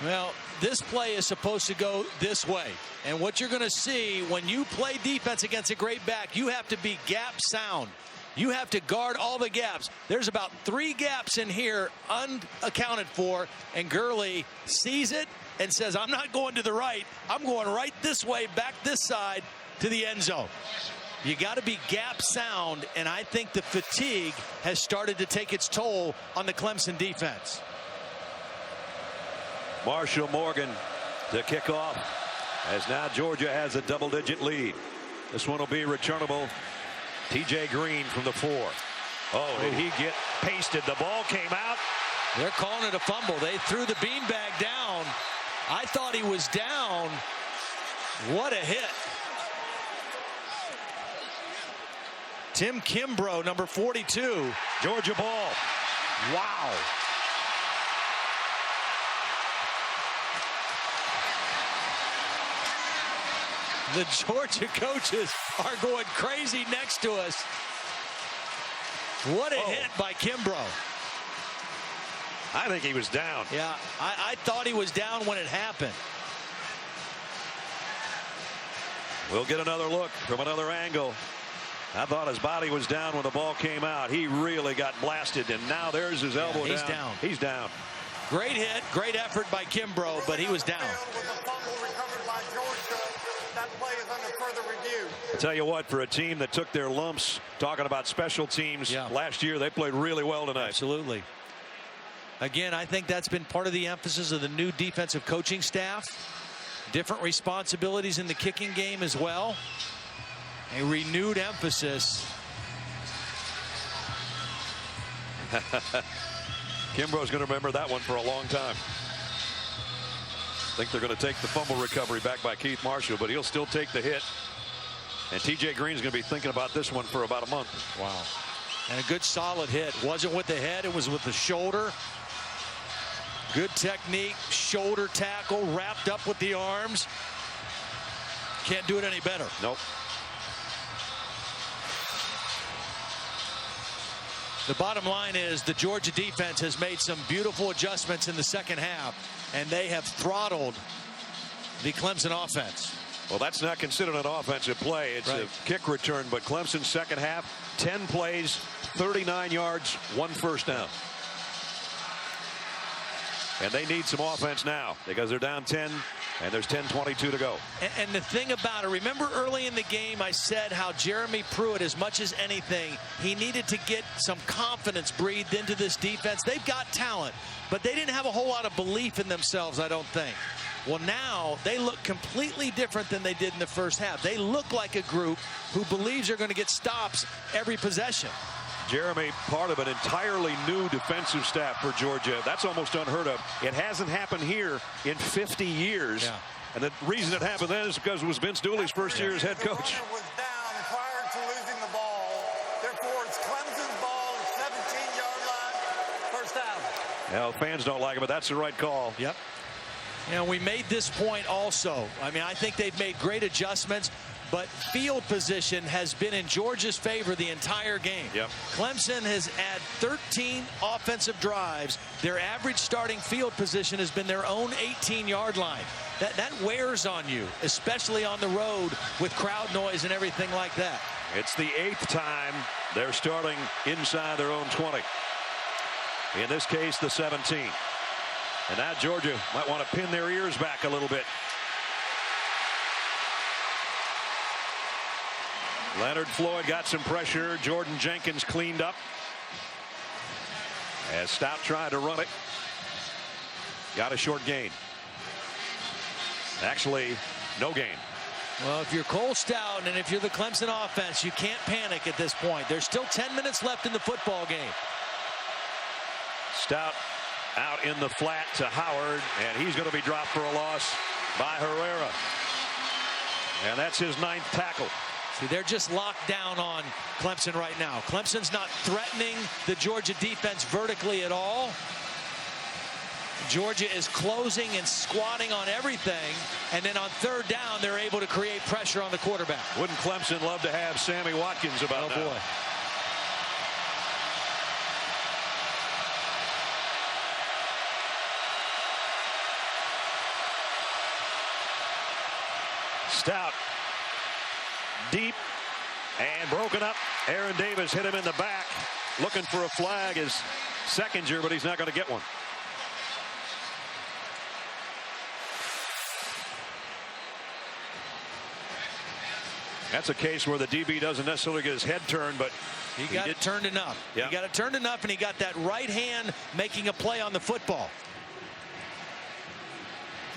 Well, this play is supposed to go this way. And what you're going to see when you play defense against a great back, you have to be gap sound. You have to guard all the gaps. There's about 3 gaps in here unaccounted for, and Gurley sees it and says, I'm not going to the right. I'm going right this way, back this side to the end zone. You got to be gap sound, and I think the fatigue has started to take its toll on the Clemson defense. Marshall Morgan to kick off as now Georgia has a double-digit lead. This one will be returnable. T.J. Green from the 4. Oh, did he get pasted? The ball came out. They're calling it a fumble. They threw the beanbag down. I thought he was down. What a hit. Tim Kimbrough, number 42. Georgia ball. Wow. The Georgia coaches are going crazy next to us. What a hit by Kimbrough. I think he was down. Yeah, I thought he was down when it happened. We'll get another look from another angle. I thought his body was down when the ball came out. He really got blasted, and now there's his elbow he's down. down. He's down. Great hit, great effort by Kimbrough, but he was down. I tell you what, for a team that took their lumps, talking about special teams last year, they played really well tonight. Absolutely. Again, I think that's been part of the emphasis of the new defensive coaching staff. Different responsibilities in the kicking game as well. A renewed emphasis. Kimbrough's going to remember that one for a long time. I think they're going to take the fumble recovery back by Keith Marshall, but he'll still take the hit. And TJ Green's going to be thinking about this one for about a month. Wow. And a good solid hit. Wasn't with the head, it was with the shoulder. Good technique, shoulder tackle, wrapped up with the arms. Can't do it any better. Nope. The bottom line is the Georgia defense has made some beautiful adjustments in the second half, and they have throttled the Clemson offense. Well, that's not considered an offensive play. It's a kick return, but Clemson's second half, 10 plays, 39 yards, 1 first down. And they need some offense now because they're down 10, and there's 10:22 to go. And the thing about it, remember early in the game I said how Jeremy Pruitt, as much as anything, he needed to get some confidence breathed into this defense. They've got talent, but they didn't have a whole lot of belief in themselves, I don't think. Well, now they look completely different than they did in the first half. They look like a group who believes they're going to get stops every possession. Jeremy, part of an entirely new defensive staff for Georgia. That's almost unheard of. It hasn't happened here in 50 years. Yeah. And the reason it happened then is because it was Vince Dooley's first year as head coach. The runner was down prior to losing the ball. Therefore, it's Clemson's ball, 17-yard line, first down. Well, fans don't like it, but that's the right call. Yep. You know, we made this point also. I mean, I think they've made great adjustments, but field position has been in Georgia's favor the entire game. Yep. Clemson has had 13 offensive drives. Their average starting field position has been their own 18-yard line. That wears on you, especially on the road with crowd noise and everything like that. It's the 8th time they're starting inside their own 20. In this case, the 17. And now Georgia might want to pin their ears back a little bit. Leonard Floyd got some pressure. Jordan Jenkins cleaned up. As Stout tried to run it. Got a short gain. Actually, no gain. Well, if you're Cole Stout and if you're the Clemson offense, you can't panic at this point. There's still 10 minutes left in the football game. Stout out in the flat to Howard, and he's going to be dropped for a loss by Herrera. And that's his 9th tackle. See, they're just locked down on Clemson right now. Clemson's not threatening the Georgia defense vertically at all. Georgia is closing and squatting on everything, and then on third down, they're able to create pressure on the quarterback. Wouldn't Clemson love to have Sammy Watkins about now? Oh, boy. Stout deep and broken up. Aaron Davis hit him in the back, looking for a flag his second year, but he's not going to get one. That's a case where the DB doesn't necessarily get his head turned, but he got it turned enough. Yeah. He got it turned enough, and he got that right hand making a play on the football.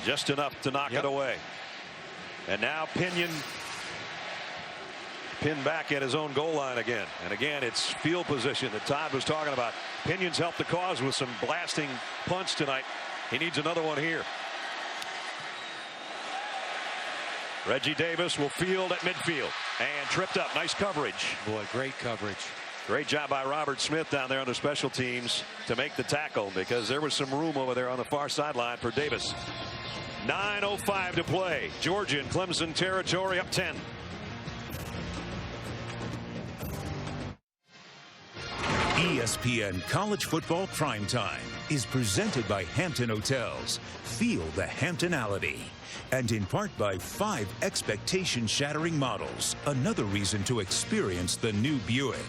Just enough to knock it away. And now Pinion pinned back at his own goal line again. And again, it's field position that Todd was talking about. Pinion's helped the cause with some blasting punts tonight. He needs another one here. Reggie Davis will field at midfield and tripped up. Nice coverage. Boy, great coverage. Great job by Robert Smith down there on the special teams to make the tackle, because there was some room over there on the far sideline for Davis. 9:05 to play. Georgia in Clemson territory, up 10. ESPN College Football Primetime is presented by Hampton Hotels. Feel the Hamptonality. And in part by 5 expectation-shattering models. Another reason to experience the new Buick.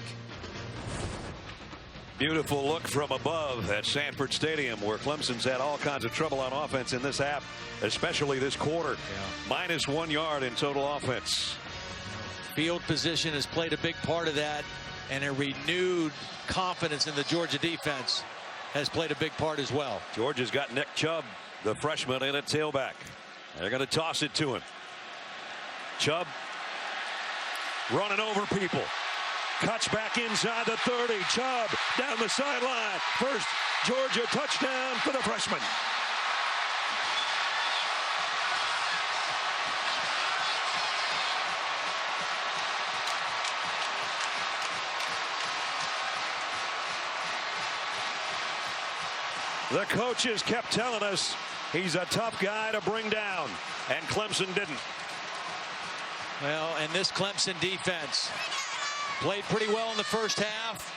Beautiful look from above at Sanford Stadium, where Clemson's had all kinds of trouble on offense in this half, especially this quarter. Minus 1 yard in total offense. Field position has played a big part of that, and a renewed confidence in the Georgia defense has played a big part as well. Georgia's got Nick Chubb, the freshman, in at tailback. They're going to toss it to him. Chubb running over people. Cuts back inside the 30. Chubb down the sideline. First Georgia touchdown for the freshman. The coaches kept telling us he's a tough guy to bring down, and Clemson didn't. Well, and this Clemson defense played pretty well in the first half.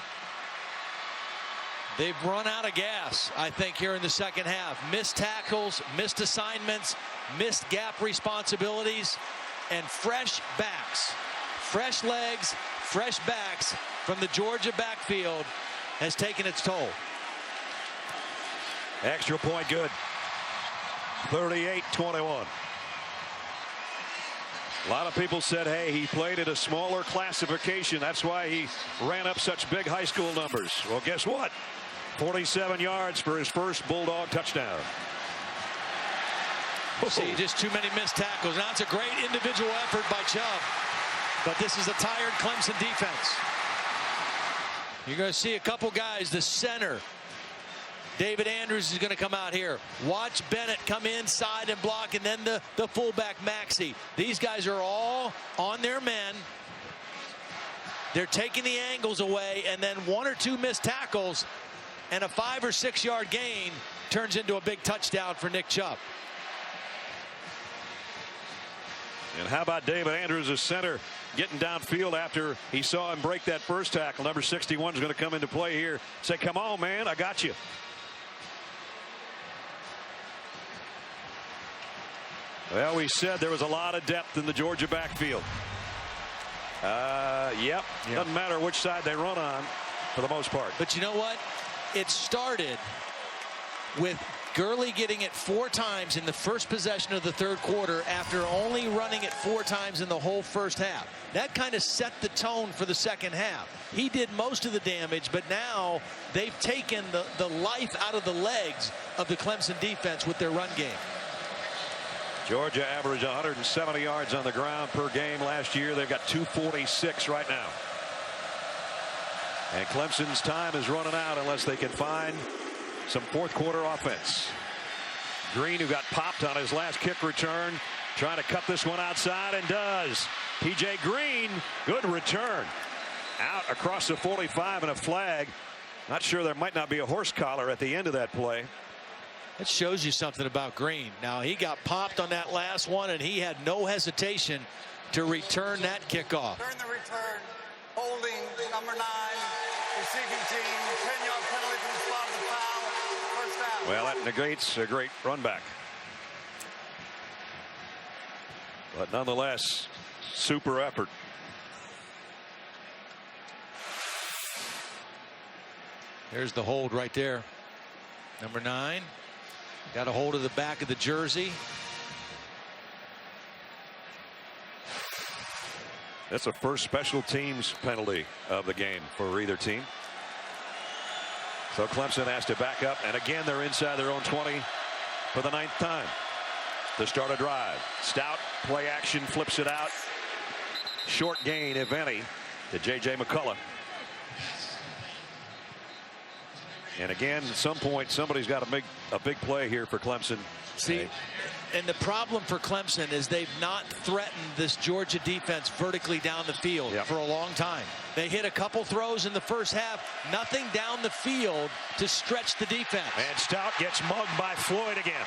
They've run out of gas, I think, here in the second half. Missed tackles, missed assignments, missed gap responsibilities, and fresh backs. Fresh legs, fresh backs from the Georgia backfield has taken its toll. Extra point good. 38-21. A lot of people said, hey, he played at a smaller classification. That's why he ran up such big high school numbers. Well, guess what? 47 yards for his first Bulldog touchdown. See, just too many missed tackles. Now it's a great individual effort by Chubb, but this is a tired Clemson defense. You're going to see a couple guys, the center, David Andrews, is going to come out here. Watch Bennett come inside and block, and then the fullback Maxey. These guys are all on their men. They're taking the angles away, and then one or two missed tackles, and a 5 or 6 yard gain turns into a big touchdown for Nick Chubb. And how about David Andrews, the center, getting downfield after he saw him break that first tackle. Number 61 is going to come into play here. Say, come on, man, I got you. Well, we said there was a lot of depth in the Georgia backfield. Yep. Doesn't matter which side they run on for the most part. But you know what? It started with Gurley getting it 4 times in the first possession of the third quarter after only running it 4 times in the whole first half. That kind of set the tone for the second half. He did most of the damage, but now they've taken the life out of the legs of the Clemson defense with their run game. Georgia averaged 170 yards on the ground per game last year. They've got 246 right now. And Clemson's time is running out unless they can find some fourth quarter offense. Green, who got popped on his last kick return, trying to cut this one outside, and does. P.J. Green, good return. Out across the 45 and a flag. Not sure there might not be a horse collar at the end of that play. That shows you something about Green. Now, he got popped on that last one, and he had no hesitation to return that kickoff. During the return, holding number 9, receiving team, 10-yard penalty from the spot of the foul, first down. Well, that negates a great run back. But nonetheless, super effort. There's the hold right there. Number 9. Got a hold of the back of the jersey. That's the first special teams penalty of the game for either team. So Clemson has to back up, and again they're inside their own 20 for the 9th time to start a drive. Stout play action, flips it out. Short gain, if any, to J.J. McCullough. And again, at some point, somebody's got to make a big play here for Clemson. See, and the problem for Clemson is they've not threatened this Georgia defense vertically down the field for a long time. They hit a couple throws in the first half, nothing down the field to stretch the defense. And Stout gets mugged by Floyd again.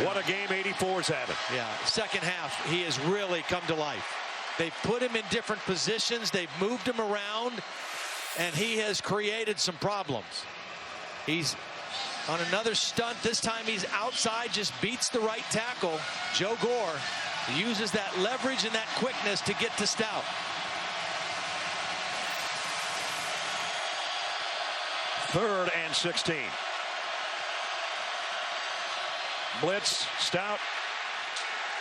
What a game 84's having. Yeah, second half, he has really come to life. They've put him in different positions. They've moved him around. And he has created some problems. He's on another stunt. This time he's outside, just beats the right tackle. Joe Gore uses that leverage and that quickness to get to Stout. Third and 16. Blitz, Stout,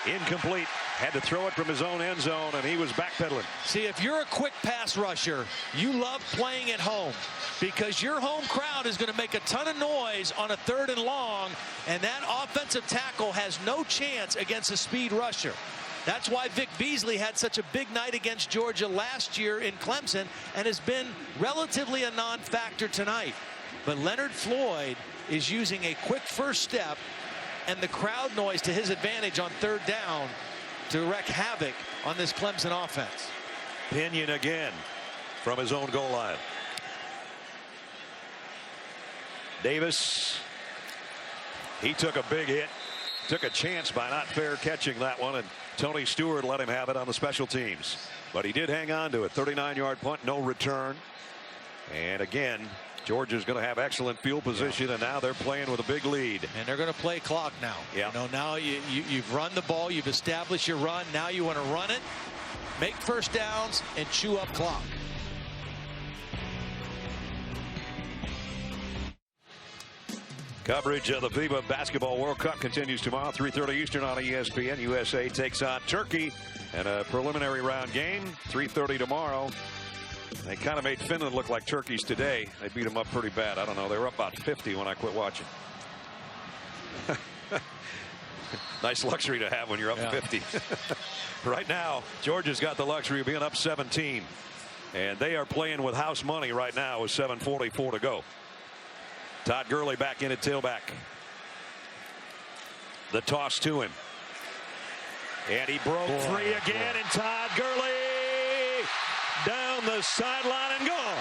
incomplete. Had to throw it from his own end zone, and he was backpedaling. See, if you're a quick pass rusher, you love playing at home because your home crowd is going to make a ton of noise on a 3rd and long, and that offensive tackle has no chance against a speed rusher. That's why Vic Beasley had such a big night against Georgia last year in Clemson and has been relatively a non-factor tonight. But Leonard Floyd is using a quick first step and the crowd noise to his advantage on third down to wreak havoc on this Clemson offense. Pinion again from his own goal line. Davis, he took a big hit, took a chance by not fair catching that one, and Tony Stewart let him have it on the special teams. But he did hang on to it. 39-yard punt, no return. And again, Georgia's going to have excellent field position, and now they're playing with a big lead. And they're going to play clock now. Yeah. You know, now you've run the ball, you've established your run. Now you want to run it, make first downs, and chew up clock. Coverage of the FIBA Basketball World Cup continues tomorrow, 3:30 Eastern on ESPN. USA takes on Turkey in a preliminary round game, 3:30 tomorrow. They kind of made Finland look like turkeys today. They beat them up pretty bad. I don't know. They were up about 50 when I quit watching. Nice luxury to have when you're up 50. Right now, Georgia's got the luxury of being up 17. And they are playing with house money right now with 7:44 to go. Todd Gurley back in at tailback. The toss to him. And he broke free again, and Todd Gurley down the sideline and gone.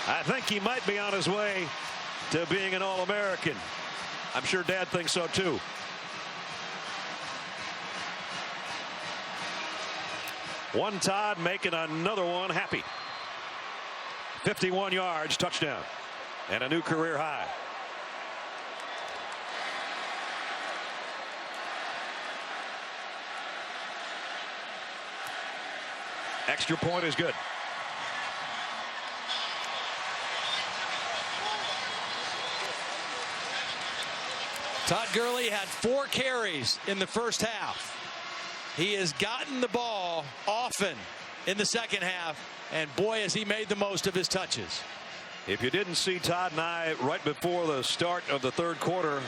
I think he might be on his way to being an All-American. I'm sure Dad thinks so too. One Todd making another one happy. 51 yards, touchdown, and a new career high. Extra point is good. Todd Gurley had 4 carries in the first half. He has gotten the ball often in the second half, and boy, has he made the most of his touches. If you didn't see Todd and I right before the start of the third quarter,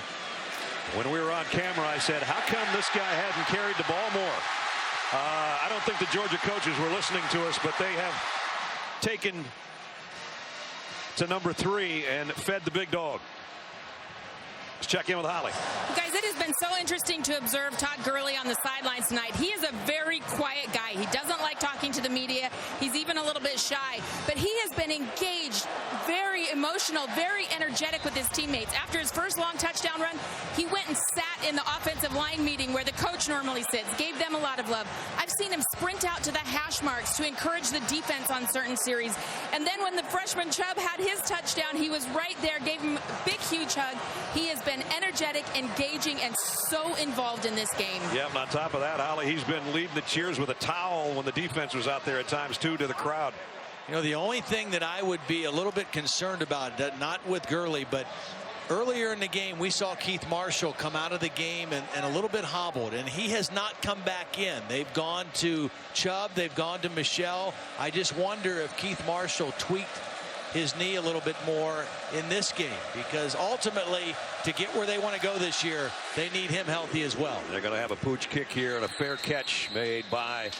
when we were on camera, I said, how come this guy hadn't carried the ball more? I don't think the Georgia coaches were listening to us, but they have taken to number 3 and fed the big dog. Let's check in with Holly. Guys, it has been so interesting to observe Todd Gurley on the sidelines tonight. He is a very quiet guy. He doesn't like talking to the media. He's even a little bit shy. But he has been engaged, very emotional, very energetic with his teammates. After his first long touchdown run, he went and sat in the offensive line meeting where the coach normally sits, gave them a lot of love. I've seen him sprint out to the hash marks to encourage the defense on certain series. And then when the freshman Chubb had his touchdown, he was right there, gave him a big, huge hug. He has been energetic, engaging, and so involved in this game. Yeah, and on top of that, Holly, he's been leading the cheers with a towel when the defense was out there at times, too, to the crowd. You know, the only thing that I would be a little bit concerned about, not with Gurley, but earlier in the game, we saw Keith Marshall come out of the game and a little bit hobbled, and he has not come back in. They've gone to Chubb, they've gone to Michelle. I just wonder if Keith Marshall tweaked his knee a little bit more in this game, because ultimately, to get where they want to go this year, they need him healthy as well. They're going to have a pooch kick here and a fair catch made by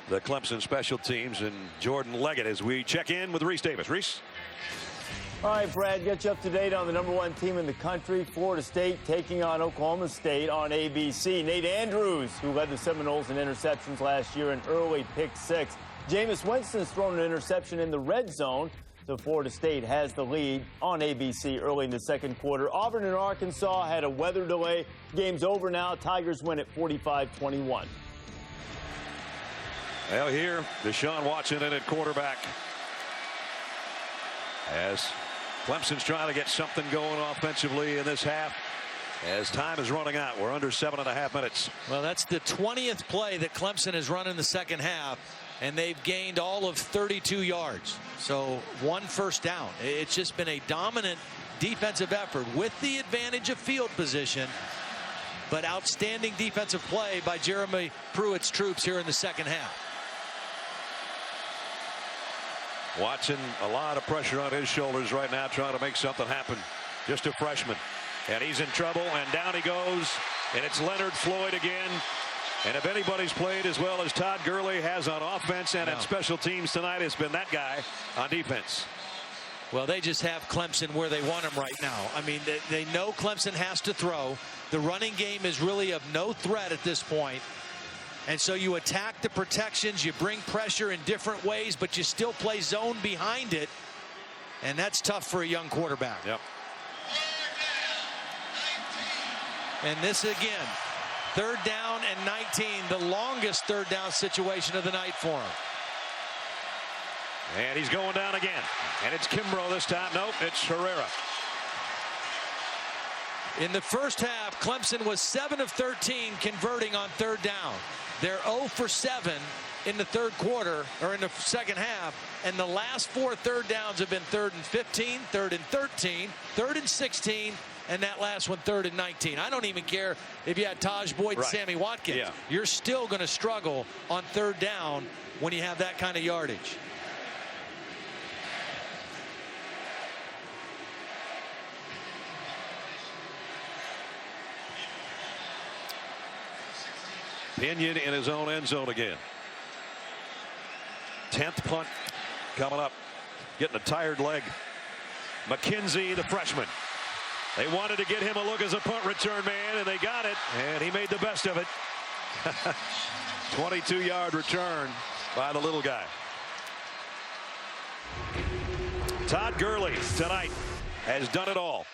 the Clemson special teams and Jordan Leggett as we check in with Reese Davis. Reese? All right, Brad, get you up to date on the #1 team in the country, Florida State, taking on Oklahoma State on ABC. Nate Andrews, who led the Seminoles in interceptions last year, an early pick 6. Jameis Winston's thrown an interception in the red zone. So Florida State has the lead on ABC early in the second quarter. Auburn and Arkansas had a weather delay. Game's over now. Tigers win at 45-21. Well, here, Deshaun Watson in at quarterback. As Clemson's trying to get something going offensively in this half. As time is running out, we're under 7.5 minutes. Well, that's the 20th play that Clemson has run in the second half, and they've gained all of 32 yards. So 1 first down. It's just been a dominant defensive effort with the advantage of field position. but outstanding defensive play by Jeremy Pruitt's troops here in the second half. Watson, a lot of pressure on his shoulders right now, trying to make something happen. Just a freshman. And he's in trouble, and down he goes. And it's Leonard Floyd again. And if anybody's played as well as Todd Gurley has on offense and in special teams tonight, it's been that guy on defense. Well, they just have Clemson where they want him right now. I mean, they know Clemson has to throw. The running game is really of no threat at this point. And so you attack the protections, you bring pressure in different ways, but you still play zone behind it. And that's tough for a young quarterback. Yep. And this again, 3rd down and 19, the longest 3rd down situation of the night for him. And he's going down again. And it's Kimbrough this time. Nope, it's Herrera. In the first half, Clemson was 7 of 13 converting on 3rd down. They're 0 for 7 in the third quarter, or in the second half, and the last 4 3rd downs have been 3rd and 15, 3rd and 13, 3rd and 16, and that last one 3rd and 19. I don't even care if you had Taj Boyd and Sammy Watkins. Yeah. You're still going to struggle on 3rd down when you have that kind of yardage. Pinion in his own end zone again. 10th punt coming up. Getting a tired leg. McKenzie, the freshman. They wanted to get him a look as a punt return man, and they got it, and he made the best of it. 22-yard return by the little guy. Todd Gurley tonight has done it all.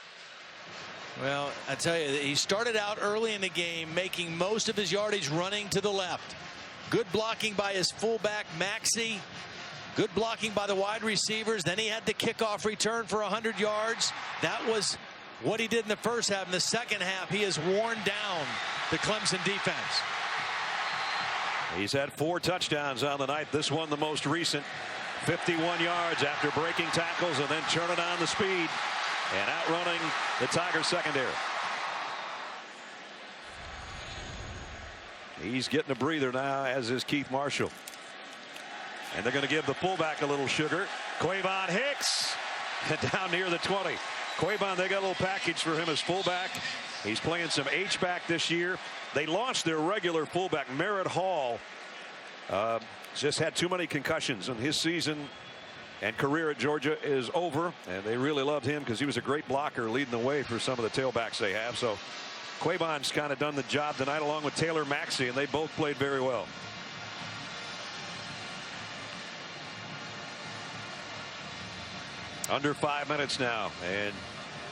Well, I tell you, he started out early in the game making most of his yardage running to the left. Good blocking by his fullback, Maxey. Good blocking by the wide receivers. Then he had the kickoff return for 100 yards. That was what he did in the first half. In the second half, he has worn down the Clemson defense. He's had 4 touchdowns on the night. This one the most recent. 51 yards after breaking tackles and then turning on the speed and outrunning the Tigers secondary. He's getting a breather now, as is Keith Marshall. And they're going to give the fullback a little sugar. Quavon Hicks down near the 20. Quavon, they got a little package for him as fullback. He's playing some H-back this year. They lost their regular fullback, Merritt Hall. Just had too many concussions, and his season and career at Georgia is over. And they really loved him because he was a great blocker leading the way for some of the tailbacks they have. So Quavon's kind of done the job tonight along with Taylor Maxey, and they both played very well. Under 5 minutes now, and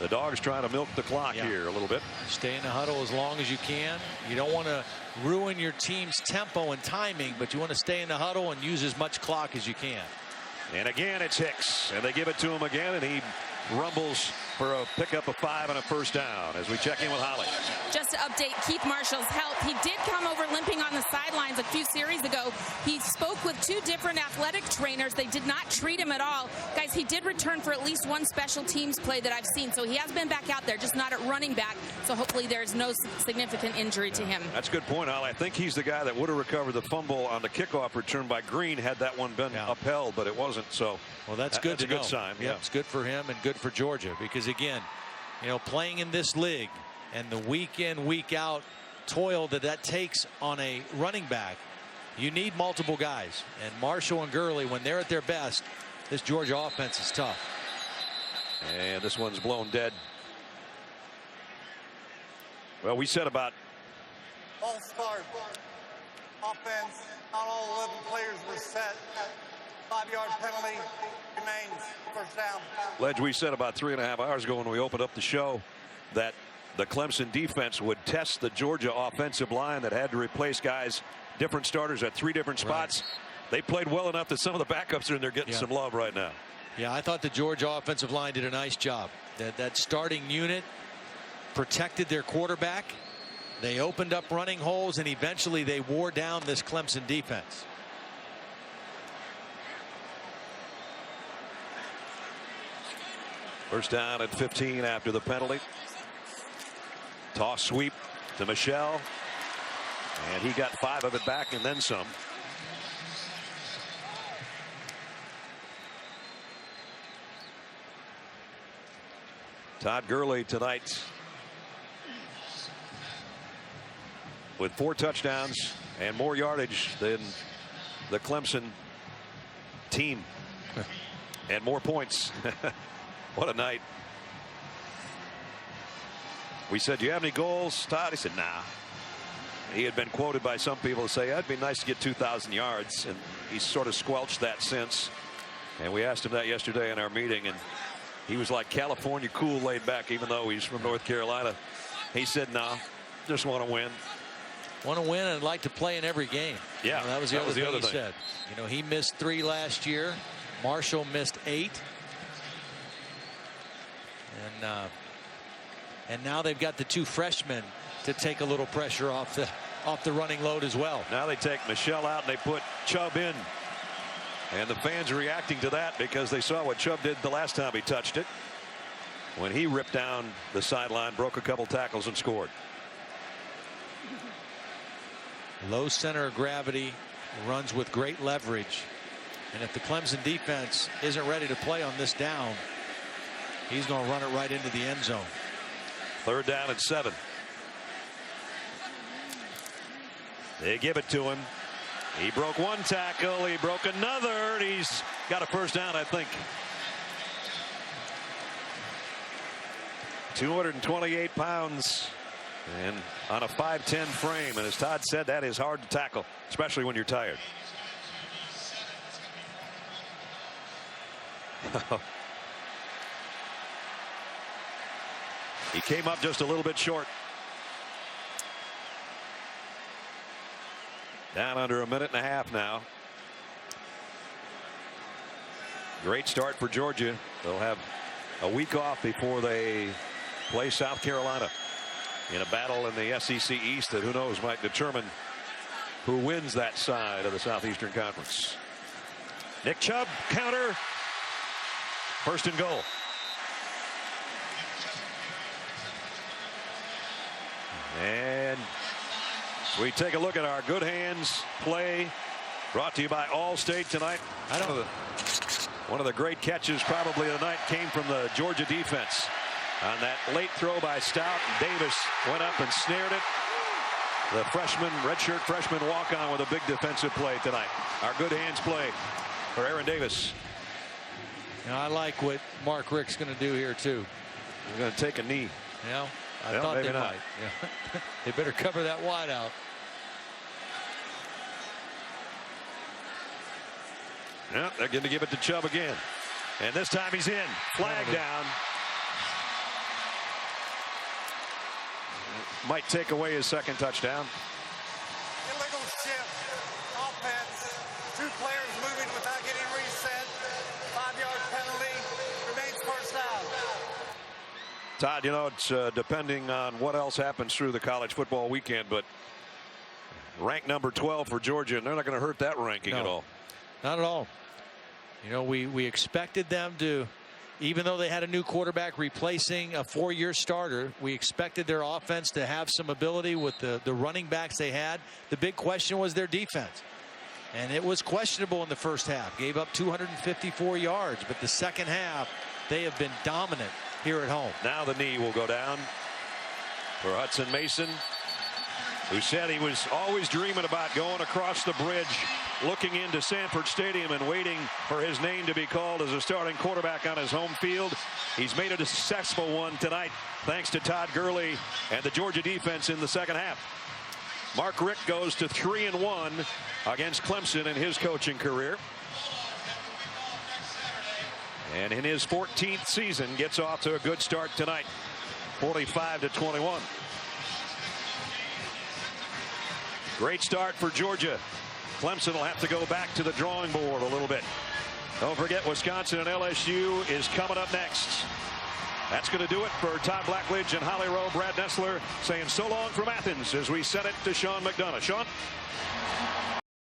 the Dogs trying to milk the clock here a little bit. Stay in the huddle as long as you can. You don't want to ruin your team's tempo and timing, but you want to stay in the huddle and use as much clock as you can. And again, it's Hicks, and they give it to him again, and he rumbles for a pickup of 5 and a first down as we check in with Holly. Just to update Keith Marshall's health, he did come over limping on the sidelines a few series ago. He spoke with 2 different athletic trainers. They did not treat him at all. Guys, he did return for at least 1 special teams play that I've seen, so he has been back out there, just not at running back. So hopefully there's no significant injury to him. That's a good point, Holly. I think he's the guy that would have recovered the fumble on the kickoff return by Green had that one been upheld, but it wasn't. So well, that's good. That's a good sign. Yeah, it's good for him and good for Georgia, because again, you know, playing in this league and the week in, week out toil that takes on a running back, you need multiple guys. And Marshall and Gurley, when they're at their best, this Georgia offense is tough. And this one's blown dead. Well, we said about all-star offense. Not all 11 players were set. 5-yard penalty remains. First down. Ledge, we said about 3.5 hours ago when we opened up the show that the Clemson defense would test the Georgia offensive line that had to replace guys, different starters at 3 different spots. Right. They played well enough that some of the backups are in there getting some love right now. Yeah, I thought the Georgia offensive line did a nice job. That starting unit protected their quarterback. They opened up running holes, and eventually they wore down this Clemson defense. First down at 15 after the penalty. Toss sweep to Michelle. And he got 5 of it back and then some. Todd Gurley tonight with 4 touchdowns and more yardage than the Clemson team and more points. What a night. We said, do you have any goals, Todd? He said, nah. He had been quoted by some people to say, it'd be nice to get 2,000 yards. And he's sort of squelched that since. And we asked him that yesterday in our meeting. And he was like California cool, laid back, even though he's from North Carolina. He said, no, just want to win. Want to win and like to play in every game. Yeah, that was the other thing he said. You know, he missed 3 last year. Marshall missed 8. And now they've got the 2 freshmen to take a little pressure off the running load as well. Now they take Michelle out and they put Chubb in. And the fans are reacting to that because they saw what Chubb did the last time he touched it. When he ripped down the sideline, broke a couple tackles and scored. Low center of gravity, runs with great leverage. And if the Clemson defense isn't ready to play on this down, he's going to run it right into the end zone. 3rd down and 7. They give it to him. He broke 1 tackle. He broke another. He's got a 1st down, I think. 228 pounds and on a 5'10" frame. And as Todd said, that is hard to tackle, especially when you're tired. He came up just a little bit short. Down under a minute and a half now. Great start for Georgia. They'll have a week off before they play South Carolina in a battle in the SEC East that who knows might determine who wins that side of the Southeastern Conference. Nick Chubb, counter. 1st and goal. And we take a look at our good hands play, brought to you by Allstate tonight. One of the great catches probably of the night came from the Georgia defense on that late throw by Stout. Davis went up and snared it. The freshman, redshirt freshman, walk on with a big defensive play tonight. Our good hands play for Aaron Davis. Now, I like what Mark Richt's going to do here too. We're going to take a knee. Yeah, I thought they might. Yeah. They better cover that wide out. Yeah, they're going to give it to Chubb again. And this time he's in. Flag down. Might take away his 2nd touchdown. Illegal shift. Offense. 2 players moving without getting reset. 5-yard penalty. Remains 1st down. Todd, you know, it's depending on what else happens through the college football weekend, but ranked number 12 for Georgia, and they're not going to hurt that ranking at all. Not at all. You know, we expected them to, even though they had a new quarterback replacing a 4-year starter, we expected their offense to have some ability with the running backs they had. The big question was their defense. And it was questionable in the 1st half. Gave up 254 yards, but the 2nd half, they have been dominant here at home. Now the knee will go down for Hudson Mason, who said he was always dreaming about going across the bridge, looking into Sanford Stadium and waiting for his name to be called as a starting quarterback on his home field. He's made a successful one tonight thanks to Todd Gurley and the Georgia defense in the 2nd half. Mark Richt goes to 3-1 against Clemson in his coaching career. And in his 14th season gets off to a good start tonight. 45-21. Great start for Georgia. Clemson will have to go back to the drawing board a little bit. Don't forget, Wisconsin and LSU is coming up next. That's going to do it for Todd Blackledge and Holly Rowe. Brad Nessler saying so long from Athens as we send it to Sean McDonough. Sean?